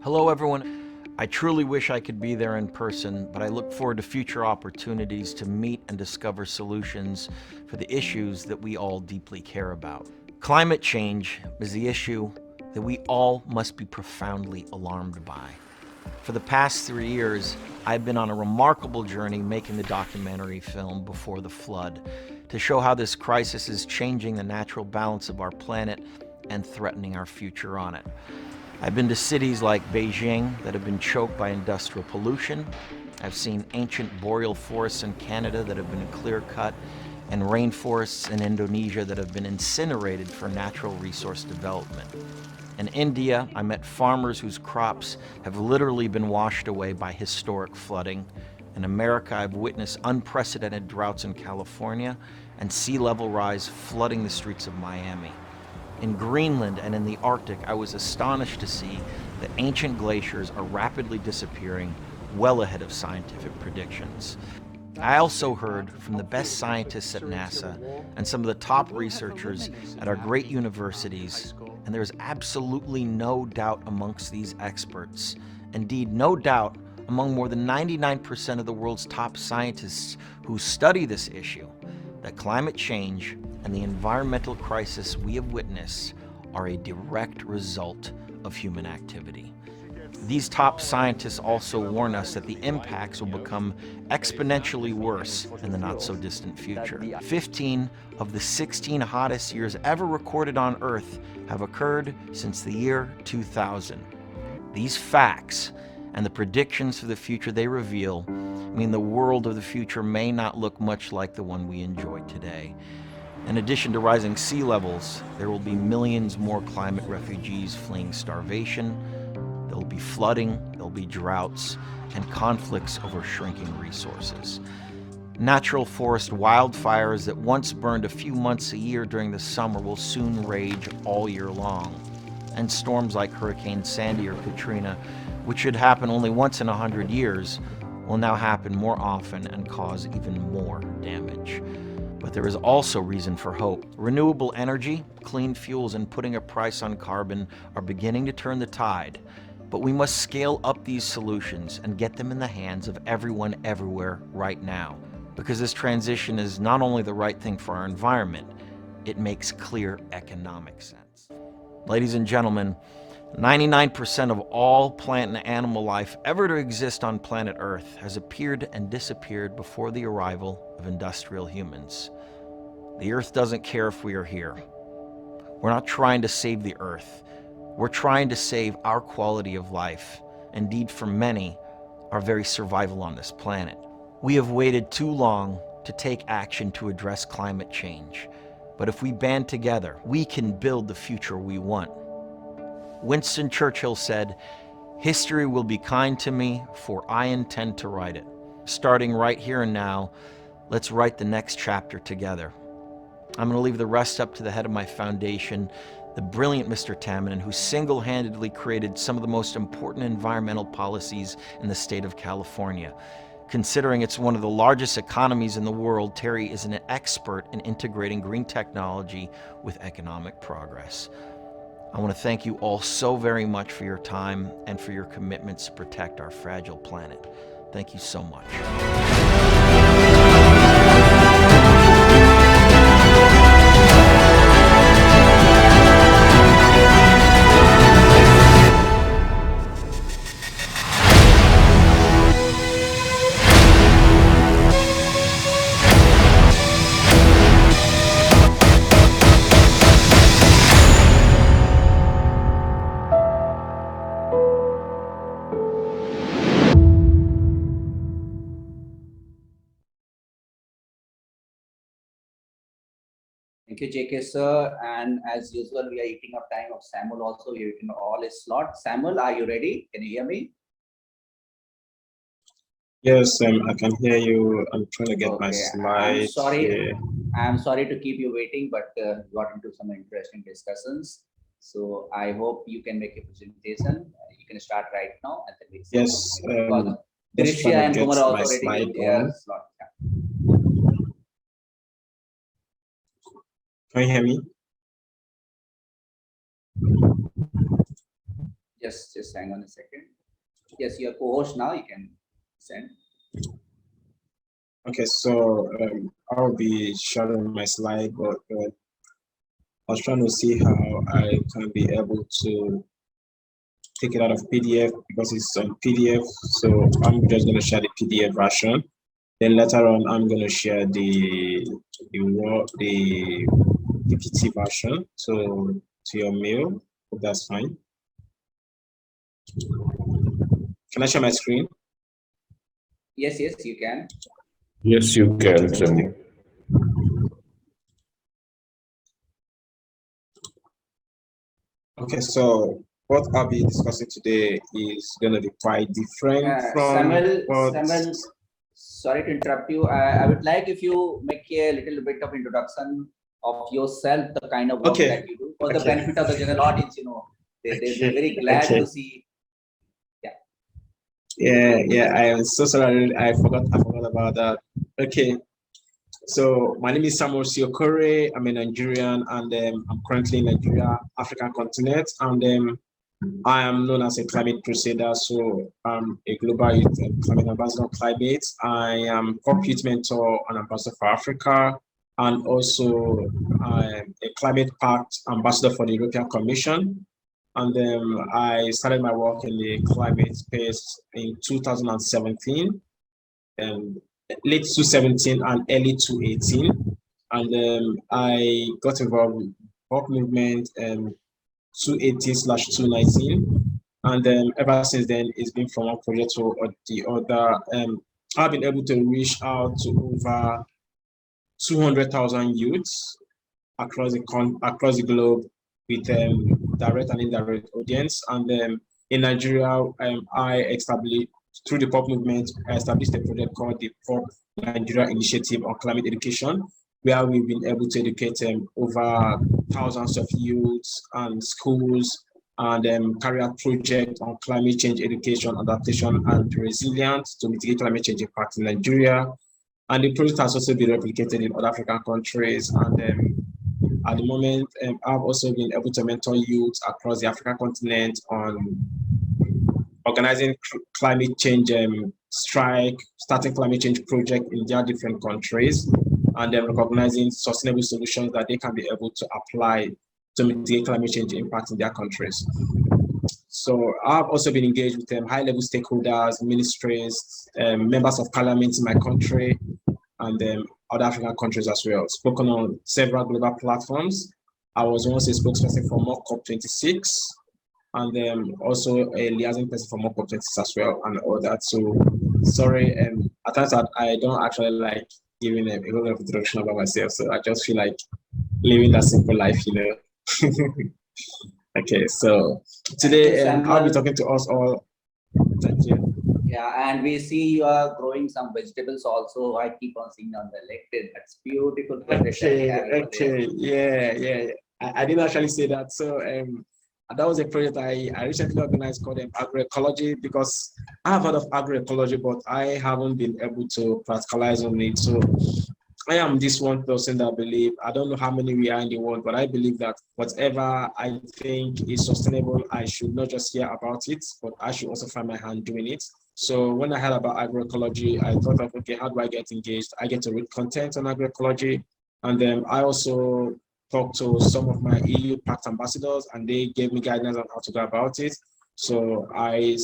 Hello, everyone. I truly wish I could be there in person, but I look forward to future opportunities to meet and discover solutions for the issues that we all deeply care about. Climate change is the issue that we all must be profoundly alarmed by. For the past 3 years, I've been on a remarkable journey making the documentary film Before the Flood to show how this crisis is changing the natural balance of our planet and threatening our future on it. I've been to cities like Beijing that have been choked by industrial pollution. I've seen ancient boreal forests in Canada that have been clear-cut, and rainforests in Indonesia that have been incinerated for natural resource development. In India, I met farmers whose crops have literally been washed away by historic flooding. In America, I've witnessed unprecedented droughts in California and sea level rise flooding the streets of Miami. In Greenland and in the Arctic, I was astonished to see that ancient glaciers are rapidly disappearing well ahead of scientific predictions. I also heard from the best scientists at NASA and some of the top researchers at our great universities, and there's absolutely no doubt amongst these experts, indeed no doubt among more than 99% of the world's top scientists who study this issue, that climate change and the environmental crisis we have witnessed are a direct result of human activity. These top scientists also warn us that the impacts will become exponentially worse in the not-so-distant future. 15 of the 16 hottest years ever recorded on Earth have occurred since the year 2000. These facts and the predictions for the future they reveal mean the world of the future may not look much like the one we enjoy today. In addition to rising sea levels, there will be millions more climate refugees fleeing starvation. There will be flooding, there will be droughts, and conflicts over shrinking resources. Natural forest wildfires that once burned a few months a year during the summer will soon rage all year long. And storms like Hurricane Sandy or Katrina, which should happen only once in 100 years, will now happen more often and cause even more damage. But there is also reason for hope. Renewable energy, clean fuels, and putting a price on carbon are beginning to turn the tide. But we must scale up these solutions and get them in the hands of everyone everywhere right now. Because this transition is not only the right thing for our environment, it makes clear economic sense. Ladies and gentlemen, 99% of all plant and animal life ever to exist on planet Earth has appeared and disappeared before the arrival of industrial humans. The Earth doesn't care if we are here. We're not trying to save the Earth. We're trying to save our quality of life. Indeed, for many, our very survival on this planet. We have waited too long to take action to address climate change. But if we band together, we can build the future we want. Winston Churchill said, "History will be kind to me, for I intend to write it." Starting right here and now, let's write the next chapter together. I'm going to leave the rest up to the head of my foundation, the brilliant Mr. Tamanend, who single-handedly created some of the most important environmental policies in the state of California. Considering it's one of the largest economies in the world, Terry is an expert in integrating green technology with economic progress. I want to thank you all so very much for your time and for your commitments to protect our fragile planet. Thank you so much. Thank you, JK sir. And as usual, we are eating up time of Samuel also. We're eating all his slot. Samuel, are you ready? Can you hear me? Yes, I can hear you. I'm trying to get my slides. I'm sorry. Here. I'm sorry to keep you waiting, but got into some interesting discussions. So I hope you can make a presentation. You can start right now. And then we Yes. Tricia and Kumar are also ready with their slot. Can you hear me? Just hang on a second. Yes, you're co-host now. You can send. Okay, so I'll be sharing my slide, but I was trying to see how I can be able to take it out of PDF because it's on PDF. So I'm just going to share the PDF version. Then later on, I'm going to share the PPT version to your mail. Hope that's fine. Can I share my screen? Yes, you can. Yes, you can, Samuel. Okay, so what I'll be discussing today is going to be quite different from Samuel, sorry to interrupt you. I would like if you make a little bit of introduction of yourself, the kind of work that you do, for the benefit of the general audience. You know, they're very glad to see. Yeah. I am so sorry. I forgot about that. Okay. So my name is Samuel Siokore. I'm a Nigerian, and I'm currently in Nigeria, African continent, and I am known as a climate crusader. So I'm a global youth and climate ambassador on climate. I am corporate mentor and ambassador for Africa, and also I'm a climate pact ambassador for the European Commission. And I started my work in the climate space in 2017, late 2017 and early 2018. And I got involved with work movement 2018/2019. And ever since then, it's been from one project to the other. I've been able to reach out to over 200,000 youths across the globe with direct and indirect audience. And in Nigeria, I established, through the POP movement, I established a project called the POP Nigeria Initiative on Climate Education, where we've been able to educate over thousands of youths and schools, and carry out projects on climate change education, adaptation, and resilience to mitigate climate change impact in Nigeria. And the project has also been replicated in other African countries. And at the moment, I've also been able to mentor youth across the African continent on organizing climate change strike, starting climate change project in their different countries, and then recognizing sustainable solutions that they can be able to apply to mitigate climate change impact in their countries. So I've also been engaged with high-level stakeholders, ministries, members of parliament in my country, and other African countries as well. Spoken on several global platforms. I was once a spokesperson for MOC COP26, and also a liaison person for MOC COP26 as well, and all that. So sorry, at times I don't actually like giving a whole lot of introduction about myself, so I just feel like living that simple life, you know. Okay, so today I'll be talking to us all. Thank you. Yeah, and we see you are growing some vegetables also. I keep on seeing on the LinkedIn. That's beautiful. Okay, yeah. I didn't actually say that. So that was a project I recently organized called agroecology, because I have heard of agroecology, but I haven't been able to practicalize on it. So I am this one person that believe, I don't know how many we are in the world, but I believe that whatever I think is sustainable, I should not just hear about it, but I should also find my hand doing it. So when I heard about agroecology, I thought of, okay, how do I get engaged? I get to read content on agroecology. And then I also talked to some of my EU Pact ambassadors, and they gave me guidance on how to go about it. So I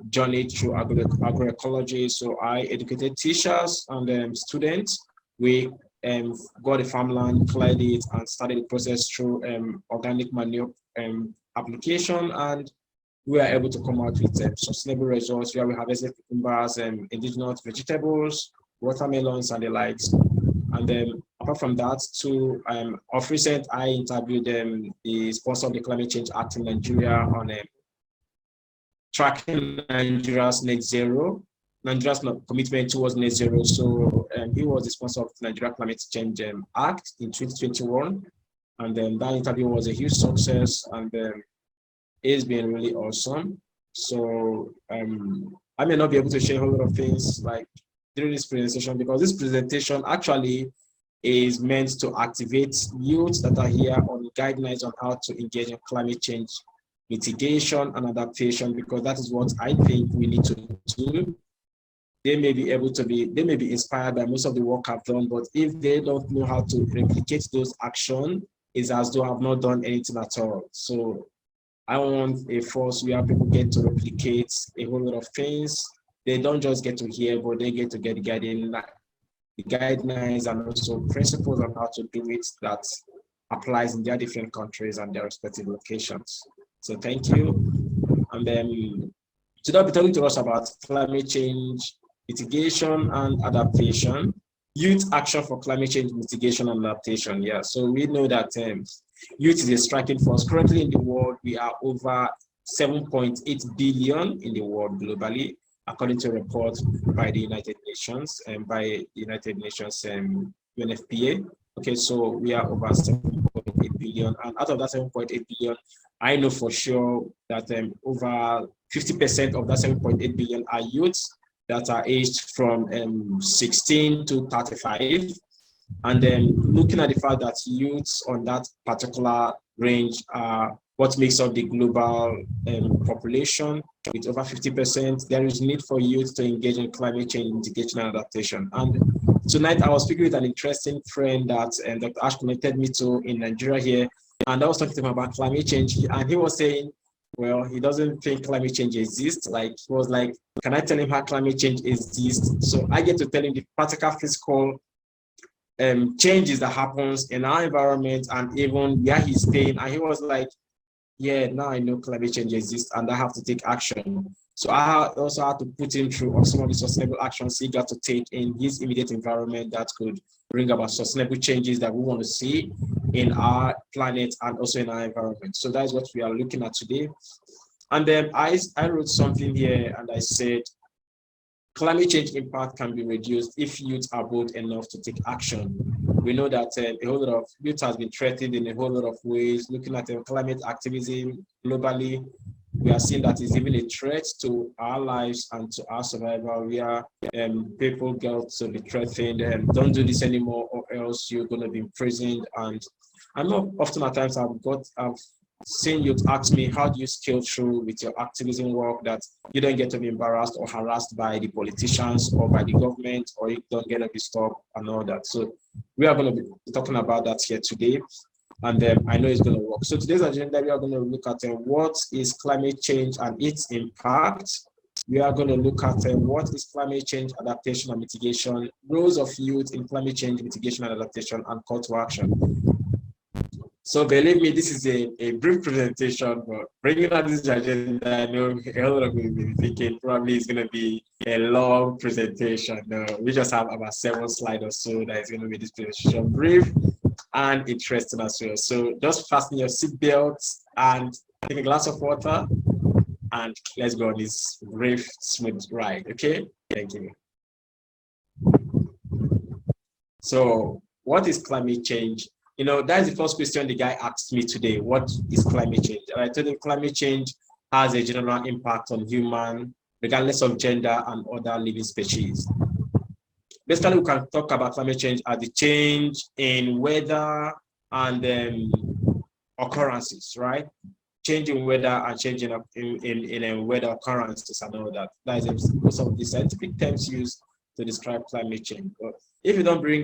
journeyed through agroecology. So I educated teachers and students. We got a farmland, cleared it, and started the process through organic manure application, and we are able to come out with sustainable results where we harvested cucumbers and indigenous vegetables, watermelons, and the likes. And then apart from that, too, of recent, I interviewed the sponsor of the Climate Change Act in Nigeria on tracking Nigeria's net zero. Nigeria's commitment towards net zero. So he was the sponsor of the Nigeria Climate Change Act in 2021. And then that interview was a huge success, and it's been really awesome. So I may not be able to share a whole lot of things like during this presentation, because this presentation actually is meant to activate youths that are here on guidelines on how to engage in climate change mitigation and adaptation, because that is what I think we need to do. They may be inspired by most of the work I've done, but if they don't know how to replicate those actions, it's as though I've not done anything at all. So I want a force where people get to replicate a whole lot of things. They don't just get to hear, but they get to get the guidelines and also principles on how to do it that applies in their different countries and their respective locations. So thank you. And then today I'll be talking to us about climate change mitigation and adaptation, youth action for climate change mitigation and adaptation. Yeah, so we know that youth is a striking force. Currently in the world, we are over 7.8 billion in the world globally, according to a report by the United Nations and UNFPA. Okay, so we are over 7.8 billion, and out of that 7.8 billion, I know for sure that over 50% of that 7.8 billion are youths that are aged from 16 to 35. And then looking at the fact that youths on that particular range are what makes up the global population with over 50%, there is need for youth to engage in climate change mitigation and adaptation. And tonight I was speaking with an interesting friend that Dr. Ash connected me to in Nigeria here, and I was talking to him about climate change, and he was saying, well, he doesn't think climate change exists. Like, he was like, can I tell him how climate change exists? So I get to tell him the practical physical changes that happens in our environment and even where he's staying. And he was like, yeah, now I know climate change exists and I have to take action. So I also had to put him through some of the sustainable actions he got to take in his immediate environment that could bring about sustainable changes that we want to see in our planet and also in our environment. So that's what we are looking at today. And then I wrote something here and I said, climate change impact can be reduced if youth are bold enough to take action. We know that a whole lot of youth has been threatened in a whole lot of ways. Looking at climate activism globally, we are seeing that it's even a threat to our lives and to our survival, where people get to be threatened, don't do this anymore or else you're going to be imprisoned. And I know often at times I've seen youth ask me, how do you scale through with your activism work that you don't get to be embarrassed or harassed by the politicians or by the government, or you don't get to be stopped and all that. So we are going to be talking about that here today. And I know it's going to work. So today's agenda, we are going to look at what is climate change and its impact. we are going to look at what is climate change adaptation and mitigation, roles of youth in climate change mitigation and adaptation, and call to action. So believe me, this is a brief presentation, but bringing out this agenda, I know a lot of people will be thinking probably it's going to be a long presentation. No, we just have about 7 slides or so that is going to be this presentation, brief and interesting as well. So just fasten your seatbelts and take a glass of water, and let's go on this brief, smooth ride. Okay, thank you. So what is climate change? You know, that is the first question the guy asked me today. What is climate change? And I told him climate change has a general impact on human, regardless of gender and other living species. Basically, we can talk about climate change as the change in weather and occurrences, right? Changing weather and changing up in weather occurrences and all that. That is some of the scientific terms used to describe climate change. But if you don't bring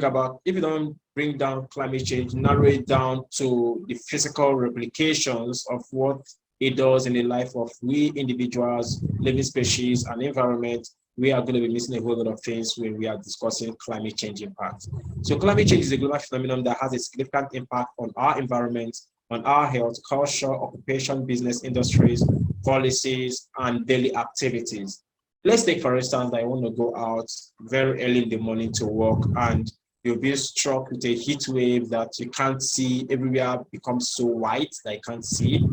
down climate change, narrow it down to the physical replications of what it does in the life of we individuals, living species, and environment, we are going to be missing a whole lot of things when we are discussing climate change impact. So climate change is a global phenomenon that has a significant impact on our environment, on our health, culture, occupation, business, industries, policies, and daily activities. Let's take, for instance, I want to go out very early in the morning to work, and you'll be struck with a heat wave that you can't see. Everywhere becomes so white that you can't see.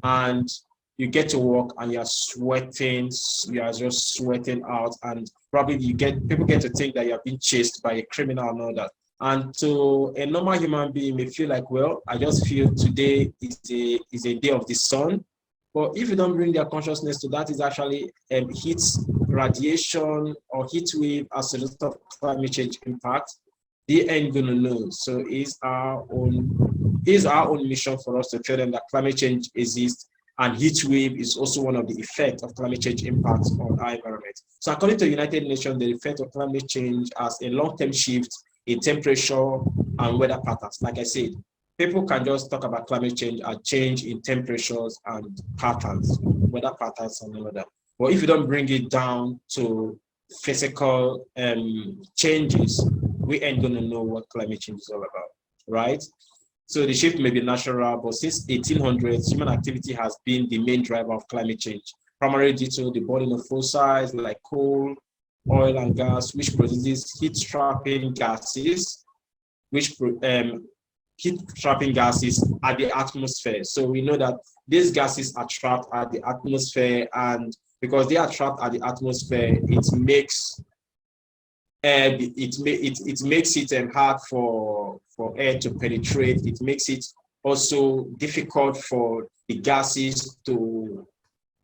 And you get to work and you're sweating, you are just sweating out, and probably people get to think that you're being chased by a criminal and all that. And to a normal human being may feel like, well, I just feel today is a day of the sun. But if you don't bring their consciousness to that, is actually heat radiation or heat wave as a result of climate change impact, they ain't gonna know. So it's our own mission for us to tell them that climate change exists, and heat wave is also one of the effects of climate change impacts on our environment. So according to the United Nations, the effect of climate change as a long-term shift in temperature and weather patterns. Like I said, people can just talk about climate change and change in temperatures and patterns, weather patterns and all that. But if you don't bring it down to physical changes, we ain't gonna know what climate change is all about, right? So the shift may be natural, but since 1800s, human activity has been the main driver of climate change, primarily due to the burning of fossils like coal, oil and gas, which produces heat-trapping gases, heat-trapping gases at the atmosphere. So we know that these gases are trapped at the atmosphere, and because they are trapped at the atmosphere, it makes it hard for air to penetrate. It makes it also difficult for the gases to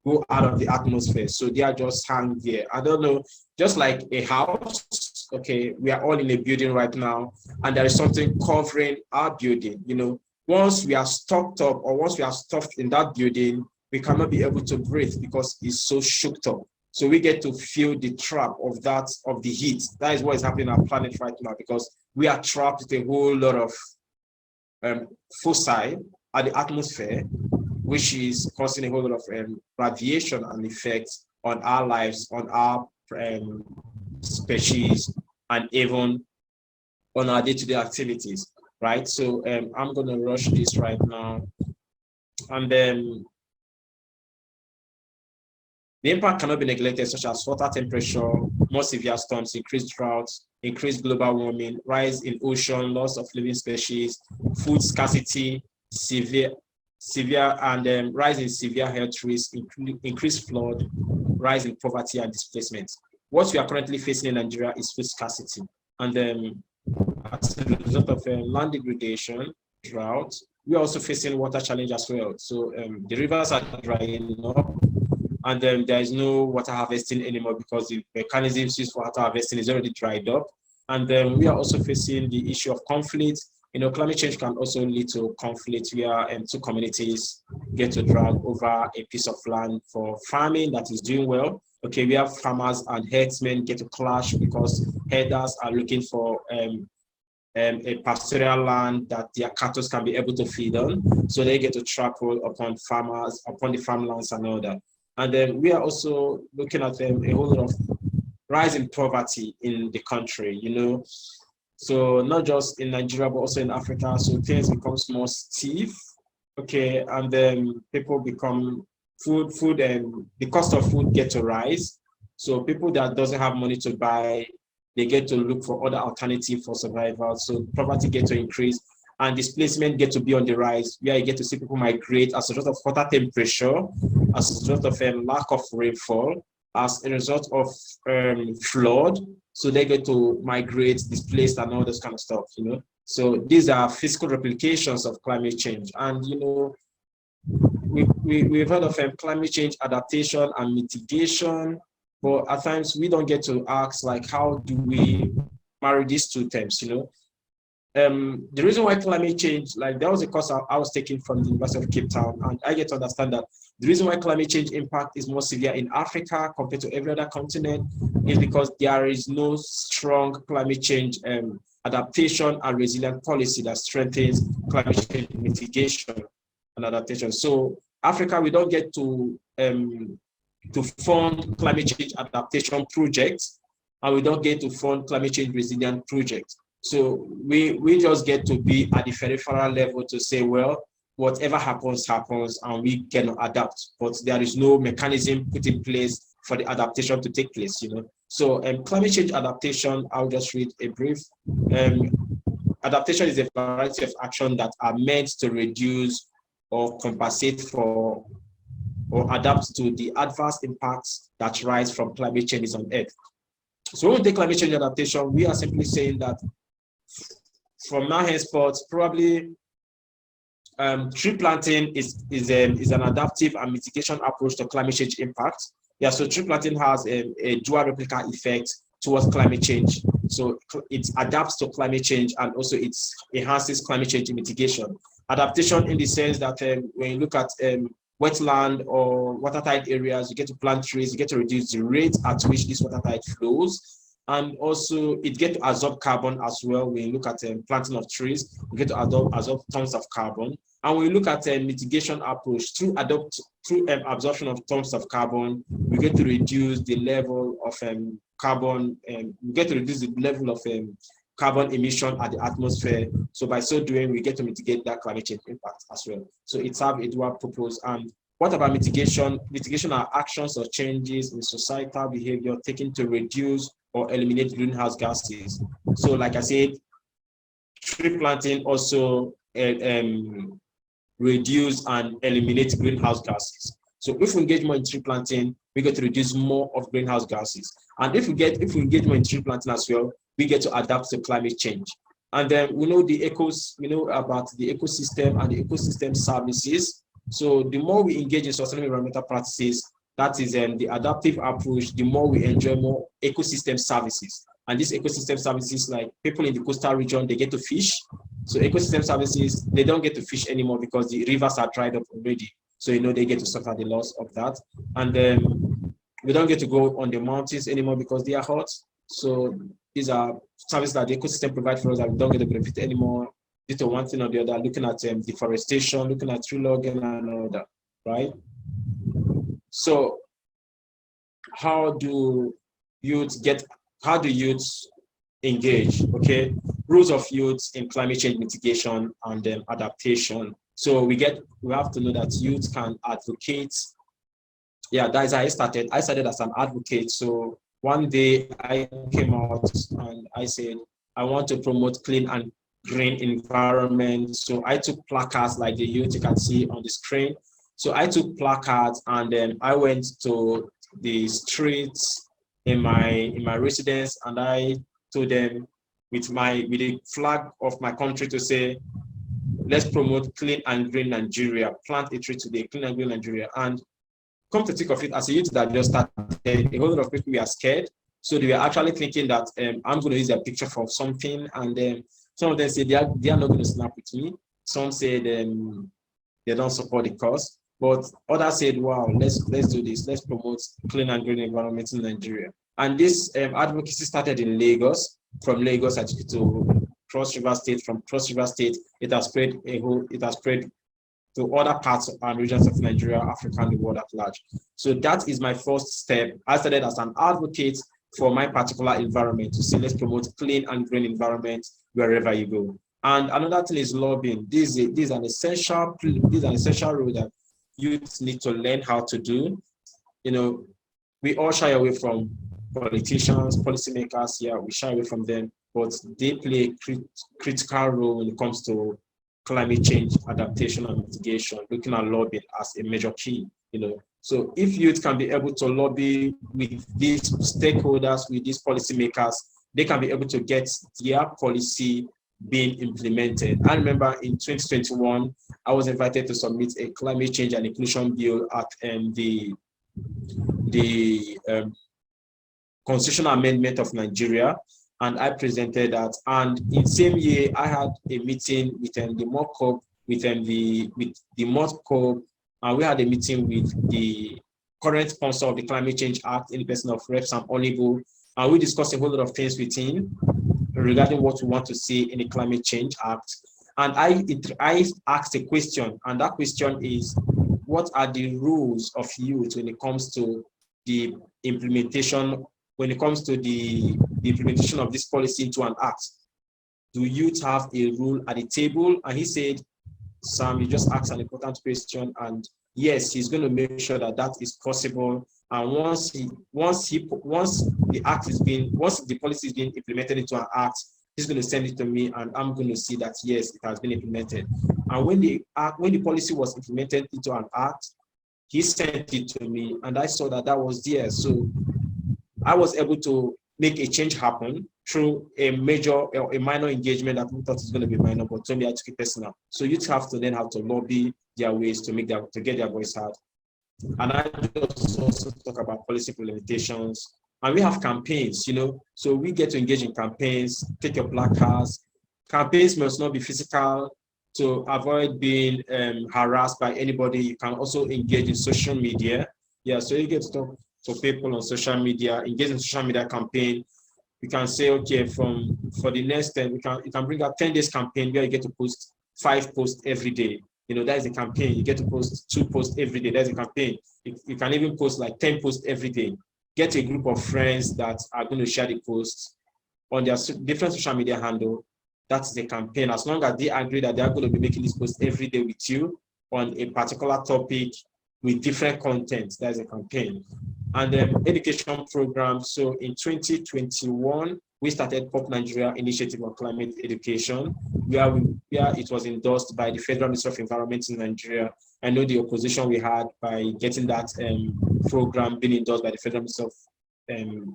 go out of the atmosphere. So they are just hang there. I don't know, just like a house. Okay, we are all in a building right now, and there is something covering our building. You know, once we are stocked up, or once we are stuffed in that building, we cannot be able to breathe because it's so shooked up. So we get to feel the trap of the heat. That is what is happening on our planet right now, because we are trapped with a whole lot of fossil at the atmosphere, which is causing a whole lot of radiation and effects on our lives, on our species, and even on our day-to-day activities, right? So I'm going to rush this right now. And then the impact cannot be neglected, such as hotter temperature, more severe storms, increased droughts, increased global warming, rise in ocean, loss of living species, food scarcity, rise in severe health risks, increased flood, rise in poverty and displacement. What we are currently facing in Nigeria is food scarcity. And as a result of land degradation, drought, we are also facing water challenge as well. So the rivers are drying up, and there is no water harvesting anymore because the mechanisms used for water harvesting is already dried up. And we are also facing the issue of conflict. You know, climate change can also lead to conflict where two communities get to drag over a piece of land for farming that is doing well. Okay, we have farmers and herdsmen get to clash because herders are looking for a pastoral land that their cattle can be able to feed on. So they get to trample upon farmers, upon the farmlands and all that. And then we are also looking at a whole lot of rise in poverty in the country, you know. So not just in Nigeria, but also in Africa. So things becomes more stiff, okay, and then people become food and the cost of food get to rise. So people that doesn't have money to buy, they get to look for other alternative for survival. So poverty get to increase and displacement get to be on the rise, where you get to see people migrate as a result of hotter temperature, as a result of lack of rainfall, as a result of flood. So they get to migrate, displaced, and all this kind of stuff, you know. So these are physical replications of climate change. And, you know, we've heard of climate change adaptation and mitigation, but at times we don't get to ask, like, how do we marry these two terms, you know? The reason why climate change, like there was a course I was taking from the University of Cape Town, and I get to understand that the reason why climate change impact is more severe in Africa compared to every other continent is because there is no strong climate change adaptation and resilient policy that strengthens climate change mitigation and adaptation. So Africa, we don't get to fund climate change adaptation projects, and we don't get to fund climate change resilient projects. So we just get to be at the peripheral level to say, well, whatever happens, happens, and we can adapt. But there is no mechanism put in place for the adaptation to take place, you know. So climate change adaptation, I'll just read a brief. Adaptation is a variety of actions that are meant to reduce or compensate for or adapt to the adverse impacts that rise from climate changes on Earth. So when we take climate change adaptation, we are simply saying that from now henceforth, probably tree planting is an adaptive and mitigation approach to climate change impact. Yeah, so tree planting has a dual replica effect towards climate change. So it adapts to climate change and also it enhances climate change mitigation. Adaptation in the sense that when you look at wetland or watertight areas, you get to plant trees, you get to reduce the rate at which this watertight flows. And also it get to absorb carbon as well. When you look at planting of trees, you get to absorb tons of carbon. And when you look at a mitigation approach, through absorption of tons of carbon, we get to reduce the level of carbon, and we get to reduce the level of carbon emission at the atmosphere. So by so doing, we get to mitigate that climate change impact as well. So it's have a dual purpose. And what about mitigation? Mitigation are actions or changes in societal behavior taken to reduce or eliminate greenhouse gases. So like I said, tree planting also reduce and eliminate greenhouse gases. So if we engage more in tree planting, we get to reduce more of greenhouse gases. And if we engage more in tree planting as well, we get to adapt to climate change. And then we know about the ecosystem and the ecosystem services. So the more we engage in sustainable environmental practices, that is the adaptive approach, the more we enjoy more ecosystem services. And these ecosystem services, like people in the coastal region, they get to fish. So ecosystem services, they don't get to fish anymore because the rivers are dried up already. So, you know, they get to suffer the loss of that. And then we don't get to go on the mountains anymore because they are hot. So these are services that the ecosystem provides for us that we don't get to benefit anymore due to one thing or the other, looking at deforestation, looking at tree logging and all that, right? So how do youths engage? Okay, rules of youths in climate change mitigation and adaptation. So we have to know that youth can advocate. Yeah, that is how I started. I started as an advocate. So one day I came out and I said, I want to promote clean and green environment. So I took placards like the youth you can see on the screen. So I took placards and then I went to the streets in my residence and I told them with the flag of my country to say, let's promote clean and green Nigeria, plant a tree today, clean and green Nigeria. And come to think of it, as a youth that just started, a whole lot of people were scared. So they were actually thinking that I'm going to use a picture for something. And then some of them said they are not going to snap with me. Some said they don't support the cause. But others said, wow, let's do this. Let's promote clean and green environment in Nigeria. And this advocacy started in Lagos. From Lagos to Cross River State. From Cross River State, it has spread to other parts and regions of Nigeria, Africa, and the world at large. So that is my first step. I started as an advocate for my particular environment to say, let's promote clean and green environment wherever you go. And another thing is lobbying. This is an essential role that youth need to learn how to do. You know, we all shy away from politicians, policymakers. Yeah, we shy away from them, but they play a critical role when it comes to climate change adaptation and mitigation, looking at lobbying as a major key. You know, so if youth can be able to lobby with these stakeholders, with these policymakers, they can be able to get their policy being implemented. I remember in 2021, I was invited to submit a climate change and inclusion bill at the constitutional amendment of Nigeria, and I presented that. And in the same year, I had a meeting with the MOCOP, with the MOCOP, and we had a meeting with the current sponsor of the Climate Change Act in the person of Rep. Sam Onibu, and we discussed a whole lot of things with him regarding what we want to see in the Climate Change Act. And I asked a question, and that question is, what are the rules of youth when it comes to the implementation, implementation of this policy into an act? Do youth have a rule at the table? And he said, Sam, you just asked an important question, and yes, he's going to make sure that that is possible. And once the policy is being implemented into an act, he's going to send it to me, and I'm going to see that yes, it has been implemented. And when the policy was implemented into an act, he sent it to me, and I saw that that was there. So I was able to make a change happen through a minor engagement that we thought was going to be minor, but to me I took it personal. So youth have to learn how to lobby their ways to get their voice heard. And I just also talk about policy implementations. And we have campaigns, you know, so we get to engage in campaigns, take your placards. Campaigns must not be physical to avoid being harassed by anybody. You can also engage in social media. Yeah, so you get to talk to people on social media, engage in social media campaign. We can say, okay, for the next 10, you can bring up 10 days campaign where you get to post 5 posts every day. You know, that is a campaign. You get to post 2 posts every day. That's a campaign. You can even post like 10 posts every day. Get a group of friends that are going to share the posts on their different social media handle. That's the campaign. As long as they agree that they are going to be making this post every day with you on a particular topic with different content, that's a campaign. And then education programs. So in 2021, we started Pop Nigeria Initiative on Climate Education, where it was endorsed by the Federal Ministry of Environment in Nigeria. I know the opposition we had by getting that program being endorsed by the Federal Ministry of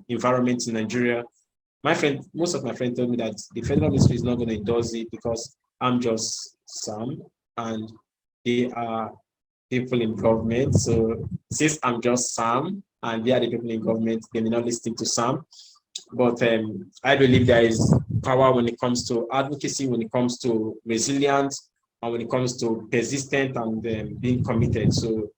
Environment in Nigeria. Most of my friends told me that the Federal Ministry is not going to endorse it because I'm just Sam and they are people in government. So since I'm just Sam and they are the people in government, they may not listen to Sam. But I believe there is power when it comes to advocacy, when it comes to resilience, and when it comes to persistent and being committed. So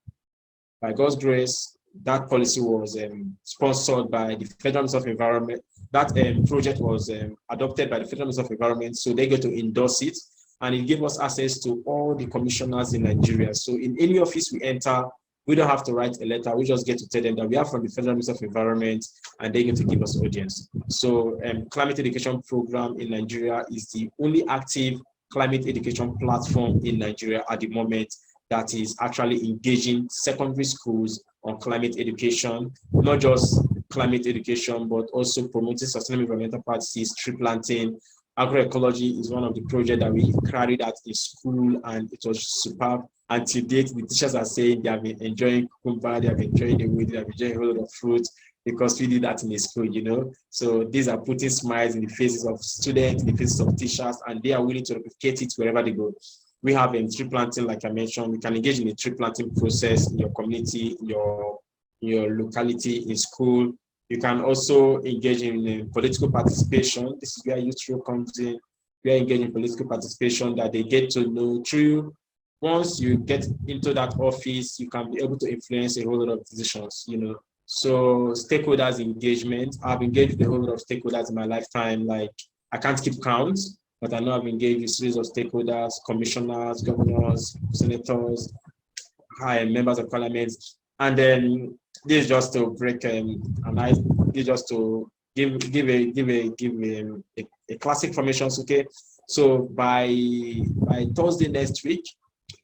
by God's grace, that policy was sponsored by the Federal Ministry of Environment. That project was adopted by the Federal Ministry of Environment, so they get to endorse it. And it gave us access to all the commissioners in Nigeria. So in any office we enter, we don't have to write a letter. We just get to tell them that we are from the Federal Ministry of Environment, and they get to give us audience. So climate education program in Nigeria is the only active climate education platform in Nigeria at the moment that is actually engaging secondary schools on climate education, not just climate education, but also promoting sustainable environmental practices, tree planting. Agroecology is one of the projects that we carried out in school, and it was superb. And to date, the teachers are saying they have been enjoying cucumber, they have been enjoying the wood, they have been enjoying a whole lot of fruit because we did that in the school, you know. So these are putting smiles in the faces of students, in the faces of teachers, and they are willing to replicate it wherever they go. We have tree planting, like I mentioned. We can engage in the tree planting process in your community, in your locality, in school. You can also engage in political participation. This is where youth role comes in. We are engaging in political participation that they get to know through. Once you get into that office, you can be able to influence a whole lot of decisions, you know. So stakeholders engagement, I've engaged with a whole lot of stakeholders in my lifetime. Like I can't keep count. but I know I've engaged with series of stakeholders, commissioners, governors, senators, high members of parliament. And then this is just to break this just to give a classic formations. Okay, so by Thursday next week,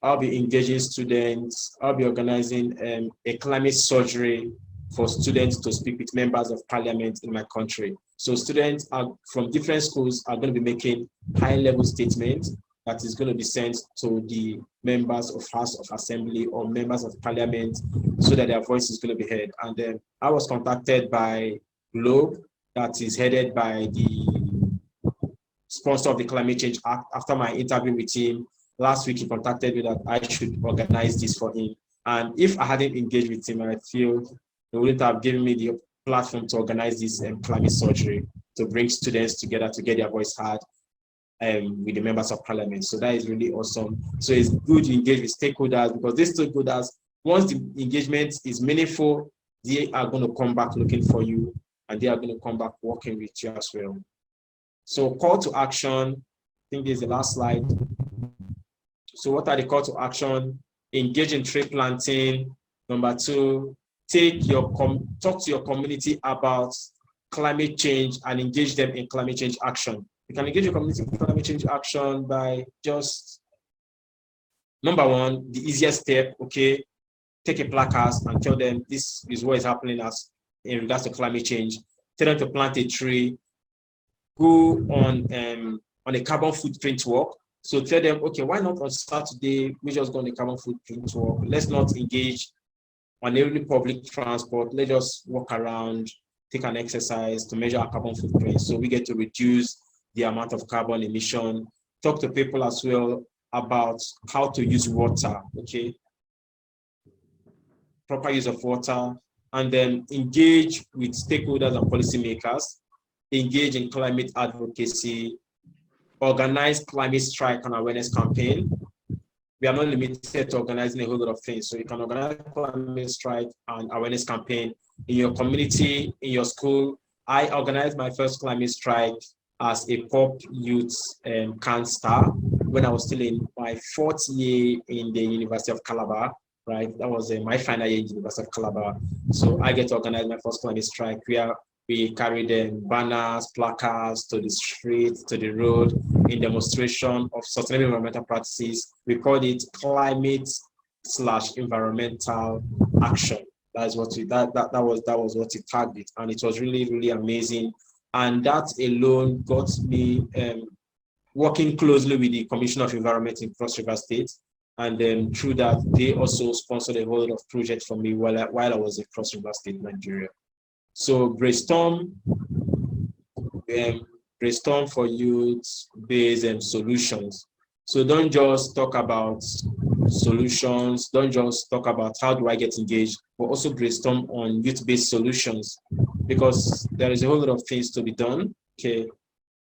I'll be engaging students. I'll be organizing a climate surgery for students to speak with members of parliament in my country. So students from different schools are going to be making high-level statements that is going to be sent to the members of House of Assembly or members of Parliament so that their voice is going to be heard. And then I was contacted by Globe, that is headed by the sponsor of the Climate Change Act. After my interview with him last week, he contacted me that I should organize this for him. And if I hadn't engaged with him, I feel he wouldn't have given me the platform to organize this climate surgery to bring students together to get their voice heard with the members of parliament. So that is really awesome. So it's good to engage with stakeholders, because these stakeholders, once the engagement is meaningful, they are going to come back looking for you, and they are going to come back working with you as well. So call to action, I think this is the last slide. So what are the call to action? Engage in tree planting. Number 2, talk to your community about climate change and engage them in climate change action. You can engage your community in climate change action by just, number 1, the easiest step, okay, take a placard and tell them this is what is happening in regards to climate change. Tell them to plant a tree, go on a carbon footprint walk. So tell them, okay, why not on Saturday, we just go on a carbon footprint walk. Let's not engage on every public transport. Let's just walk around, take an exercise to measure our carbon footprint so we get to reduce the amount of carbon emission. Talk to people as well about how to use water, okay? Proper use of water, and then engage with stakeholders and policymakers, engage in climate advocacy, organize climate strike and awareness campaign. We are not limited to organizing a whole lot of things. So you can organize climate strike and awareness campaign in your community, in your school. I organized my first climate strike as a pop youth can star when I was still in my 4th year in the University of Calabar, right? That was my final year in the University of Calabar. So I get to organize my first climate strike where we carried banners, placards to the street, to the road in demonstration of sustainable environmental practices. We called it climate/environmental action. That's what that was what it tagged it, and it was really, really amazing. And that alone got me working closely with the Commissioner of Environment in Cross River State. And then through that, they also sponsored a whole lot of projects for me while I was in Cross River State, Nigeria. So brainstorm for youth-based solutions. So don't just talk about solutions, don't just talk about how do I get engaged, but also brainstorm on youth-based solutions, because there is a whole lot of things to be done. Okay,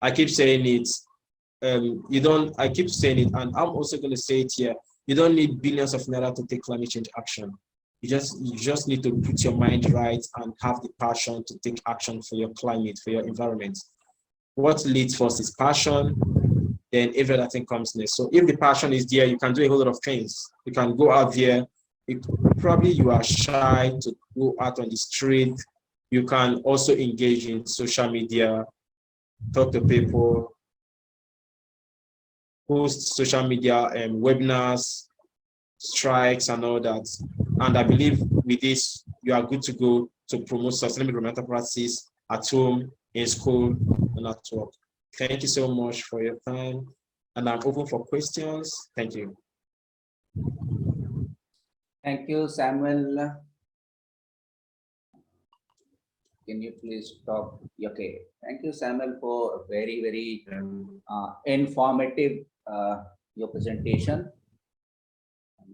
I keep saying it. I keep saying it, and I'm also going to say it here. You don't need billions of naira to take climate change action. You just need to put your mind right and have the passion to take action for your climate, for your environment. What leads first is passion, then every other thing comes next. So if the passion is there, you can do a whole lot of things. You can go out there. Probably you are shy to go out on the street. You can also engage in social media, talk to people, host social media and webinars, strikes and all that. And I believe with this, you are good to go to promote sustainable environmental practices at home, in school, and at work. Thank you so much for your time. And I'm open for questions. Thank you. Thank you, Samuel. Can you please talk? Okay. Thank you, Samuel, for a very, very informative your presentation.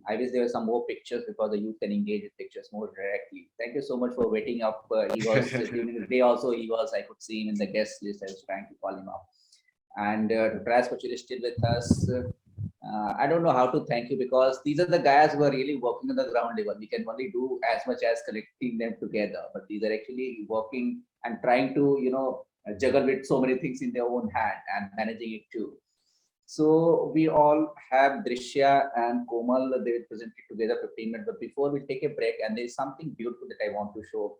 I wish there were some more pictures because the youth can engage with pictures more directly. Thank you so much for waiting up. He was during the day also. I could see him in the guest list. I was trying to call him up. And Treebuddy is still with us. I don't know how to thank you, because these are the guys who are really working on the ground level. We can only do as much as collecting them together, but these are actually working and trying to, juggle with so many things in their own hand and managing it too. So we all have Drishya and Komal, they will present it together 15 minutes, but before we take a break, and there is something beautiful that I want to show.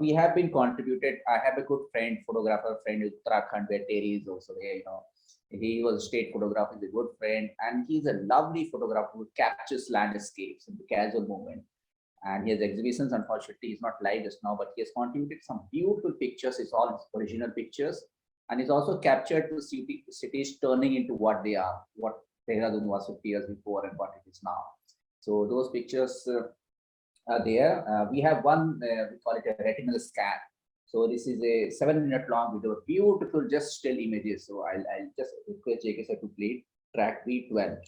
We have been contributed, I have a good friend, photographer friend in Uttarakhand, where Terry is also there, he was a state photographer, he's a good friend, and he's a lovely photographer who captures landscapes in the casual moment. And he has exhibitions, unfortunately, he's not live just now, but he has contributed some beautiful pictures, it's all his original pictures. And he's also captured the cities turning into what they are, what Dehradun was 50 years before and what it is now. So those pictures are there. We have one, we call it a retinal scan. So this is a 7-minute long video, beautiful, just still images. So I'll just request JK sir to play track V12.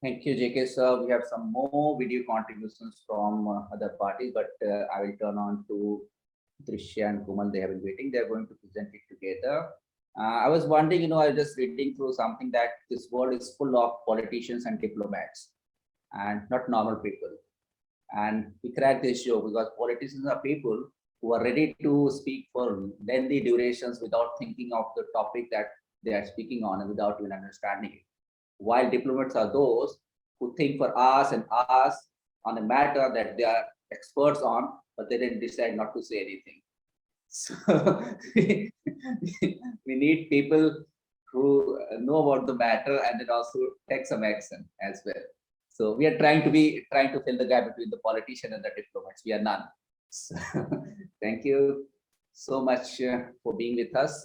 Thank you, JK sir. We have some more video contributions from other parties, but I will turn on to Drishya and Kumal. They have been waiting. They're going to present it together. I was wondering, I was just reading through something that this world is full of politicians and diplomats and not normal people. And we cracked this show because politicians are people who are ready to speak for lengthy durations without thinking of the topic that they are speaking on and without even understanding it. While diplomats are those who think for hours and hours on a matter that they are experts on, but they then decide not to say anything. So we need people who know about the matter and then also take some action as well. So we are trying to fill the gap between the politician and the diplomats. We are none. So, thank you so much for being with us.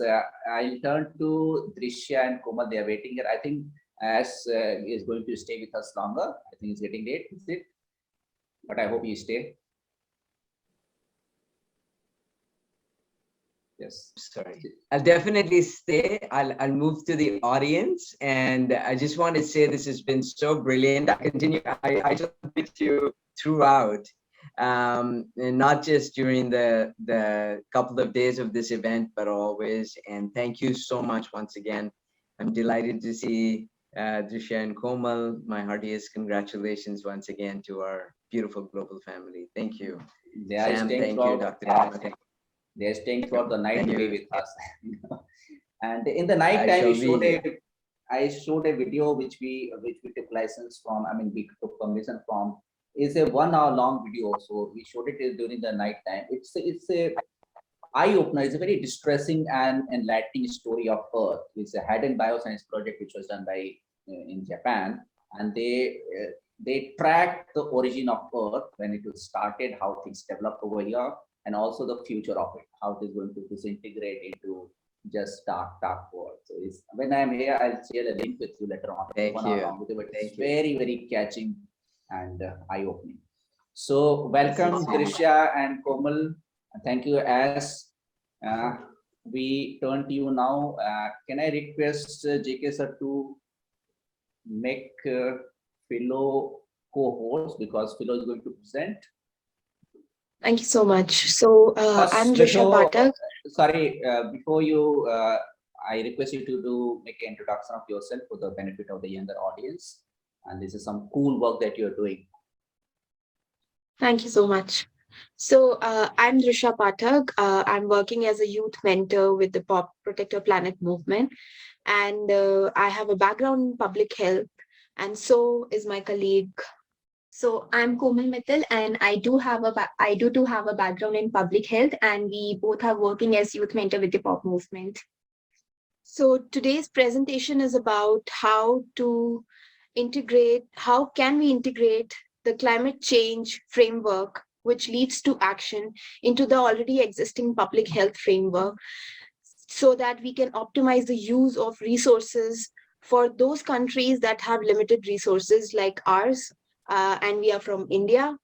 I'll turn to Drishya and Komal. They are waiting here. I think Ash is going to stay with us longer. I think it's getting late, is it? But I hope you stay. Yes. Sorry. I'll definitely stay. I'll move to the audience. And I just want to say this has been so brilliant. I just with you throughout. And not just during the couple of days of this event, but always. And thank you so much once again. I'm delighted to see Drishya and Komal. My heartiest congratulations once again to our beautiful global family. Thank you. Sam, thank you, Dr. Anna. They're staying throughout the night to be with us. And in the night time, I showed a video which we took license from. I mean, we took permission from. It's a 1 hour long video, so we showed it during the night time. It's a eye opener. It's a very distressing and enlightening story of Earth. It's a hidden bioscience project which was done by in Japan, and they tracked the origin of Earth when it was started, how things developed over here, and also the future of it, how it is going to disintegrate into just dark world. So when I'm here, I'll share a link with you later on. Thank you. It's very, very catching and eye-opening. So welcome, Drishya and Komal. Thank you. As we turn to you now, can I request JK sir to make Philo co-host, because Philo is going to present. Thank you so much. So I'm Drishya Pathak. Sorry, before you, I request you to make an introduction of yourself for the benefit of the younger audience. And this is some cool work that you're doing. Thank you so much. So I'm Drishya Pathak. I'm working as a youth mentor with the Protect Our Planet movement. And I have a background in public health. And so is my colleague. So I'm Komal Mittal, and I do have a background in public health, and we both are working as youth mentor with the POP movement. So today's presentation is about how can we integrate the climate change framework, which leads to action, into the already existing public health framework, so that we can optimize the use of resources for those countries that have limited resources like ours. And we are from India.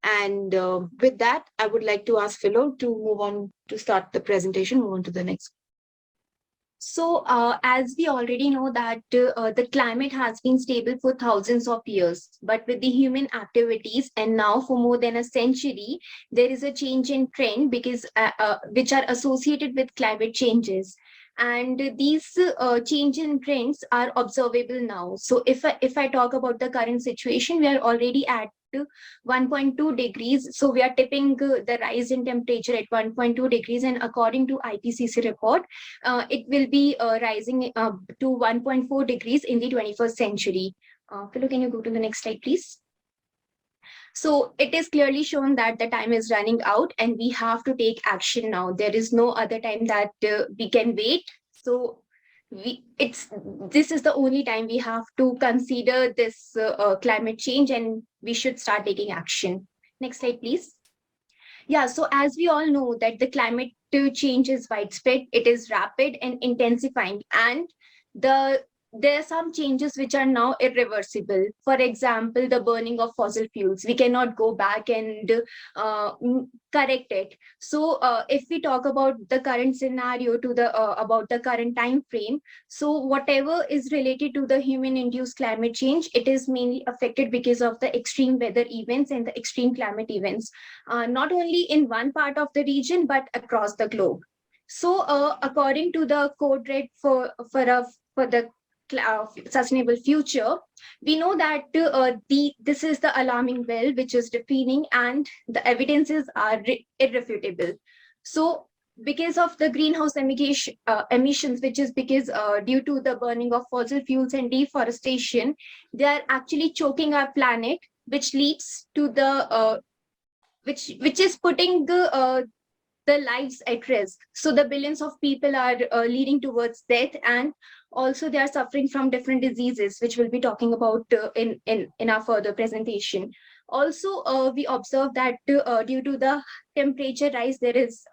And with that, I would like to ask Philo to move on to start the presentation, move on to the next. So as we already know that the climate has been stable for thousands of years, but with the human activities and now for more than a century, there is a change in trend because which are associated with climate changes. And these change in trends are observable now. So if I talk about the current situation, we are already at 1.2 degrees. So we are tipping the rise in temperature at 1.2 degrees. And according to IPCC report, it will be rising to 1.4 degrees in the 21st century. Philo, can you go to the next slide, please? So it is clearly shown that the time is running out and we have to take action now. There is no other time that we can wait. So this is the only time we have to consider this climate change, and we should start taking action. Next slide, please. Yeah, so as we all know that the climate change is widespread, it is rapid and intensifying, and the there are some changes which are now irreversible. For example, the burning of fossil fuels. We cannot go back and correct it. So if we talk about the current scenario to the about the current time frame, so whatever is related to the human-induced climate change, it is mainly affected because of the extreme weather events and the extreme climate events, not only in one part of the region, but across the globe. So according to the code red for the sustainable future, we know that this is the alarming well which is defining, and the evidences are irrefutable. So because of the greenhouse emissions, which is because due to the burning of fossil fuels and deforestation, they are actually choking our planet, which leads to the which is putting the lives at risk. So the billions of people are leading towards death, and also they are suffering from different diseases, which we'll be talking about in our further presentation. Also, we observe that due to the temperature rise, there is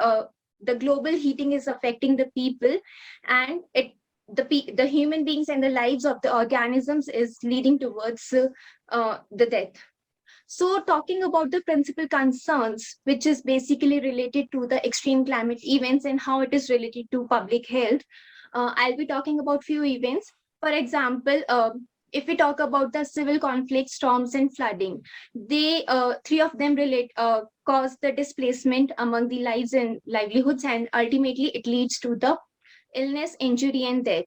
the global heating is affecting the people, and the human beings and the lives of the organisms is leading towards the death. So talking about the principal concerns, which is basically related to the extreme climate events and how it is related to public health, I'll be talking about few events. For example, if we talk about the civil conflict, storms and flooding, they three of them cause the displacement among the lives and livelihoods, and ultimately it leads to the illness, injury and death.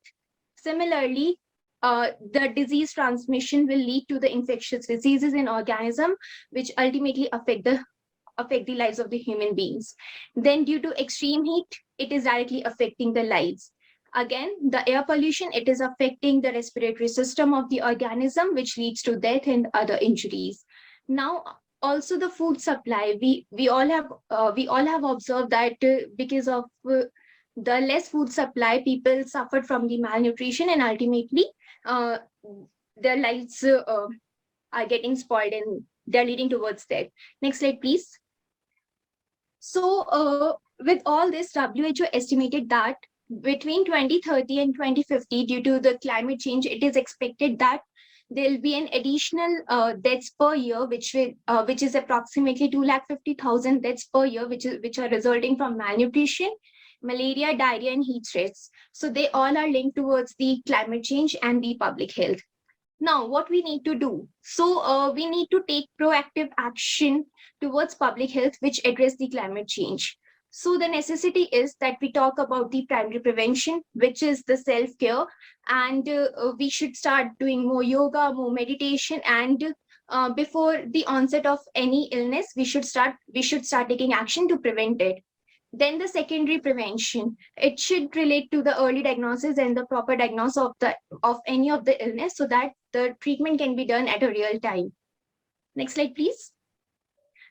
Similarly, the disease transmission will lead to the infectious diseases in organism, which ultimately affect the lives of the human beings. Then due to extreme heat, it is directly affecting the lives. Again, the air pollution, it is affecting the respiratory system of the organism, which leads to death and other injuries. Now, also the food supply, we all have observed that because of the less food supply, people suffered from the malnutrition, and ultimately their lives are getting spoiled and they're leading towards death. Next slide, please. So with all this, WHO estimated that between 2030 and 2050, due to the climate change, it is expected that there will be an additional deaths per year, which is approximately 250,000 deaths per year, which are resulting from malnutrition, malaria, diarrhea, and heat stress. So they all are linked towards the climate change and the public health. Now, what we need to do? So we need to take proactive action towards public health, which address the climate change. So the necessity is that we talk about the primary prevention, which is the self-care, and we should start doing more yoga, more meditation, and before the onset of any illness, we should start taking action to prevent it. Then the secondary prevention, it should relate to the early diagnosis and the proper diagnosis of any of the illness, so that the treatment can be done at a real time. Next slide, please.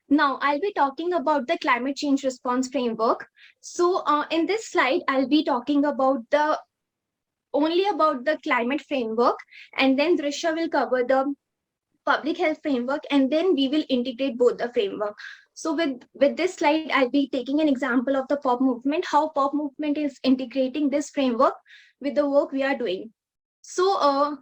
Now, I'll be talking about the climate change response framework. So in this slide, I'll be talking about only about the climate framework, and then Drisha will cover the public health framework, and then we will integrate both the framework. So with this slide, I'll be taking an example of the POP movement, how POP movement is integrating this framework with the work we are doing. So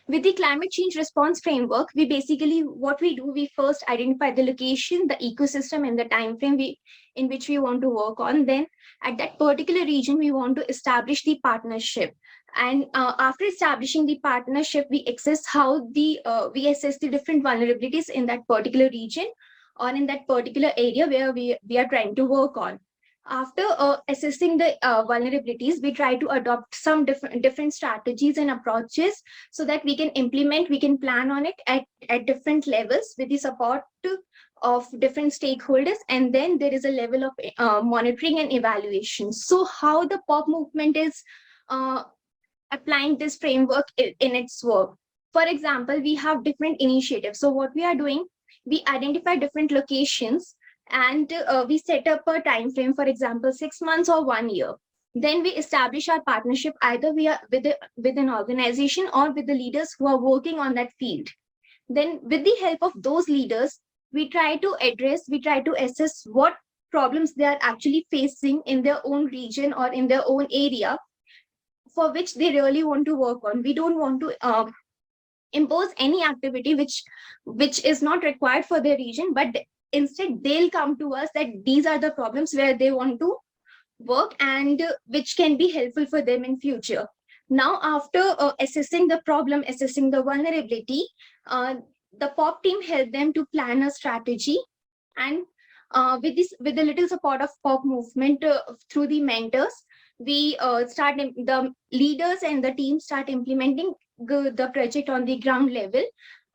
with the climate change response framework, we basically, what we do, we first identify the location, the ecosystem, and the time frame in which we want to work on. Then at that particular region, we want to establish the partnership. And after establishing the partnership, we assess how we assess the different vulnerabilities in that particular region or in that particular area where we are trying to work on. After assessing the vulnerabilities, we try to adopt some different strategies and approaches so that we can implement, we can plan on it at different levels with the support of different stakeholders. And then there is a level of monitoring and evaluation. So how the POP movement is applying this framework in its work. For example, we have different initiatives. So what we are doing, we identify different locations and we set up a time frame, for example, 6 months or 1 year. Then we establish our partnership either with an organization or with the leaders who are working on that field. Then with the help of those leaders, we try to assess what problems they are actually facing in their own region or in their own area. for which they really want to work on. We don't want to impose any activity which is not required for their region, but instead they'll come to us that these are the problems where they want to work and which can be helpful for them in future. Now, after assessing the problem, assessing the vulnerability, the POP team helped them to plan a strategy, and with the little support of POP movement through the mentors, we the leaders and the team start implementing the project on the ground level,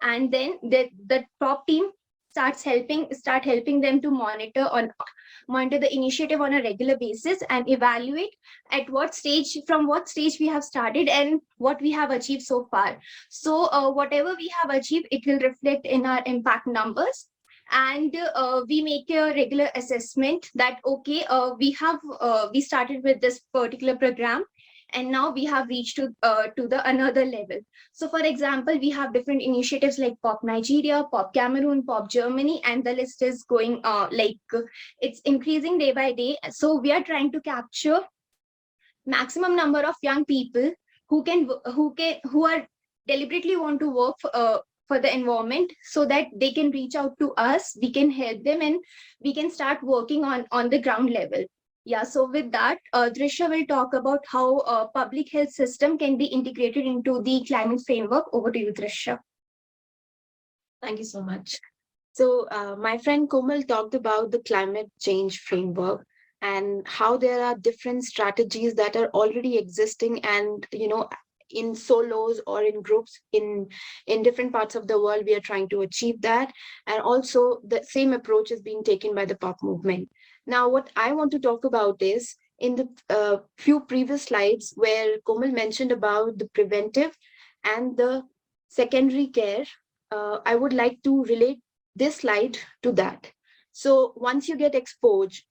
and then the POP team start helping them to monitor the initiative on a regular basis and evaluate from what stage we have started and what we have achieved so far. So whatever we have achieved, it will reflect in our impact numbers. And we make a regular assessment that, okay, we started with this particular program, and now we have reached to the another level. So for example, we have different initiatives like POP Nigeria, POP Cameroon, POP Germany, and the list is going it's increasing day by day. So we are trying to capture maximum number of young people who are deliberately want to work for the environment, so that they can reach out to us, we can help them, and we can start working on the ground level. Yeah, so with that, Drisha will talk about how public health system can be integrated into the climate framework. Over to you, Drisha. Thank you so much. So my friend Komal talked about the climate change framework and how there are different strategies that are already existing, and in solos or in groups in different parts of the world, we are trying to achieve that. And also the same approach is being taken by the POP movement. Now, what I want to talk about is in the few previous slides where Komal mentioned about the preventive and the secondary care, I would like to relate this slide to that. So once you get exposed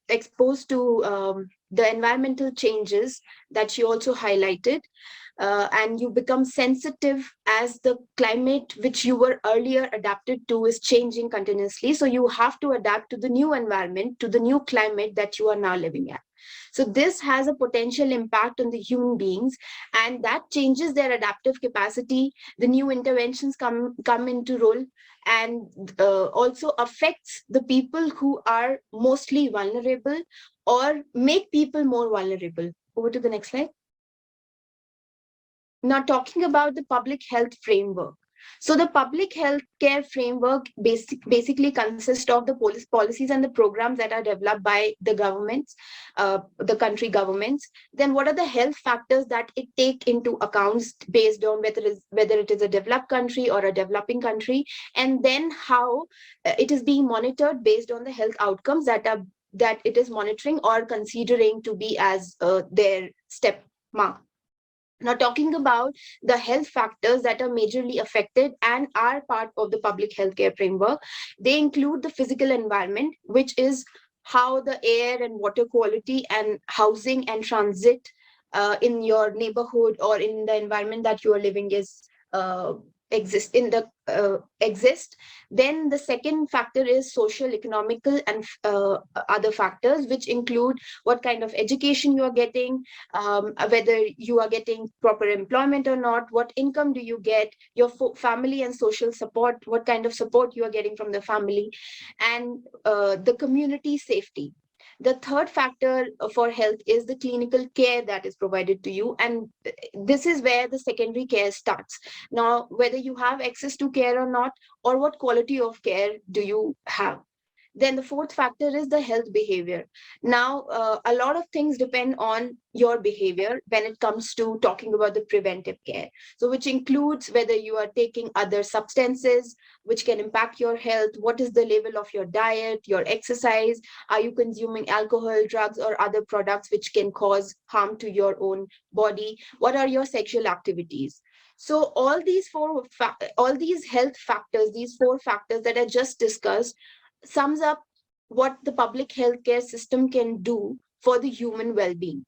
to the environmental changes that she also highlighted, and you become sensitive as the climate which you were earlier adapted to is changing continuously. So you have to adapt to the new environment, to the new climate that you are now living at. So this has a potential impact on the human beings, and that changes their adaptive capacity. The new interventions come into role, and also affects the people who are mostly vulnerable or make people more vulnerable. Over to the next slide. Now, talking about the public health framework. So the public health care framework basically consists of the policies and the programs that are developed by the governments, the country governments. Then what are the health factors that it take into accounts based on whether it is a developed country or a developing country, and then how it is being monitored based on the health outcomes that it is monitoring or considering to be as their step mark. Now, talking about the health factors that are majorly affected and are part of the public healthcare framework, they include the physical environment, which is how the air and water quality and housing and transit in your neighborhood or in the environment that you are living is exist. Then the second factor is social, economical, and other factors, which include what kind of education you are getting, whether you are getting proper employment or not, what income do you get, your family and social support, what kind of support you are getting from the family, and the community safety. The third factor for health is the clinical care that is provided to you. And this is where the secondary care starts. Now, whether you have access to care or not, or what quality of care do you have. Then the fourth factor is the health behavior. Now, a lot of things depend on your behavior when it comes to talking about the preventive care. So which includes whether you are taking other substances which can impact your health, what is the level of your diet, your exercise, are you consuming alcohol, drugs, or other products which can cause harm to your own body, what are your sexual activities. So all these health factors, these four factors that I just discussed, sums up what the public healthcare system can do for the human well-being.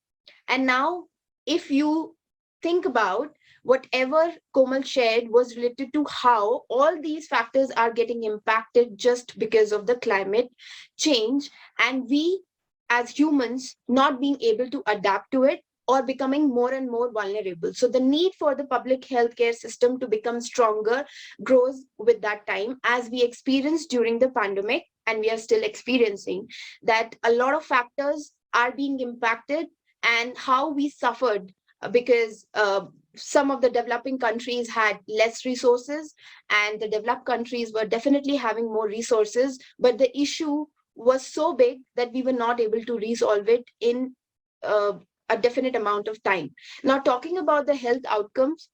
And now, if you think about whatever Komal shared was related to how all these factors are getting impacted just because of the climate change, and we as humans not being able to adapt to it, or becoming more and more vulnerable. So the need for the public healthcare system to become stronger grows with that time, as we experienced during the pandemic, and we are still experiencing that a lot of factors are being impacted, and how we suffered because some of the developing countries had less resources, and the developed countries were definitely having more resources, but the issue was so big that we were not able to resolve it in a definite amount of time. Now, talking about the health outcomes,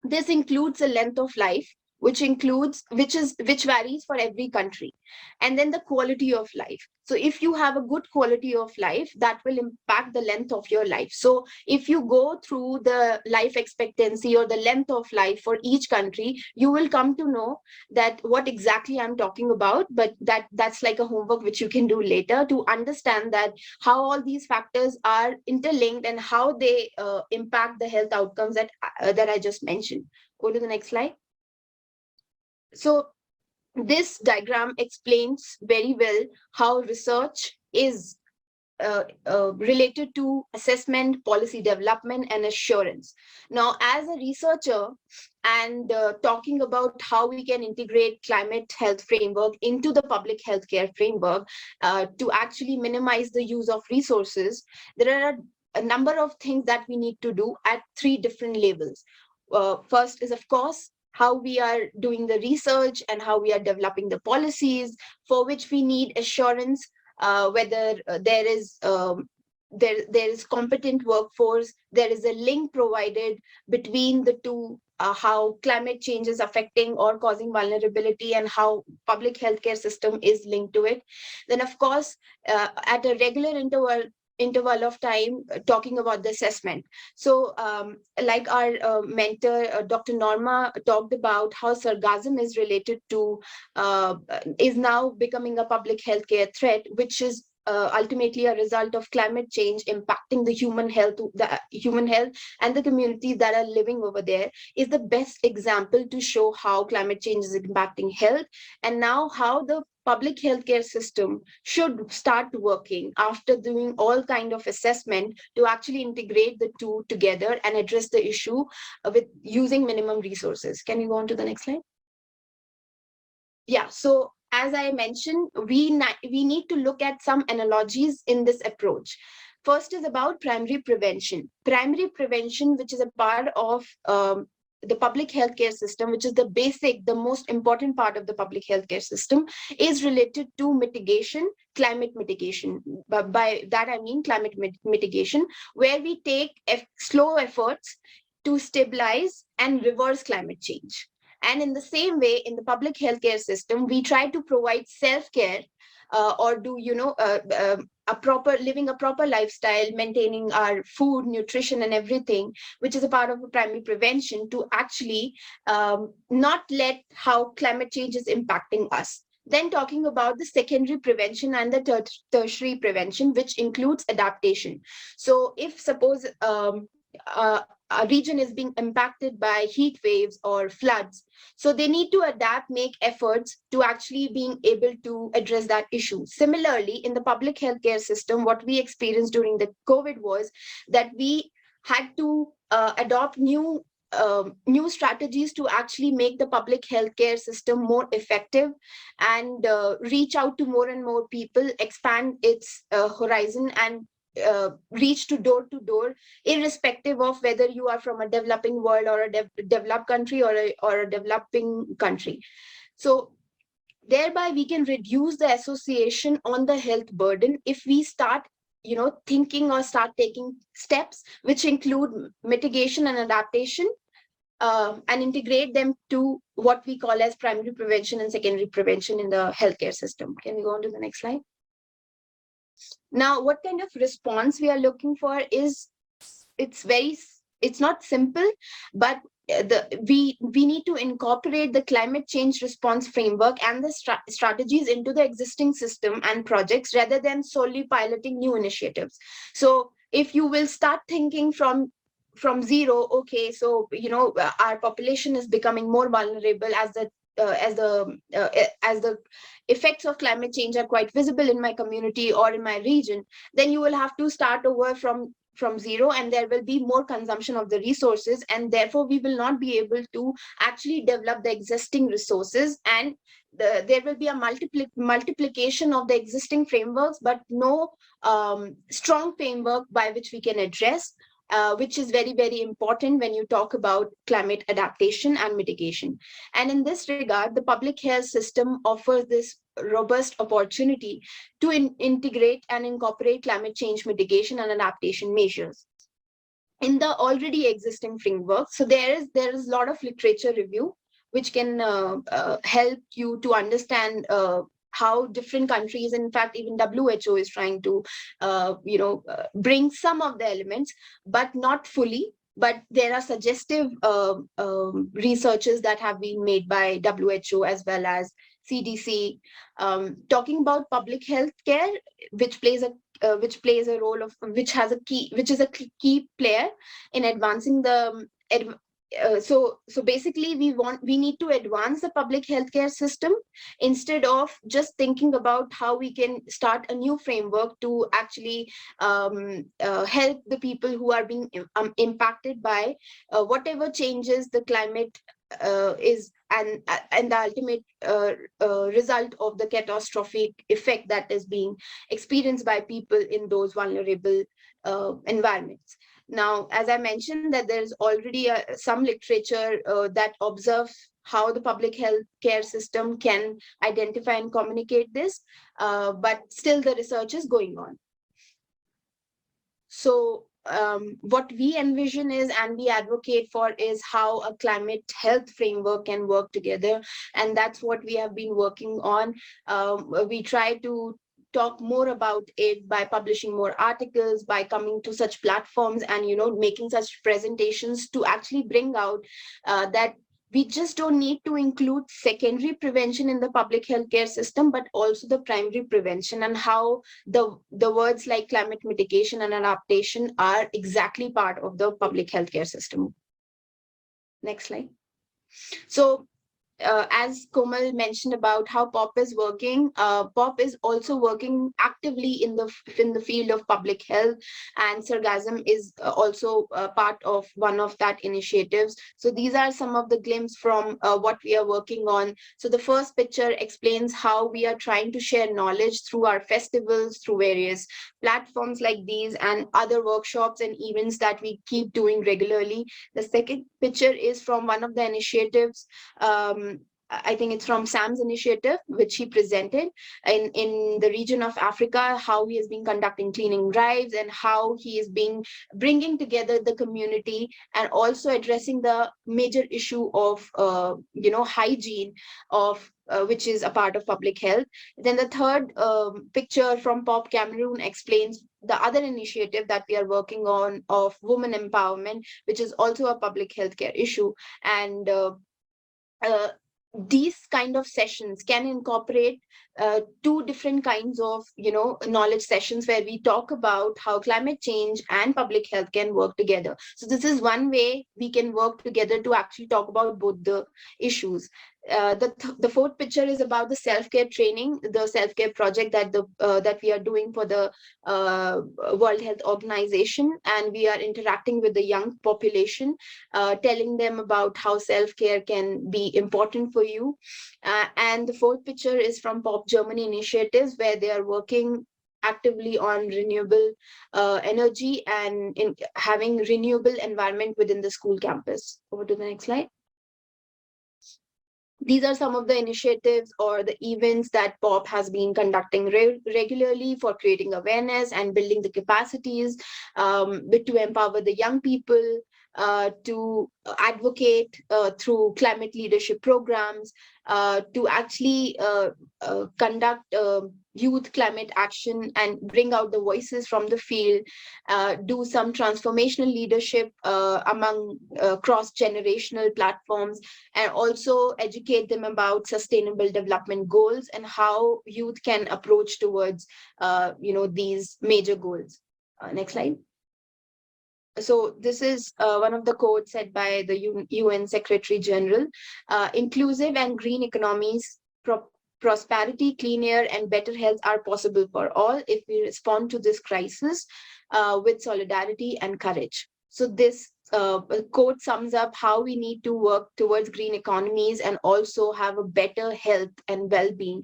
this includes the length of life, which varies for every country, and then the quality of life. So if you have a good quality of life, that will impact the length of your life. So if you go through the life expectancy or the length of life for each country, you will come to know that what exactly I'm talking about, but that's like a homework which you can do later to understand that how all these factors are interlinked and how they impact the health outcomes that I just mentioned. Go to the next slide. So this diagram explains very well how research is related to assessment, policy development, and assurance. Now, as a researcher and talking about how we can integrate climate health framework into the public healthcare framework to actually minimize the use of resources, there are a number of things that we need to do at 3 different levels. First is, of course, how we are doing the research and how we are developing the policies, for which we need assurance whether there is competent workforce, there is a link provided between the two, how climate change is affecting or causing vulnerability, and how public healthcare system is linked to it. Then, of course, at a regular interval of time, talking about the assessment. So like our mentor, Dr. Norma, talked about how sargassum is related to, is now becoming a public healthcare threat, which is ultimately a result of climate change impacting the human health and the communities that are living over there, is the best example to show how climate change is impacting health, and now how the public healthcare system should start working after doing all kind of assessment to actually integrate the two together and address the issue with using minimum resources. Can you go on to the next slide? Yeah, so as I mentioned, we need to look at some analogies in this approach. First is about primary prevention. Primary prevention, which is a part of the public healthcare system, which is the most important part of the public healthcare system, is related to mitigation, climate mitigation. But by that, I mean climate mitigation, where we take slow efforts to stabilize and reverse climate change. And in the same way, in the public healthcare system, we try to provide self-care or do, living a proper lifestyle, maintaining our food, nutrition, and everything, which is a part of a primary prevention to actually not let how climate change is impacting us. Then talking about the secondary prevention and the tertiary prevention, which includes adaptation. So if suppose a region is being impacted by heat waves or floods, so they need to adapt, make efforts to actually being able to address that issue. Similarly, in the public healthcare system, what we experienced during the COVID was that we had to adopt new strategies to actually make the public healthcare system more effective and reach out to more and more people, expand its horizon, and reach to door, irrespective of whether you are from a developing world or a developed country or a developing country. So thereby we can reduce the association on the health burden if we start thinking or start taking steps which include mitigation and adaptation, and integrate them to what we call as primary prevention and secondary prevention in the healthcare system. Can we go on to the next slide? Now, what kind of response we are looking for is, it's not simple, but we need to incorporate the climate change response framework and the strategies into the existing system and projects rather than solely piloting new initiatives. So if you will start thinking from zero, okay, so our population is becoming more vulnerable as the effects of climate change are quite visible in my community or in my region, then you will have to start over from from zero, and there will be more consumption of the resources, and therefore we will not be able to actually develop the existing resources, and there will be a multiplication of the existing frameworks, but no strong framework by which we can address, which is very, very important when you talk about climate adaptation and mitigation. And in this regard, the public health system offers this robust opportunity to integrate and incorporate climate change mitigation and adaptation measures in the already existing framework. So there is a lot of literature review which can help you to understand how different countries, in fact, even WHO is trying to, bring some of the elements, but not fully. But there are suggestive researches that have been made by WHO as well as CDC, talking about public health care, which plays a role of, which is a key player in advancing the. So basically we need to advance the public healthcare system instead of just thinking about how we can start a new framework to actually help the people who are being impacted by whatever changes the climate is, and the ultimate result of the catastrophic effect that is being experienced by people in those vulnerable environments. Now, as I mentioned, that there's already some literature that observes how the public health care system can identify and communicate this, but still the research is going on. So what we envision is, and we advocate for, is how a climate health framework can work together. And that's what we have been working on. We try to talk more about it by publishing more articles, by coming to such platforms and, making such presentations to actually bring out that we just don't need to include secondary prevention in the public healthcare system, but also the primary prevention, and how the words like climate mitigation and adaptation are exactly part of the public healthcare system. Next slide. So, as Komal mentioned about how POP is working, POP is also working actively in the field of public health, and Sargasm is also part of one of that initiatives. So these are some of the glimpses from what we are working on. So the first picture explains how we are trying to share knowledge through our festivals, through various platforms like these and other workshops and events that we keep doing regularly. The second picture is from one of the initiatives. I think it's from Sam's initiative, which he presented in the region of Africa, how he has been conducting cleaning drives and how he is bringing together the community and also addressing the major issue of, hygiene of which is a part of public health. Then the third picture from POP Cameroon explains the other initiative that we are working on of women empowerment, which is also a public healthcare issue. And these kind of sessions can incorporate two different kinds of knowledge sessions where we talk about how climate change and public health can work together. So this is one way we can work together to actually talk about both the issues. The fourth picture is about the self-care training, the self-care project that we are doing for the World Health Organization, and we are interacting with the young population, telling them about how self-care can be important for you. And the fourth picture is from POP Germany initiatives, where they are working actively on renewable energy and in having renewable environment within the school campus. Over to the next slide. These are some of the initiatives or the events that POP has been conducting regularly for creating awareness and building the capacities to empower the young people, to advocate through climate leadership programs, to actually conduct youth climate action and bring out the voices from the field, do some transformational leadership among cross-generational platforms, and also educate them about sustainable development goals and how youth can approach towards these major goals. Next slide. So this is one of the quotes said by the UN Secretary General. Inclusive and green economies prosperity, clean air, and better health are possible for all if we respond to this crisis with solidarity and courage. So this quote sums up how we need to work towards green economies and also have a better health and well-being.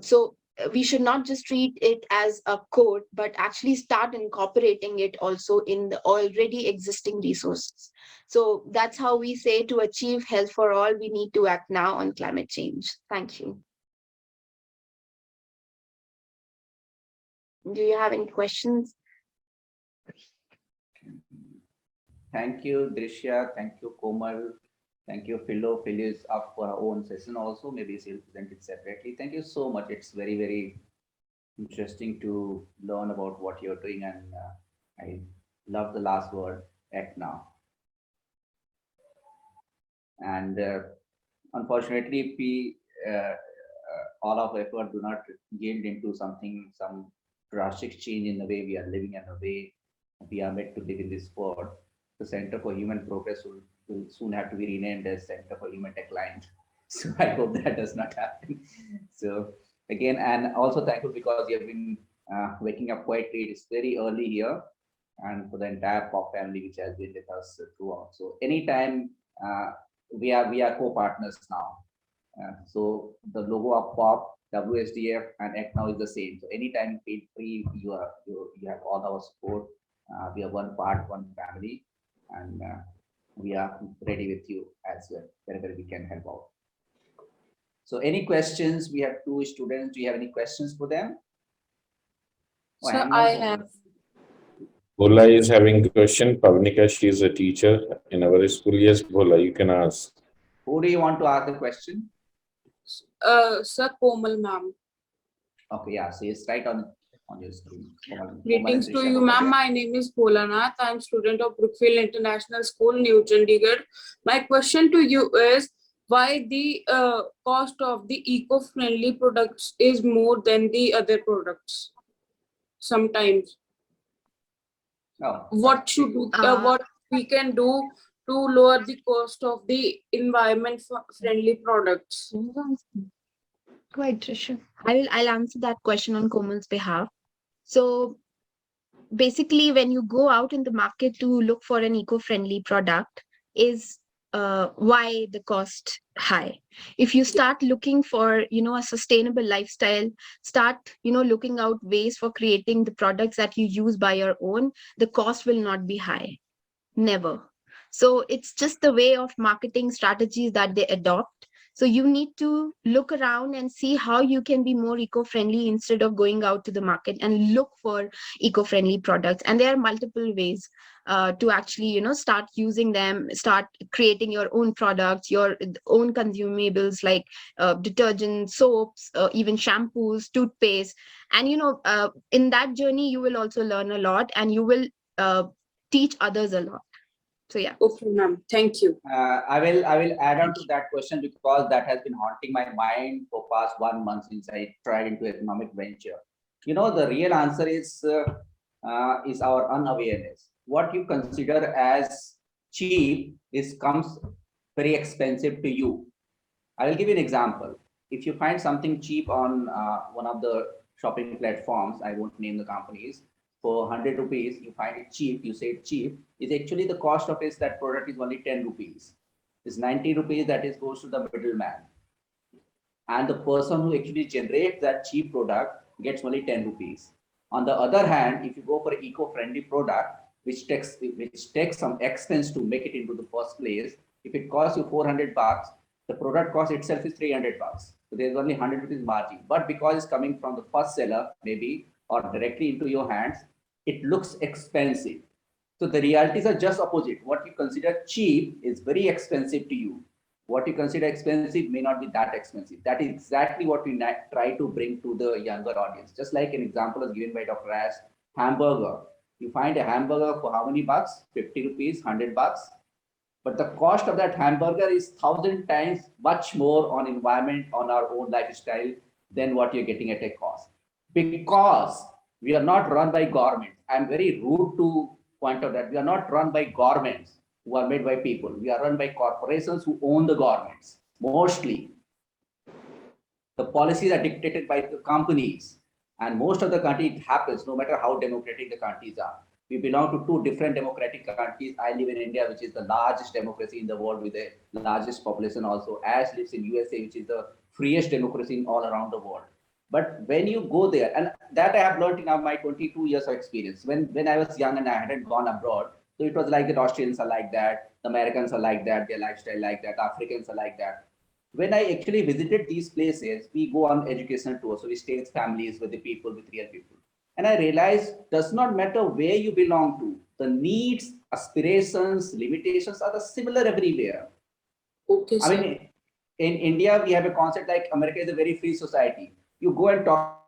So we should not just treat it as a quote, but actually start incorporating it also in the already existing resources. So that's how we say to achieve health for all, we need to act now on climate change. Thank you. Do you have any questions? Thank you, Drishya. Thank you, Komal. Thank you, Philo. Philo is up for our own session also. Maybe she'll present it separately. Thank you so much. It's very, very interesting to learn about what you're doing. And I love the last word, act now. And unfortunately, if we all of effort do not yield into something, some drastic change in the way we are living and the way we are made to live in this world, the Center for Human Progress will soon have to be renamed as Center for Human Decline. So I hope that does not happen. So again, and also thankful because you have been waking up quite late. It's very early here, and for the entire POP family which has been with us throughout. So anytime we are co-partners now. So the logo of POP, WSDF, and ACT now is the same. So anytime feel free, you have all our support. We are one part, one family, and we are ready with you as well, wherever we can help out. So any questions? We have two students. Do you have any questions for them? Oh, so I have. Bhola is having a question. Pavnika, she is a teacher in our school. Yes, Bhola, you can ask. Who do you want to ask the question? Sir, Komal ma'am. Okay, yeah, so it's right on your screen. Greetings to you, ma'am. My name is Bholanath. I am student of Brookfield International School, New Chandigarh. My question to you is, why the cost of the eco-friendly products is more than the other products? Sometimes. Oh, what we can do to lower the cost of the environment-friendly products? Quite Trisha. I'll answer that question on Komal's behalf. So basically, when you go out in the market to look for an eco-friendly product, is why the cost high. If you start looking for, a sustainable lifestyle, start, looking out ways for creating the products that you use by your own, the cost will not be high. Never. So it's just the way of marketing strategies that they adopt. So you need to look around and see how you can be more eco-friendly instead of going out to the market and look for eco-friendly products. And there are multiple ways to actually, start using them, start creating your own products, your own consumables like detergent, soaps, even shampoos, toothpaste. And, in that journey, you will also learn a lot and you will teach others a lot. So yeah. Okay, ma'am. Thank you. I will add on to that question because that has been haunting my mind for past 1 month since I tried into economic venture. The real answer is our unawareness. What you consider as cheap comes very expensive to you. I will give you an example. If you find something cheap on one of the shopping platforms, I won't name the companies, for 100 rupees, you find it cheap, you say it's cheap, is actually the cost of that product is only 10 rupees. It's 90 rupees that goes to the middleman. And the person who actually generates that cheap product gets only 10 rupees. On the other hand, if you go for an eco-friendly product, which takes some expense to make it into the first place, if it costs you 400 bucks, the product cost itself is 300 bucks. So there's only 100 rupees margin. But because it's coming from the first seller, maybe, or directly into your hands, it looks expensive. So the realities are just opposite. What you consider cheap is very expensive to you. What you consider expensive may not be that expensive. That is exactly what we try to bring to the younger audience. Just like an example as given by Dr. Ash, hamburger. You find a hamburger for how many bucks? 50 rupees, 100 bucks. But the cost of that hamburger is 1,000 times much more on environment, on our own lifestyle than what you're getting at a cost. Because we are not run by governments. I'm very rude to point out that we are not run by governments who are made by people. We are run by corporations who own the governments, mostly. The policies are dictated by the companies. And most of the country, it happens, no matter how democratic the countries are. We belong to two different democratic countries. I live in India, which is the largest democracy in the world with the largest population also. Ash lives in USA, which is the freest democracy in all around the world. But when you go there, and that I have learned in my 22 years of experience. When I was young and I hadn't gone abroad, so it was like the Australians are like that, the Americans are like that, their lifestyle like that, Africans are like that. When I actually visited these places, we go on educational tours. So we stay with families, with the people, with real people. And I realized does not matter where you belong to, the needs, aspirations, limitations are the similar everywhere. Okay, I mean, in India, we have a concept like America is a very free society. You go and talk,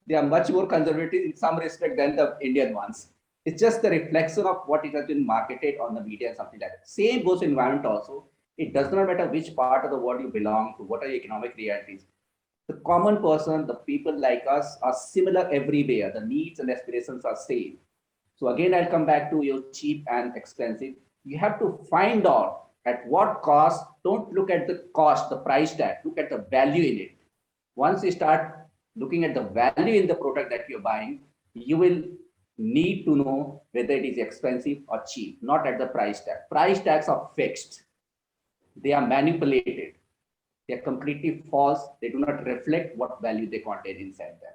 they are much more conservative in some respect than the Indian ones. It's just the reflection of what it has been marketed on the media and something like that. Same goes to environment also. It does not matter which part of the world you belong to, what are the economic realities. The common person, the people like us are similar everywhere. The needs and aspirations are same. So again, I'll come back to your cheap and expensive. You have to find out at what cost. Don't look at the cost, the price tag, look at the value in it. Once you start looking at the value in the product that you're buying, you will need to know whether it is expensive or cheap, not at the price tag. Price tags are fixed. They are manipulated. They are completely false. They do not reflect what value they contain inside them.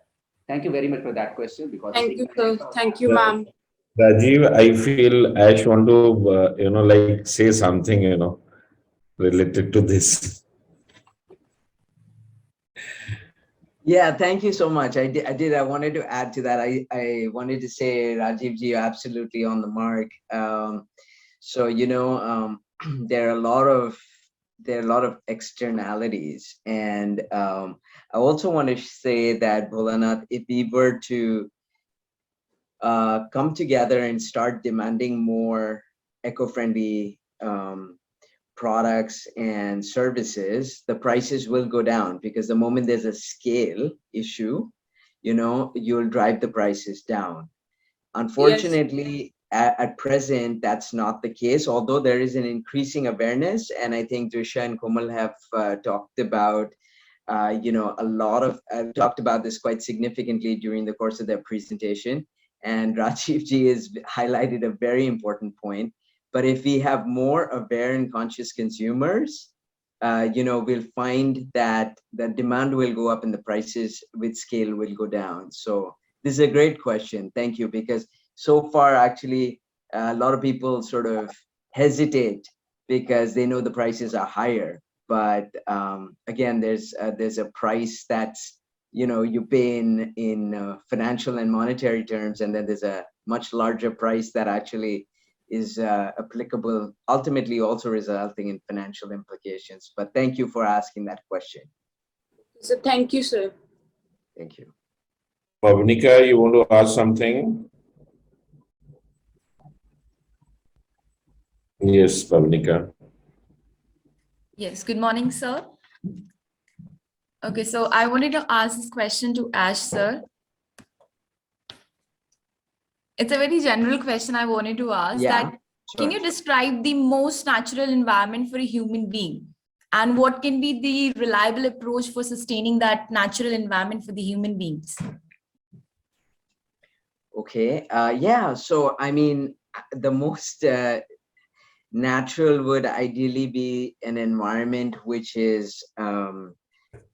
Thank you very much for that question. Because thank you, sir. Thank you, ma'am. Rajiv, I feel Ash want to, like say something, related to this. Yeah, thank you so much. I wanted to add to that. I wanted to say, Rajiv ji, you're absolutely on the mark. So, there are a lot of externalities. And I also want to say that, Bholanath, if we were to come together and start demanding more eco-friendly products and services, the prices will go down, because the moment there's a scale issue, you'll drive the prices down. Unfortunately, at present, that's not the case, although there is an increasing awareness. And I think Drisha and Komal have talked about, talked about this quite significantly during the course of their presentation. And Rajiv ji has highlighted a very important point. But if we have more aware and conscious consumers, we'll find that the demand will go up and the prices with scale will go down. So this is a great question. Thank you. Because so far, actually, a lot of people sort of hesitate because they know the prices are higher. But again, there's a price that's, you pay in financial and monetary terms, and then there's a much larger price that actually is applicable, ultimately also resulting in financial implications. But thank you for asking that question. So thank you, sir. Thank you. Pavnika, you want to ask something? Yes, Pavnika. Yes, good morning, sir. Okay, so I wanted to ask this question to Ash, sir. It's a very general question I wanted to ask. Yeah, that can you describe the most natural environment for a human being? And what can be the reliable approach for sustaining that natural environment for the human beings? Okay, yeah, so I mean, the most natural would ideally be an environment which is,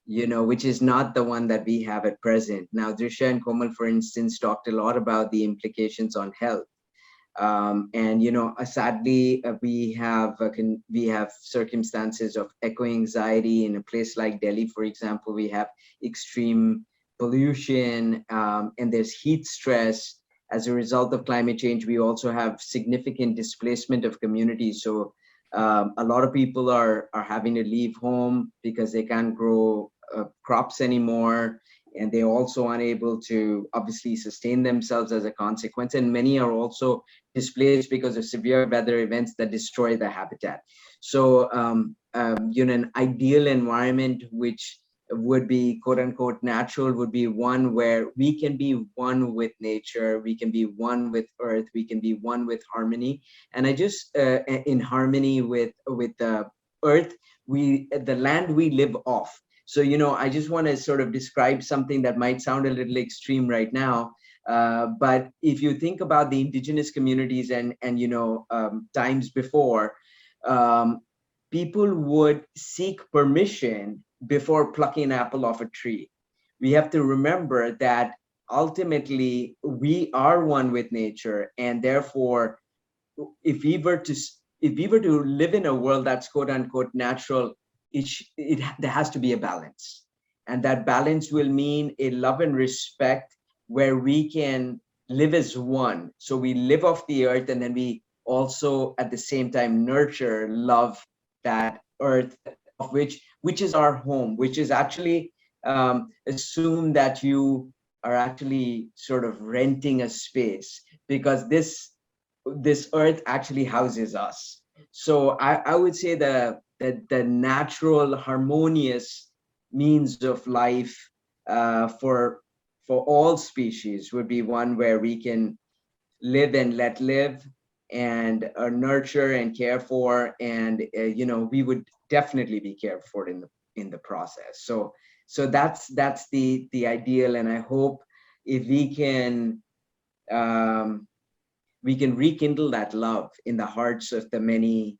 which is not the one that we have at present. Now, Drisha and Komal, for instance, talked a lot about the implications on health. And sadly, we have circumstances of eco-anxiety in a place like Delhi, for example. We have extreme pollution, and there's heat stress. As a result of climate change, we also have significant displacement of communities. So a lot of people are having to leave home because they can't grow crops anymore, and they're also unable to obviously sustain themselves as a consequence. And many are also displaced because of severe weather events that destroy the habitat. So an ideal environment which would be quote unquote natural would be one where we can be one with nature, we can be one with earth, we can be one with harmony. And I just in harmony with the earth, the land we live off. So, I just want to sort of describe something that might sound a little extreme right now. But if you think about the indigenous communities and times before, people would seek permission before plucking an apple off a tree. We have to remember that ultimately we are one with nature, and therefore, if we were to live in a world that's quote unquote natural, there has to be a balance, and that balance will mean a love and respect where we can live as one. So we live off the earth, and then we also at the same time nurture, love that earth, of which is our home, which is actually assume that you are actually sort of renting a space, because this earth actually houses us. So I would say the natural harmonious means of life for all species would be one where we can live and let live, and nurture and care for, and we would definitely be cared for in the process. So that's the ideal, and I hope if we can rekindle that love in the hearts of the many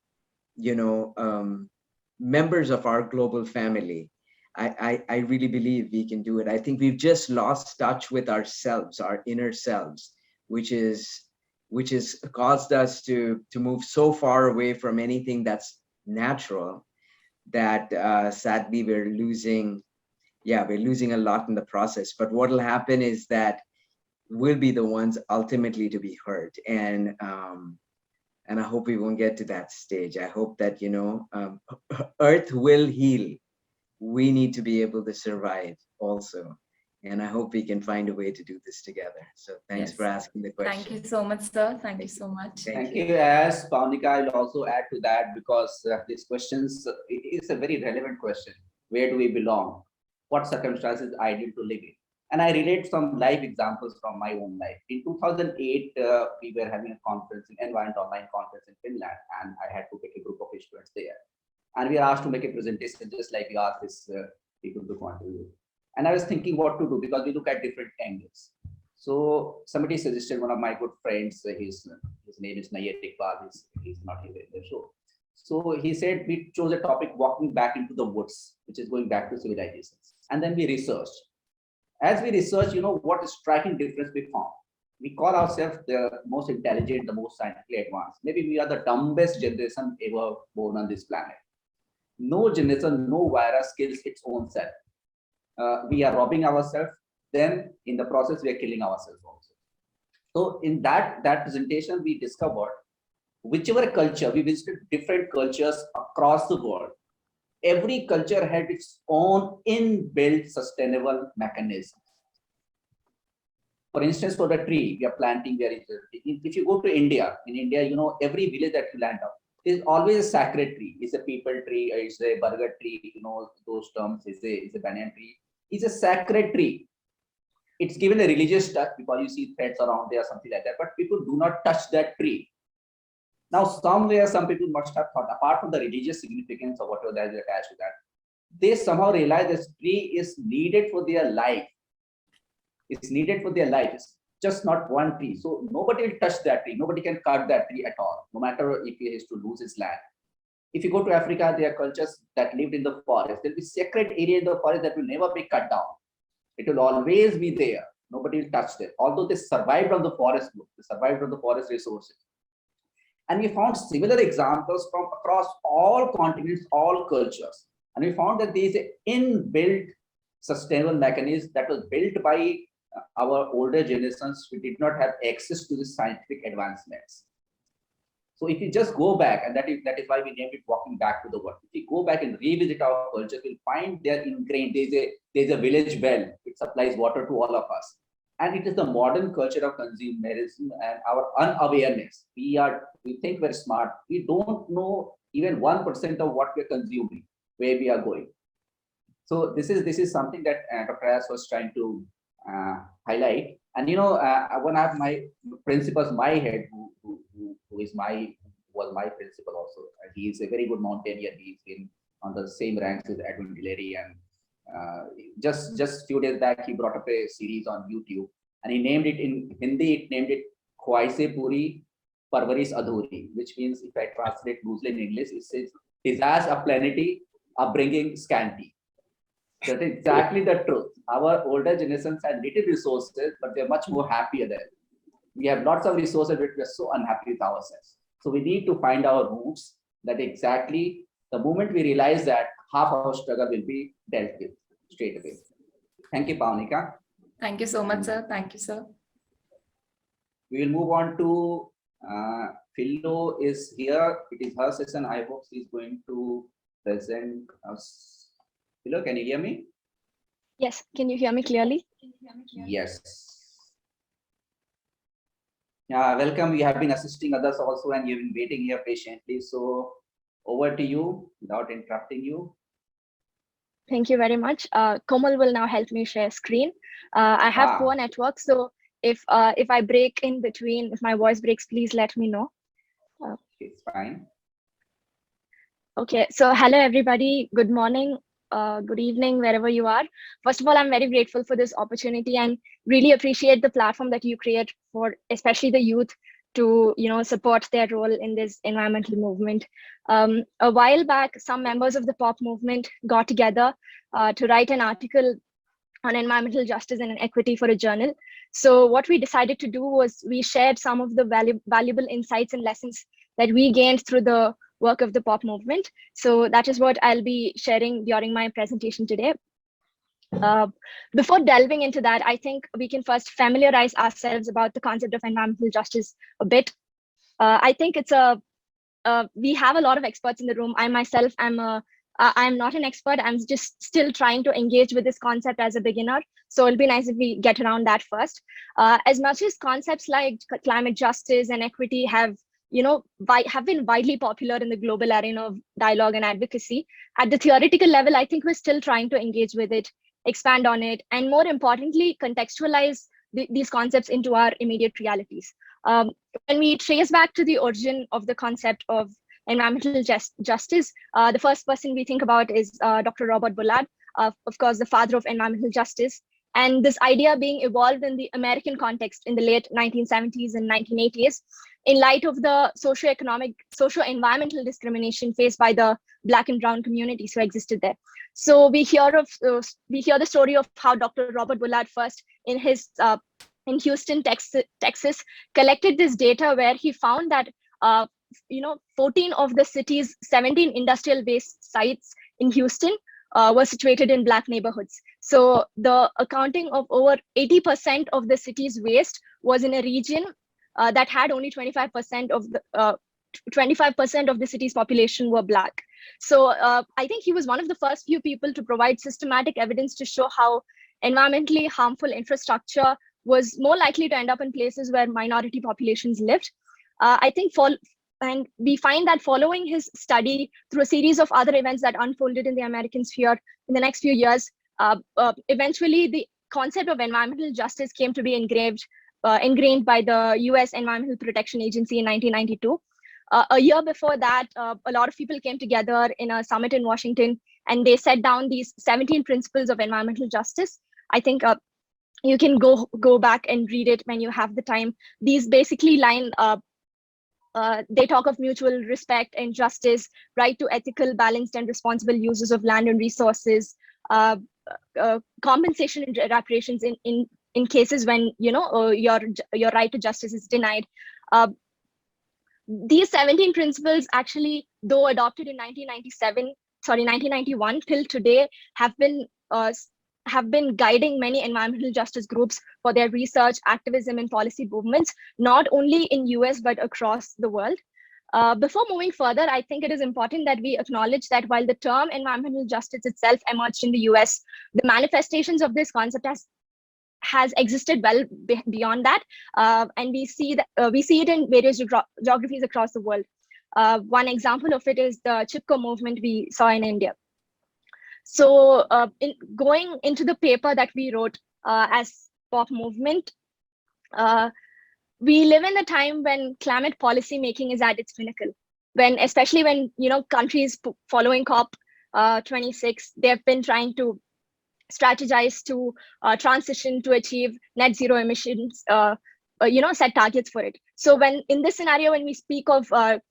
members of our global family. I really believe we can do it. I think we've just lost touch with ourselves, our inner selves, which has caused us to move so far away from anything that's natural that sadly we're losing a lot in the process. But what will happen is that we'll be the ones ultimately to be hurt, and I hope we won't get to that stage. I hope that Earth will heal. We need to be able to survive also, and I hope we can find a way to do this together. So thanks for asking the question. Thank you so much, sir. Thank you so much. Thank you. As Paunika, I'll also add to that, because these questions is a very relevant question. Where do we belong? What circumstances are ideal to live in? And I relate some live examples from my own life. In 2008, we were having a conference, an Envirate online conference in Finland, and I had to take a group of students there. And we are asked to make a presentation, just like we asked this people to contribute. And I was thinking what to do, because we look at different angles. So somebody suggested, one of my good friends, his name is Nayet Iqbal, he's not here in the show. So he said, we chose a topic, walking back into the woods, which is going back to civilizations. And then we researched. As we research, what a striking difference we found. We call ourselves the most intelligent, the most scientifically advanced. Maybe we are the dumbest generation ever born on this planet. No generation, no virus kills its own self. We are robbing ourselves. Then in the process, we are killing ourselves also. So in that presentation, we discovered whichever culture, we visited different cultures across the world. Every culture had its own inbuilt sustainable mechanism. For instance, for the tree, we are planting there. If you go to India, in India, every village that you land up, is always a sacred tree. It's a people tree, it's a burger tree, those terms, it's a banyan tree. It's a sacred tree. It's given a religious touch because you see threads around there, something like that, but people do not touch that tree. Now, somewhere, some people must have thought, apart from the religious significance or whatever that is attached to that, they somehow realize this tree is needed for their life. It's needed for their life. It's just not one tree. So nobody will touch that tree. Nobody can cut that tree at all, no matter if he is to lose his land. If you go to Africa, there are cultures that lived in the forest. There will be sacred area in the forest that will never be cut down. It will always be there. Nobody will touch them. Although they survived on the forest, they survived on the forest resources. And we found similar examples from across all continents, all cultures. And we found that there is an inbuilt sustainable mechanism that was built by our older generations who did not have access to the scientific advancements. So if you just go back, and that is why we named it Walking Back to the World. If you go back and revisit our culture, you'll find they're ingrained. There's a village bell. It supplies water to all of us. And it is the modern culture of consumerism and our unawareness. We think we're smart. We don't know even 1% of what we're consuming, where we are going. So this is something that Dr. As was trying to highlight. And one of my principals, my head, who was my principal also. He is a very good mountaineer. He's been on the same ranks as Edwin Hillary, and Just few days back, he brought up a series on YouTube, and he named it in Hindi. It named it "Khwaise Puri, Parvaris Adhuri," which means, if I translate loosely in English, it says desires are plenty, upbringing scanty. That's exactly the truth. Our older generations had little resources, but they're much more happier there. We have lots of resources, but we're so unhappy with ourselves. So we need to find our roots. That exactly the moment we realize that, half our struggle will be dealt with straight away. Thank you, Pavnika. Thank you so much, sir. Thank you, sir. We will move on to Philo is here. It is her session. I hope she's going to present us. Philo, can you hear me? Yes. Can you hear me clearly? Yes. Yeah, welcome. We have been assisting others also, and you've been waiting here patiently. So over to you without interrupting you. Thank you very much. Komal will now help me share screen. I have poor network, so if I break in between, if my voice breaks, please let me know. It's fine. Okay, so hello everybody. Good morning, good evening, wherever you are. First of all, I'm very grateful for this opportunity and really appreciate the platform that you create for especially the youth to support their role in this environmental movement. A while back, some members of the POP movement got together to write an article on environmental justice and equity for a journal. So what we decided to do was we shared some of the valuable insights and lessons that we gained through the work of the POP movement. So that is what I'll be sharing during my presentation today. Before delving into that, I think we can first familiarize ourselves about the concept of environmental justice a bit. I think it's we have a lot of experts in the room. I myself, I'm not an expert. I'm just still trying to engage with this concept as a beginner. So it'll be nice if we get around that first. As much as concepts like climate justice and equity have been widely popular in the global arena of dialogue and advocacy, at the theoretical level, I think we're still trying to engage with it, expand on it, and more importantly, contextualize these concepts into our immediate realities. When we trace back to the origin of the concept of environmental justice, the first person we think about is Dr. Robert Bullard, of course, the father of environmental justice. And this idea being evolved in the American context in the late 1970s and 1980s, in light of the socio-environmental discrimination faced by the Black and brown communities who existed there. So we hear the story of how Dr. Robert Bullard first in Houston, Texas, collected this data where he found that 14 of the city's 17 industrial-based sites in Houston were situated in Black neighborhoods. So the accounting of over 80% of the city's waste was in a region that had only 25% of the city's population were Black. So I think he was one of the first few people to provide systematic evidence to show how environmentally harmful infrastructure was more likely to end up in places where minority populations lived. And we find that following his study through a series of other events that unfolded in the American sphere in the next few years, eventually the concept of environmental justice came to be ingrained by the US Environmental Protection Agency in 1992. A year before that, a lot of people came together in a summit in Washington, and they set down these 17 principles of environmental justice. I think you can go back and read it when you have the time. These basically they talk of mutual respect and justice, right to ethical, balanced, and responsible uses of land and resources, compensation and reparations in cases when your right to justice is denied. These 17 principles actually, though adopted in 1991 till today, have been guiding many environmental justice groups for their research, activism, and policy movements, not only in US, but across the world. Before moving further, I think it is important that we acknowledge that while the term environmental justice itself emerged in the US, the manifestations of this concept has existed well beyond that, and we see it in various geographies across the world. One example of it is the Chipko movement we saw in India. So going into the paper that we wrote as POP movement, we live in a time when climate policy making is at its pinnacle, especially when countries following COP26, they've been trying to strategize to transition to achieve net zero emissions, set targets for it. So when in this scenario, when we speak of climate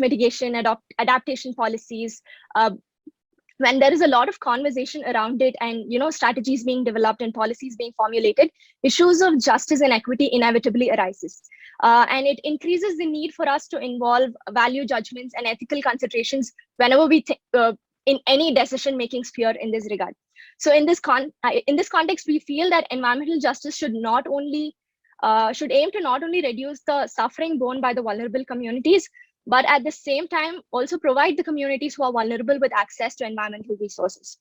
mitigation, adaptation policies, when there is a lot of conversation around it and strategies being developed and policies being formulated, issues of justice and equity inevitably arises. And it increases the need for us to involve value judgments and ethical considerations whenever we in any decision-making sphere in this regard. So in this context, we feel that environmental justice should aim to not only reduce the suffering borne by the vulnerable communities, but at the same time also provide the communities who are vulnerable with access to environmental resources.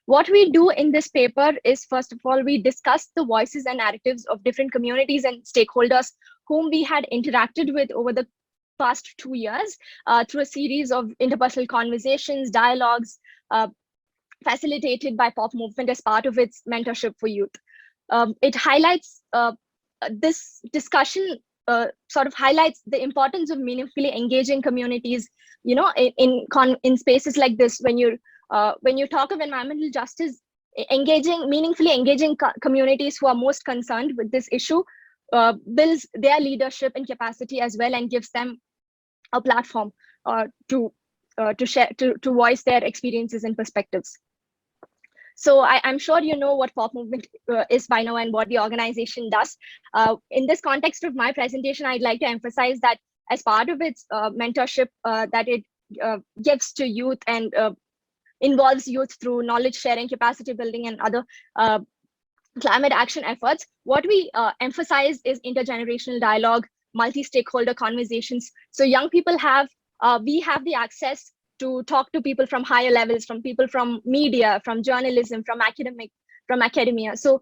What we do in this paper is, first of all, we discuss the voices and narratives of different communities and stakeholders whom we had interacted with over the past 2 years through a series of interpersonal conversations, dialogues, facilitated by POP movement as part of its mentorship for youth. It highlights, this discussion sort of highlights the importance of meaningfully engaging communities, in spaces like this. When you talk of environmental justice, meaningfully engaging communities who are most concerned with this issue builds their leadership and capacity as well, and gives them a platform to share, to voice their experiences and perspectives. So I'm sure you know what POP movement is by now and what the organization does. In this context of my presentation, I'd like to emphasize that as part of its mentorship that it gives to youth and involves youth through knowledge sharing, capacity building, and other climate action efforts, what we emphasize is intergenerational dialogue, multi-stakeholder conversations. So young people we have the access to talk to people from higher levels, from people from media, from journalism, from academia. So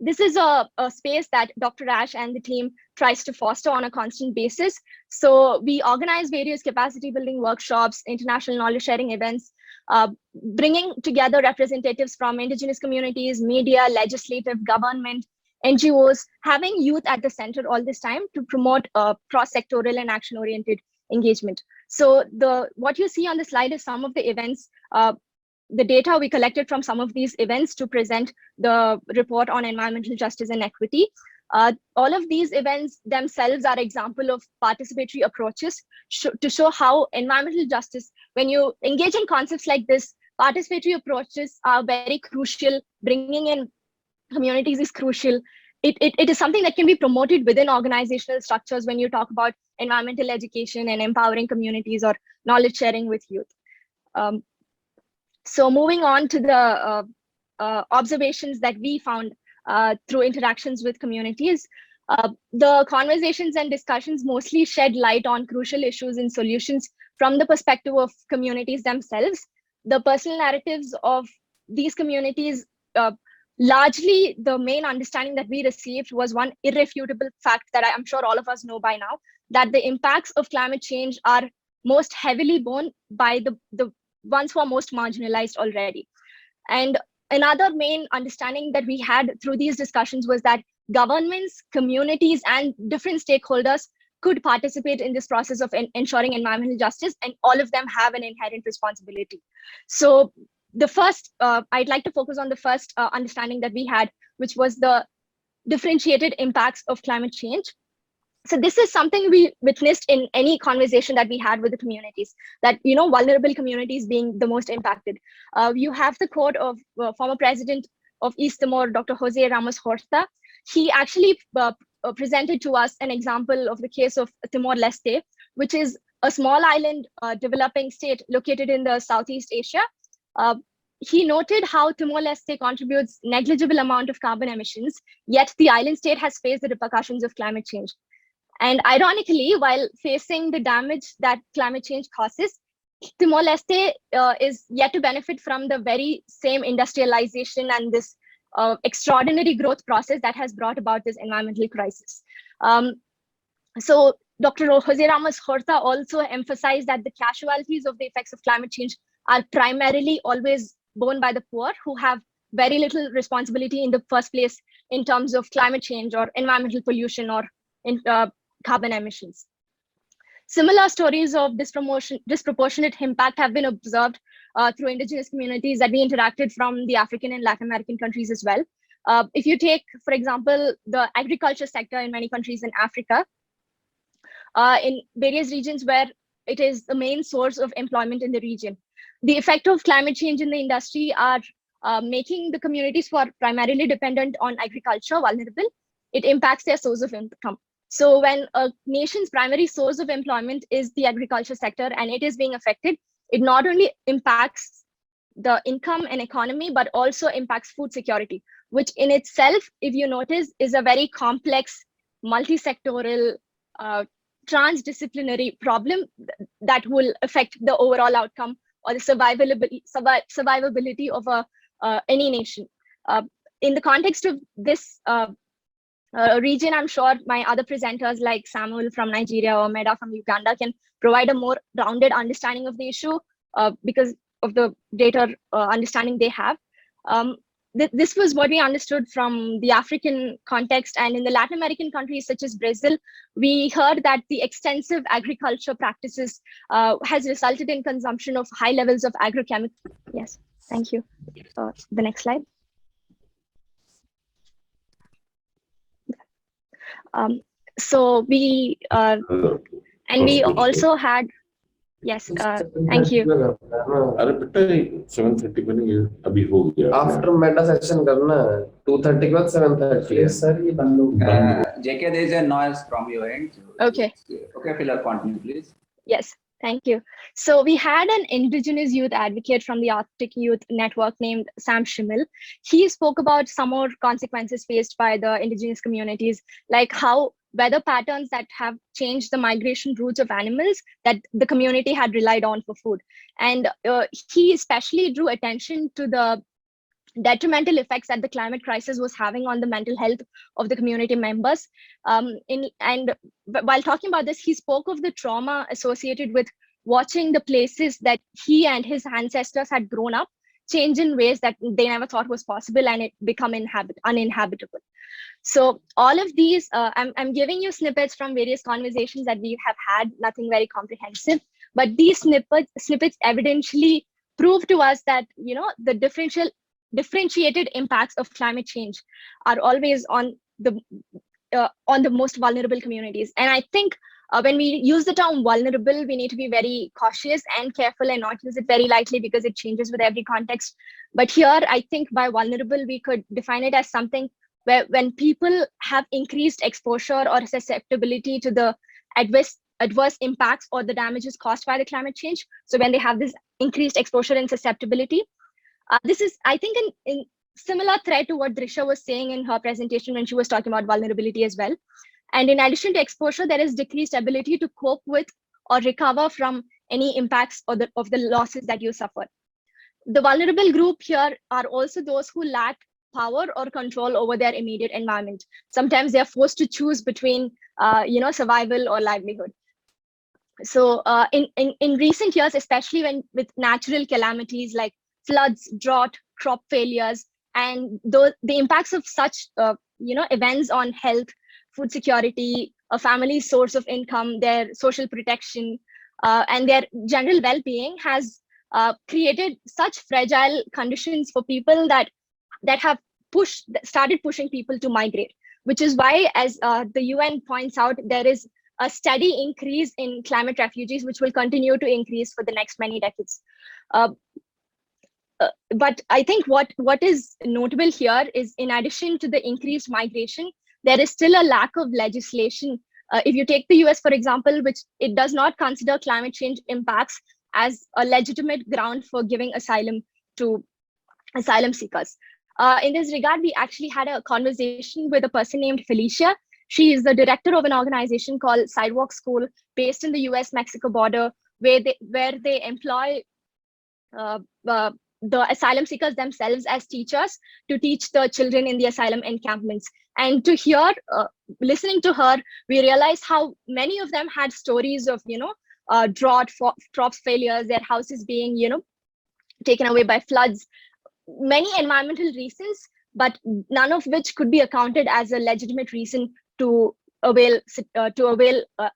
this is a space that Dr. Ash and the team tries to foster on a constant basis. So we organize various capacity building workshops, international knowledge sharing events, bringing together representatives from indigenous communities, media, legislative, government, NGOs, having youth at the center all this time to promote cross-sectoral and action-oriented engagement. So what you see on the slide is some of the events, the data we collected from some of these events to present the report on environmental justice and equity. All of these events themselves are example of participatory approaches to show how environmental justice, when you engage in concepts like this, participatory approaches are very crucial. Bringing in communities is crucial. It is something that can be promoted within organizational structures when you talk about environmental education and empowering communities or knowledge sharing with youth. So moving on to the observations that we found through interactions with communities, the conversations and discussions mostly shed light on crucial issues and solutions from the perspective of communities themselves. The personal narratives of these communities, largely the main understanding that we received was one irrefutable fact that I'm sure all of us know by now, that the impacts of climate change are most heavily borne by the ones who are most marginalized already. And another main understanding that we had through these discussions was that governments, communities, and different stakeholders could participate in this process of ensuring environmental justice, and all of them have an inherent responsibility. So the first, I'd like to focus on the first understanding that we had, which was the differentiated impacts of climate change. So this is something we witnessed in any conversation that we had with the communities, that, vulnerable communities being the most impacted. You have the quote of former president of East Timor, Dr. Jose Ramos Horta. He actually presented to us an example of the case of Timor-Leste, which is a small island developing state located in the Southeast Asia. He noted how Timor-Leste contributes negligible amount of carbon emissions, yet the island state has faced the repercussions of climate change. And ironically, while facing the damage that climate change causes, Timor-Leste is yet to benefit from the very same industrialization and this extraordinary growth process that has brought about this environmental crisis. So Dr. Jose Ramos Horta also emphasized that the casualties of the effects of climate change are primarily always borne by the poor, who have very little responsibility in the first place in terms of climate change or environmental pollution or in carbon emissions. Similar stories of disproportionate impact have been observed through indigenous communities that we interacted from the African and Latin American countries as well. If you take, for example, the agriculture sector in many countries in Africa, in various regions where it is the main source of employment in the region, the effect of climate change in the industry are making the communities who are primarily dependent on agriculture vulnerable. It impacts their source of income. So when a nation's primary source of employment is the agriculture sector and it is being affected, it not only impacts the income and economy, but also impacts food security, which in itself, if you notice, is a very complex, multi-sectoral, transdisciplinary problem that will affect the overall outcome or the survivability of any nation. In the context of this region, I'm sure my other presenters like Samuel from Nigeria or Meda from Uganda can provide a more rounded understanding of the issue because of the data understanding they have. This was what we understood from the African context, and in the Latin American countries such as Brazil, we heard that the extensive agriculture practices has resulted in consumption of high levels of agrochemicals. Yes, thank you. The next slide. So we and we also had, yes, thank you. After meta session karna 2:30 ke 7:30. Sir, ye bando. JK, there is a noise from your end. Okay. Okay, Philip, continue, please. Yes, thank you. So we had an indigenous youth advocate from the Arctic Youth Network named Sam Schimmel. He spoke about some more consequences faced by the indigenous communities, like how weather patterns that have changed the migration routes of animals that the community had relied on for food. And he especially drew attention to the detrimental effects that the climate crisis was having on the mental health of the community members. And while talking about this, he spoke of the trauma associated with watching the places that he and his ancestors had grown up change in ways that they never thought was possible, and it become uninhabitable. So all of these, I'm giving you snippets from various conversations that we have had, nothing very comprehensive, but these snippets evidentially prove to us that, you know, the differentiated impacts of climate change are always on the most vulnerable communities. And I think when we use the term vulnerable, we need to be very cautious and careful and not use it very lightly because it changes with every context. But here, I think by vulnerable, we could define it as something where when people have increased exposure or susceptibility to the adverse impacts or the damages caused by the climate change. So when they have this increased exposure and susceptibility, this is, I think, in similar thread to what Drisha was saying in her presentation when she was talking about vulnerability as well. And in addition to exposure, there is decreased ability to cope with or recover from any impacts of the losses that you suffer. The vulnerable group here are also those who lack power or control over their immediate environment. Sometimes they are forced to choose between, survival or livelihood. So in recent years, especially with natural calamities like floods, drought, crop failures, and the impacts of such events on health, food security, a family's source of income, their social protection, and their general well-being has created such fragile conditions for people that have started pushing people to migrate, which is why, as the UN points out, there is a steady increase in climate refugees, which will continue to increase for the next many decades. But I think what is notable here is, in addition to the increased migration, there is still a lack of legislation. If you take the US, for example, which it does not consider climate change impacts as a legitimate ground for giving asylum to asylum seekers. In this regard, we actually had a conversation with a person named Felicia. She is the director of an organization called Sidewalk School, based in the US-Mexico border, where they employ the asylum seekers themselves as teachers to teach the children in the asylum encampments. And to hear, listening to her, we realized how many of them had stories of, drought, crop failures, their houses being, taken away by floods, many environmental reasons, but none of which could be accounted as a legitimate reason to avail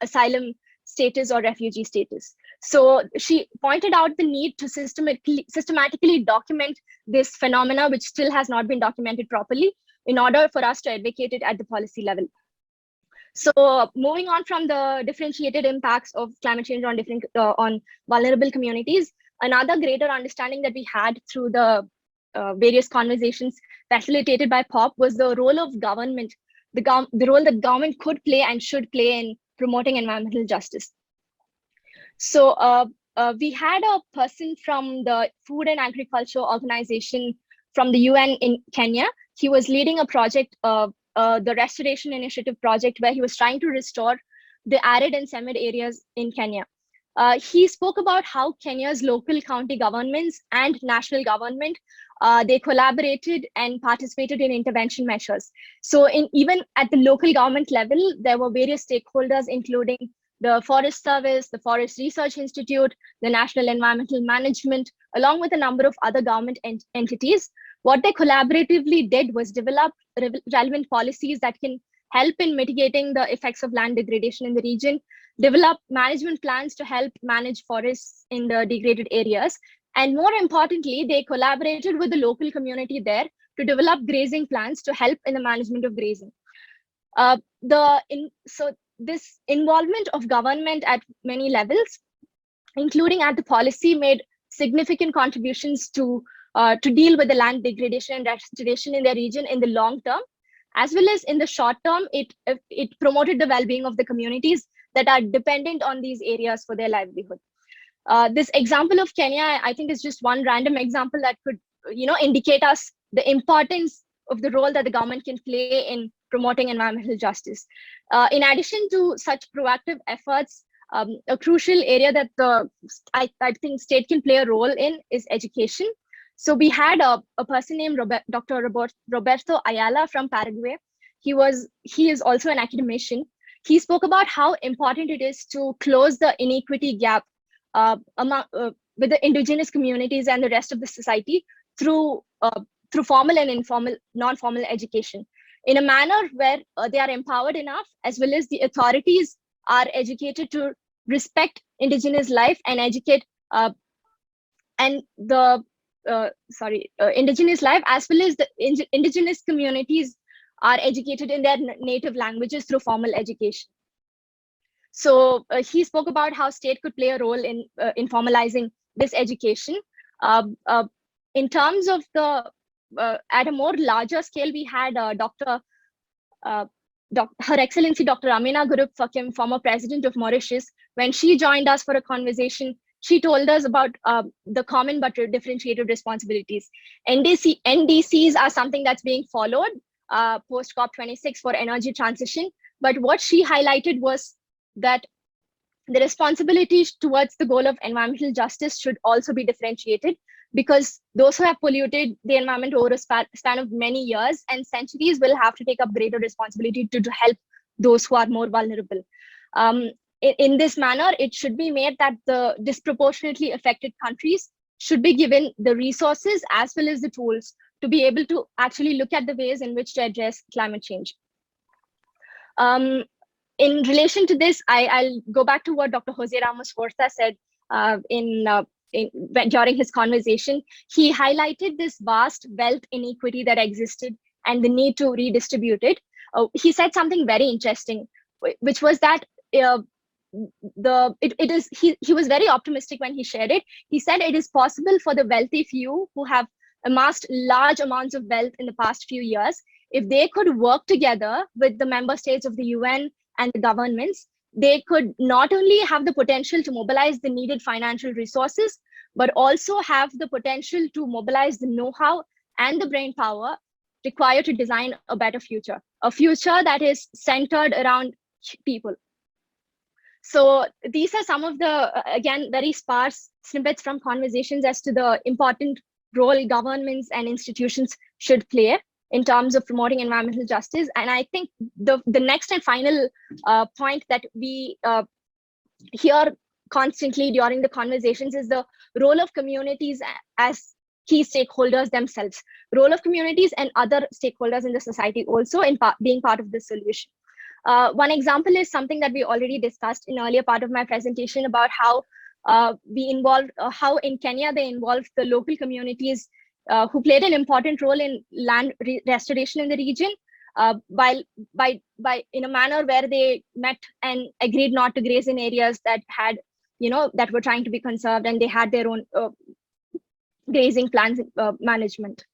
asylum status or refugee status. So she pointed out the need to systematically document this phenomena, which still has not been documented properly, in order for us to advocate it at the policy level. So moving on from the differentiated impacts of climate change on vulnerable communities, another greater understanding that we had through the various conversations facilitated by POP was the role of government, the role that government could play and should play in promoting environmental justice. So we had a person from the Food and Agriculture Organization from the UN in Kenya. He was leading a project, the Restoration Initiative project, where he was trying to restore the arid and semi areas in Kenya. He spoke about how Kenya's local county governments and national government, they collaborated and participated in intervention measures. So even at the local government level, there were various stakeholders, including the Forest Service, the Forest Research Institute, the National Environmental Management, along with a number of other government entities. What they collaboratively did was develop relevant policies that can help in mitigating the effects of land degradation in the region, develop management plans to help manage forests in the degraded areas, and more importantly, they collaborated with the local community there to develop grazing plans to help in the management of grazing. So this involvement of government at many levels, including at the policy, made significant contributions to deal with the land degradation and restoration in their region in the long term, as well as in the short term. It promoted the well-being of the communities that are dependent on these areas for their livelihood. This example of Kenya, I think, is just one random example that could, indicate us the importance of the role that the government can play in promoting environmental justice. In addition to such proactive efforts, a crucial area that I think state can play a role in is education. So we had a person named Dr. Roberto Ayala from Paraguay. He is also an academician. He spoke about how important it is to close the inequity gap with the indigenous communities and the rest of the society through formal and informal, non-formal education, in a manner where they are empowered enough, as well as the authorities are educated to respect indigenous life and educate indigenous life, as well as the indigenous communities are educated in their native languages through formal education. So he spoke about how state could play a role in formalizing this education. In terms of at a more larger scale, we had Her Excellency Dr. Amina Gurup Fakim, former president of Mauritius. When she joined us for a conversation, she told us about the common but differentiated responsibilities. NDCs are something that's being followed post COP26 for energy transition. But what she highlighted was that the responsibilities towards the goal of environmental justice should also be differentiated, because those who have polluted the environment over a span of many years and centuries will have to take up greater responsibility to help those who are more vulnerable. In this manner, it should be made that the disproportionately affected countries should be given the resources as well as the tools to be able to actually look at the ways in which to address climate change. In relation to this, I'll go back to what Dr. Jose Ramos Horta said during his conversation. He highlighted this vast wealth inequity that existed and the need to redistribute it. He said something very interesting, which was that he was very optimistic when he shared it. He said it is possible for the wealthy few who have amassed large amounts of wealth in the past few years, if they could work together with the member states of the UN and the governments, they could not only have the potential to mobilize the needed financial resources, but also have the potential to mobilize the know-how and the brain power required to design a better future, a future that is centered around people. So these are some of the, again, very sparse snippets from conversations as to the important role governments and institutions should play in terms of promoting environmental justice. And I think the next and final point that we hear constantly during the conversations is the role of communities as key stakeholders themselves, role of communities and other stakeholders in the society also in being part of the solution. One example is something that we already discussed in earlier part of my presentation about how how in Kenya they involved the local communities who played an important role in land restoration in the region, while by in a manner where they met and agreed not to graze in areas that had, that were trying to be conserved, and they had their own grazing plans management.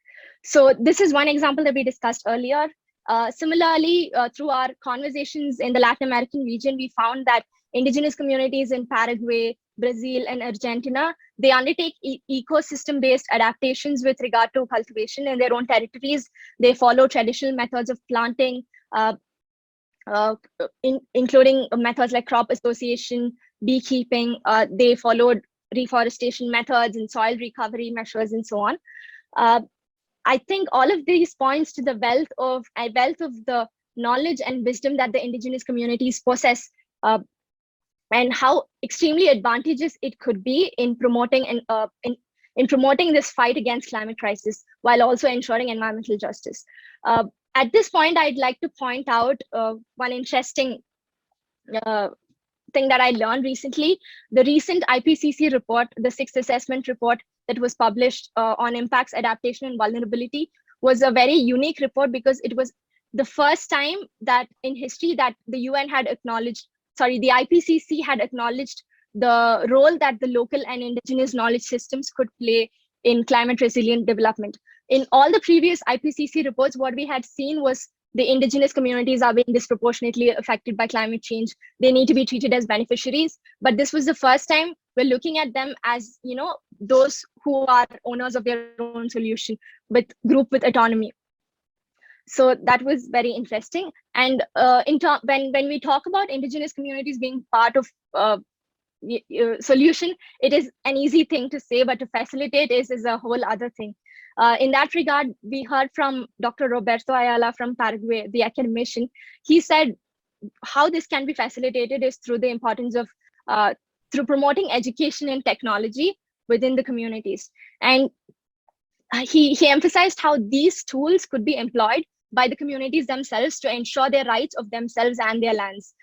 So this is one example that we discussed earlier. Similarly, through our conversations in the Latin American region, we found that indigenous communities in Paraguay, Brazil, and Argentina, they undertake ecosystem-based adaptations with regard to cultivation in their own territories. They follow traditional methods of planting, including methods like crop association, beekeeping. They followed reforestation methods and soil recovery measures and so on. I think all of these points to the wealth of the knowledge and wisdom that the indigenous communities possess, and how extremely advantageous it could be in promoting in promoting this fight against climate crisis, while also ensuring environmental justice. At this point, I'd like to point out one interesting thing that I learned recently. The recent IPCC report, the 6th assessment report that was published on impacts, adaptation, and vulnerability, was a very unique report because it was the first time that in history that the UN had acknowledged, the IPCC had acknowledged the role that the local and indigenous knowledge systems could play in climate resilient development. In all the previous IPCC reports, what we had seen was the indigenous communities are being disproportionately affected by climate change. They need to be treated as beneficiaries. But this was the first time we're looking at them as, those who are owners of their own solution, with group with autonomy. So that was very interesting. And when we talk about indigenous communities being part of solution, it is an easy thing to say, but to facilitate is a whole other thing. In that regard, we heard from Dr. Roberto Ayala from Paraguay, the academician. He said how this can be facilitated is through the importance of through promoting education and technology within the communities. And he emphasized how these tools could be employed by the communities themselves to ensure their rights of themselves and their lands.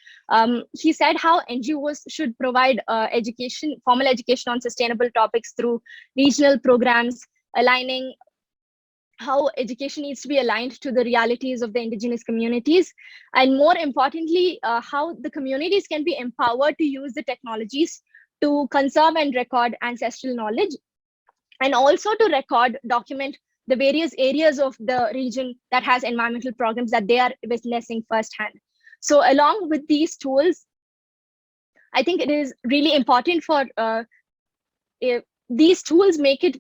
He said how NGOs should provide formal education on sustainable topics through regional programs, aligning how education needs to be aligned to the realities of the indigenous communities. And more importantly, how the communities can be empowered to use the technologies to conserve and record ancestral knowledge, and also to record, document the various areas of the region that has environmental programs that they are witnessing firsthand. So along with these tools, I think it is really important for these tools make it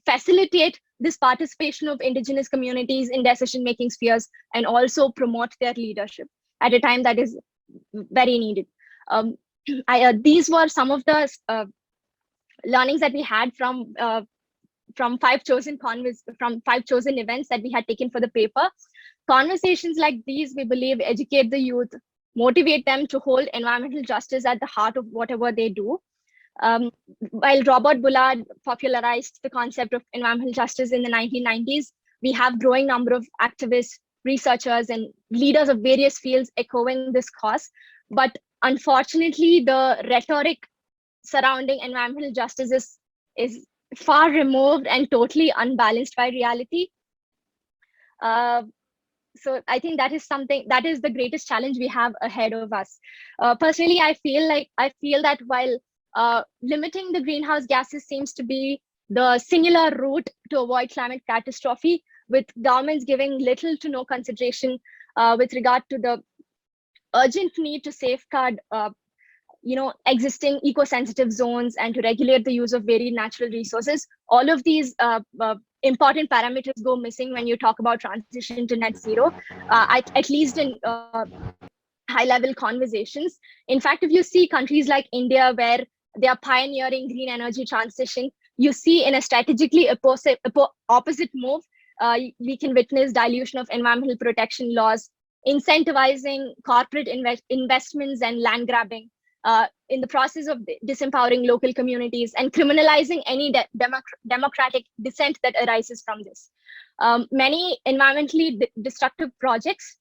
facilitate this participation of indigenous communities in decision-making spheres, and also promote their leadership at a time that is very needed. These were some of the learnings that we had from 5 chosen events that we had taken for the paper. Conversations like these, we believe, educate the youth, motivate them to hold environmental justice at the heart of whatever they do. While Robert Bullard popularized the concept of environmental justice in the 1990s, we have growing number of activists, researchers, and leaders of various fields echoing this cause. But unfortunately, the rhetoric surrounding environmental justice is far removed and totally unbalanced by reality. So I think that is the greatest challenge we have ahead of us. Personally, I feel that while limiting the greenhouse gases seems to be the singular route to avoid climate catastrophe, with governments giving little to no consideration with regard to the urgent need to safeguard existing eco-sensitive zones and to regulate the use of varied natural resources. All of these important parameters go missing when you talk about transition to net zero, at least in high-level conversations. In fact, if you see countries like India, where they are pioneering green energy transition, you see in a strategically opposite move, we can witness dilution of environmental protection laws, incentivizing corporate investments and land grabbing, in the process of disempowering local communities, and criminalizing any democratic dissent that arises from this. Many environmentally destructive projects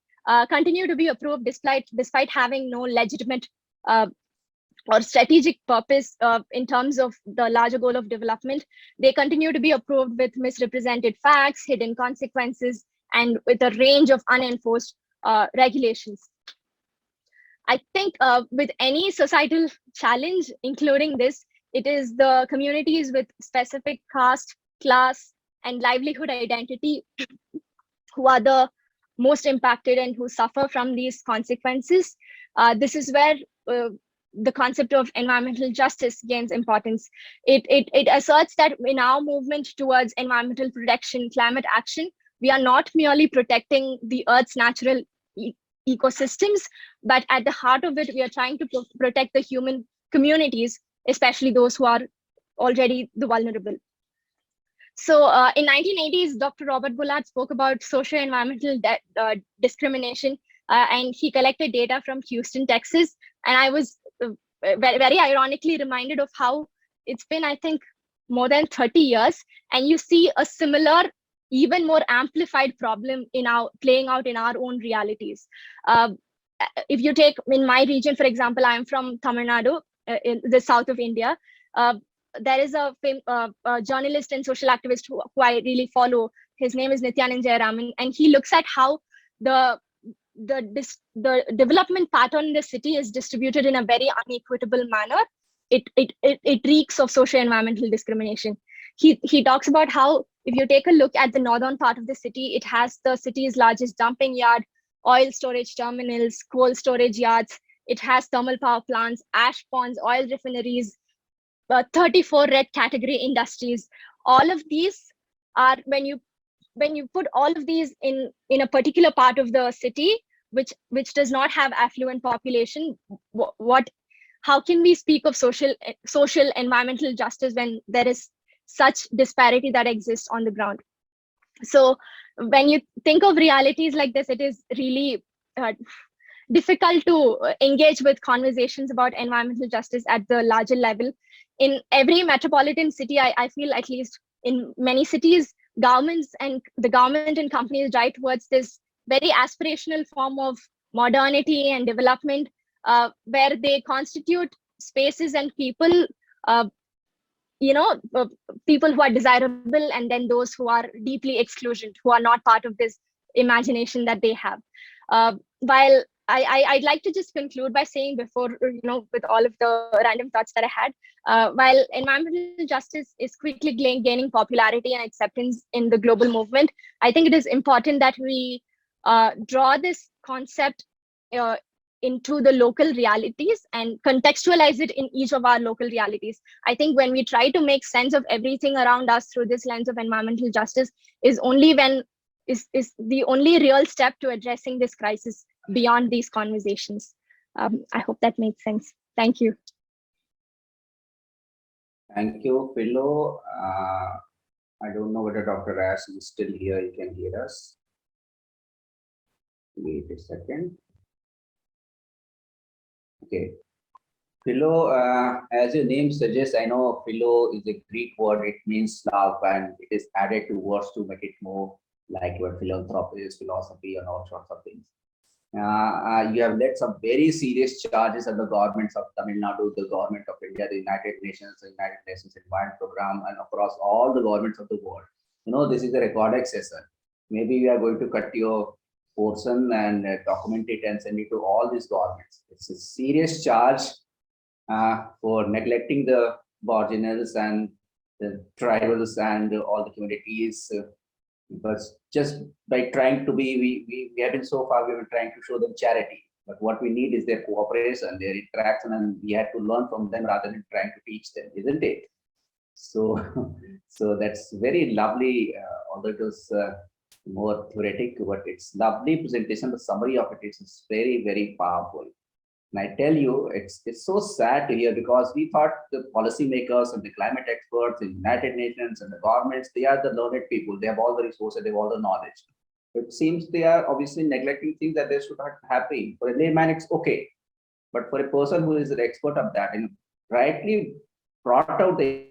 continue to be approved despite having no legitimate or strategic purpose in terms of the larger goal of development. They continue to be approved with misrepresented facts, hidden consequences, and with a range of unenforced regulations. I think with any societal challenge, including this, it is the communities with specific caste, class, and livelihood identity who are the most impacted and who suffer from these consequences. This is where the concept of environmental justice gains importance. It asserts that in our movement towards environmental protection, climate action, we are not merely protecting the Earth's natural ecosystems, but at the heart of it, we are trying to protect the human communities, especially those who are already the vulnerable. So in 1980s, Dr. Robert Bullard spoke about socio-environmental discrimination, and he collected data from Houston, Texas. And I was very ironically reminded of how it's been, I think, more than 30 years, and you see a similar, even more amplified problem playing out in our own realities. If you take in my region, for example, I'm from Tamil Nadu, in the south of India. There is a journalist and social activist who I really follow. His name is Nityanand Jayaraman, and he looks at how the development pattern in the city is distributed in a very unequitable manner. It reeks of socio-environmental discrimination. He talks about how if you take a look at the northern part of the city, it has the city's largest dumping yard, oil storage terminals, coal storage yards. It has thermal power plants, ash ponds, oil refineries, 34 red category industries. All of these are, when you put all of these in a particular part of the city, which does not have affluent population, how can we speak of social environmental justice when there is such disparity that exists on the ground? So when you think of realities like this, it is really difficult to engage with conversations about environmental justice at the larger level. In every metropolitan city, I feel, at least in many cities, government and companies drive towards this very aspirational form of modernity and development, where they constitute spaces and people, people who are desirable, and then those who are deeply exclusioned, who are not part of this imagination that they have. While I'd like to just conclude by saying, before, with all of the random thoughts that I had, while environmental justice is quickly gaining popularity and acceptance in the global movement, I think it is important that we draw this concept into the local realities and contextualize it in each of our local realities. I think when we try to make sense of everything around us through this lens of environmental justice is the only real step to addressing this crisis beyond these conversations. I hope that made sense. Thank you. Thank you, Philo. I don't know whether Dr. Ash is still here. You can hear us. Wait a second. Okay. Philo, as your name suggests, I know Philo is a Greek word. It means love, and it is added to words to make it more like your philanthropist, philosophy, and all sorts of things. You have led some very serious charges at the governments of Tamil Nadu, the government of India, the United Nations Environment Program, and across all the governments of the world. This is a recorded session. Maybe we are going to cut your portion and document it and send it to all these governments. It's a serious charge for neglecting the aboriginals and the tribals and all the communities. Because just by trying to be, we have been so far, we've been trying to show them charity. But what we need is their cooperation, their interaction, and we have to learn from them rather than trying to teach them, isn't it? So that's very lovely, although it was more theoretic, but it's lovely presentation. The summary of it is very, very powerful. And I tell you, it's so sad to hear, because we thought the policymakers and the climate experts, the United Nations and the governments, they are the learned people. They have all the resources, they have all the knowledge. It seems they are obviously neglecting things that they should not happen. For a layman, it's okay. But for a person who is an expert of that and rightly brought out the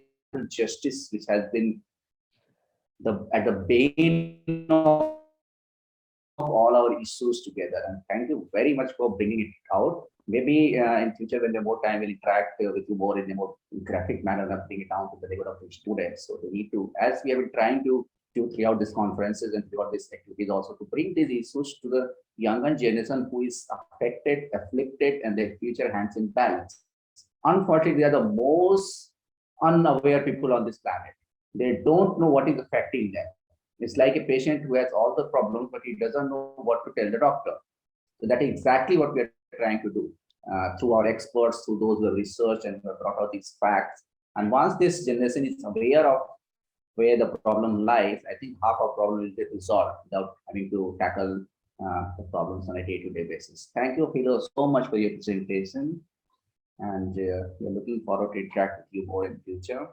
justice, which has been at the bane of all our issues together. And thank you very much for bringing it out. Maybe in future, when we have more time, we'll interact with you more in a more graphic manner and bring it down to the level of the students. So they need to, as we have been trying to do throughout these conferences and throughout these activities, also to bring these issues to the younger generation who is affected, afflicted, and their future hands in balance. Unfortunately, they are the most unaware people on this planet. They don't know what is affecting them. It's like a patient who has all the problems, but he doesn't know what to tell the doctor. So that is exactly what we are trying to do through our experts, through those who have researched and who have brought out these facts. And once this generation is aware of where the problem lies, I think half our problem will get resolved without having to tackle the problems on a day-to-day basis. Thank you, Philo, so much for your presentation. And we're looking forward to interact with you more in the future.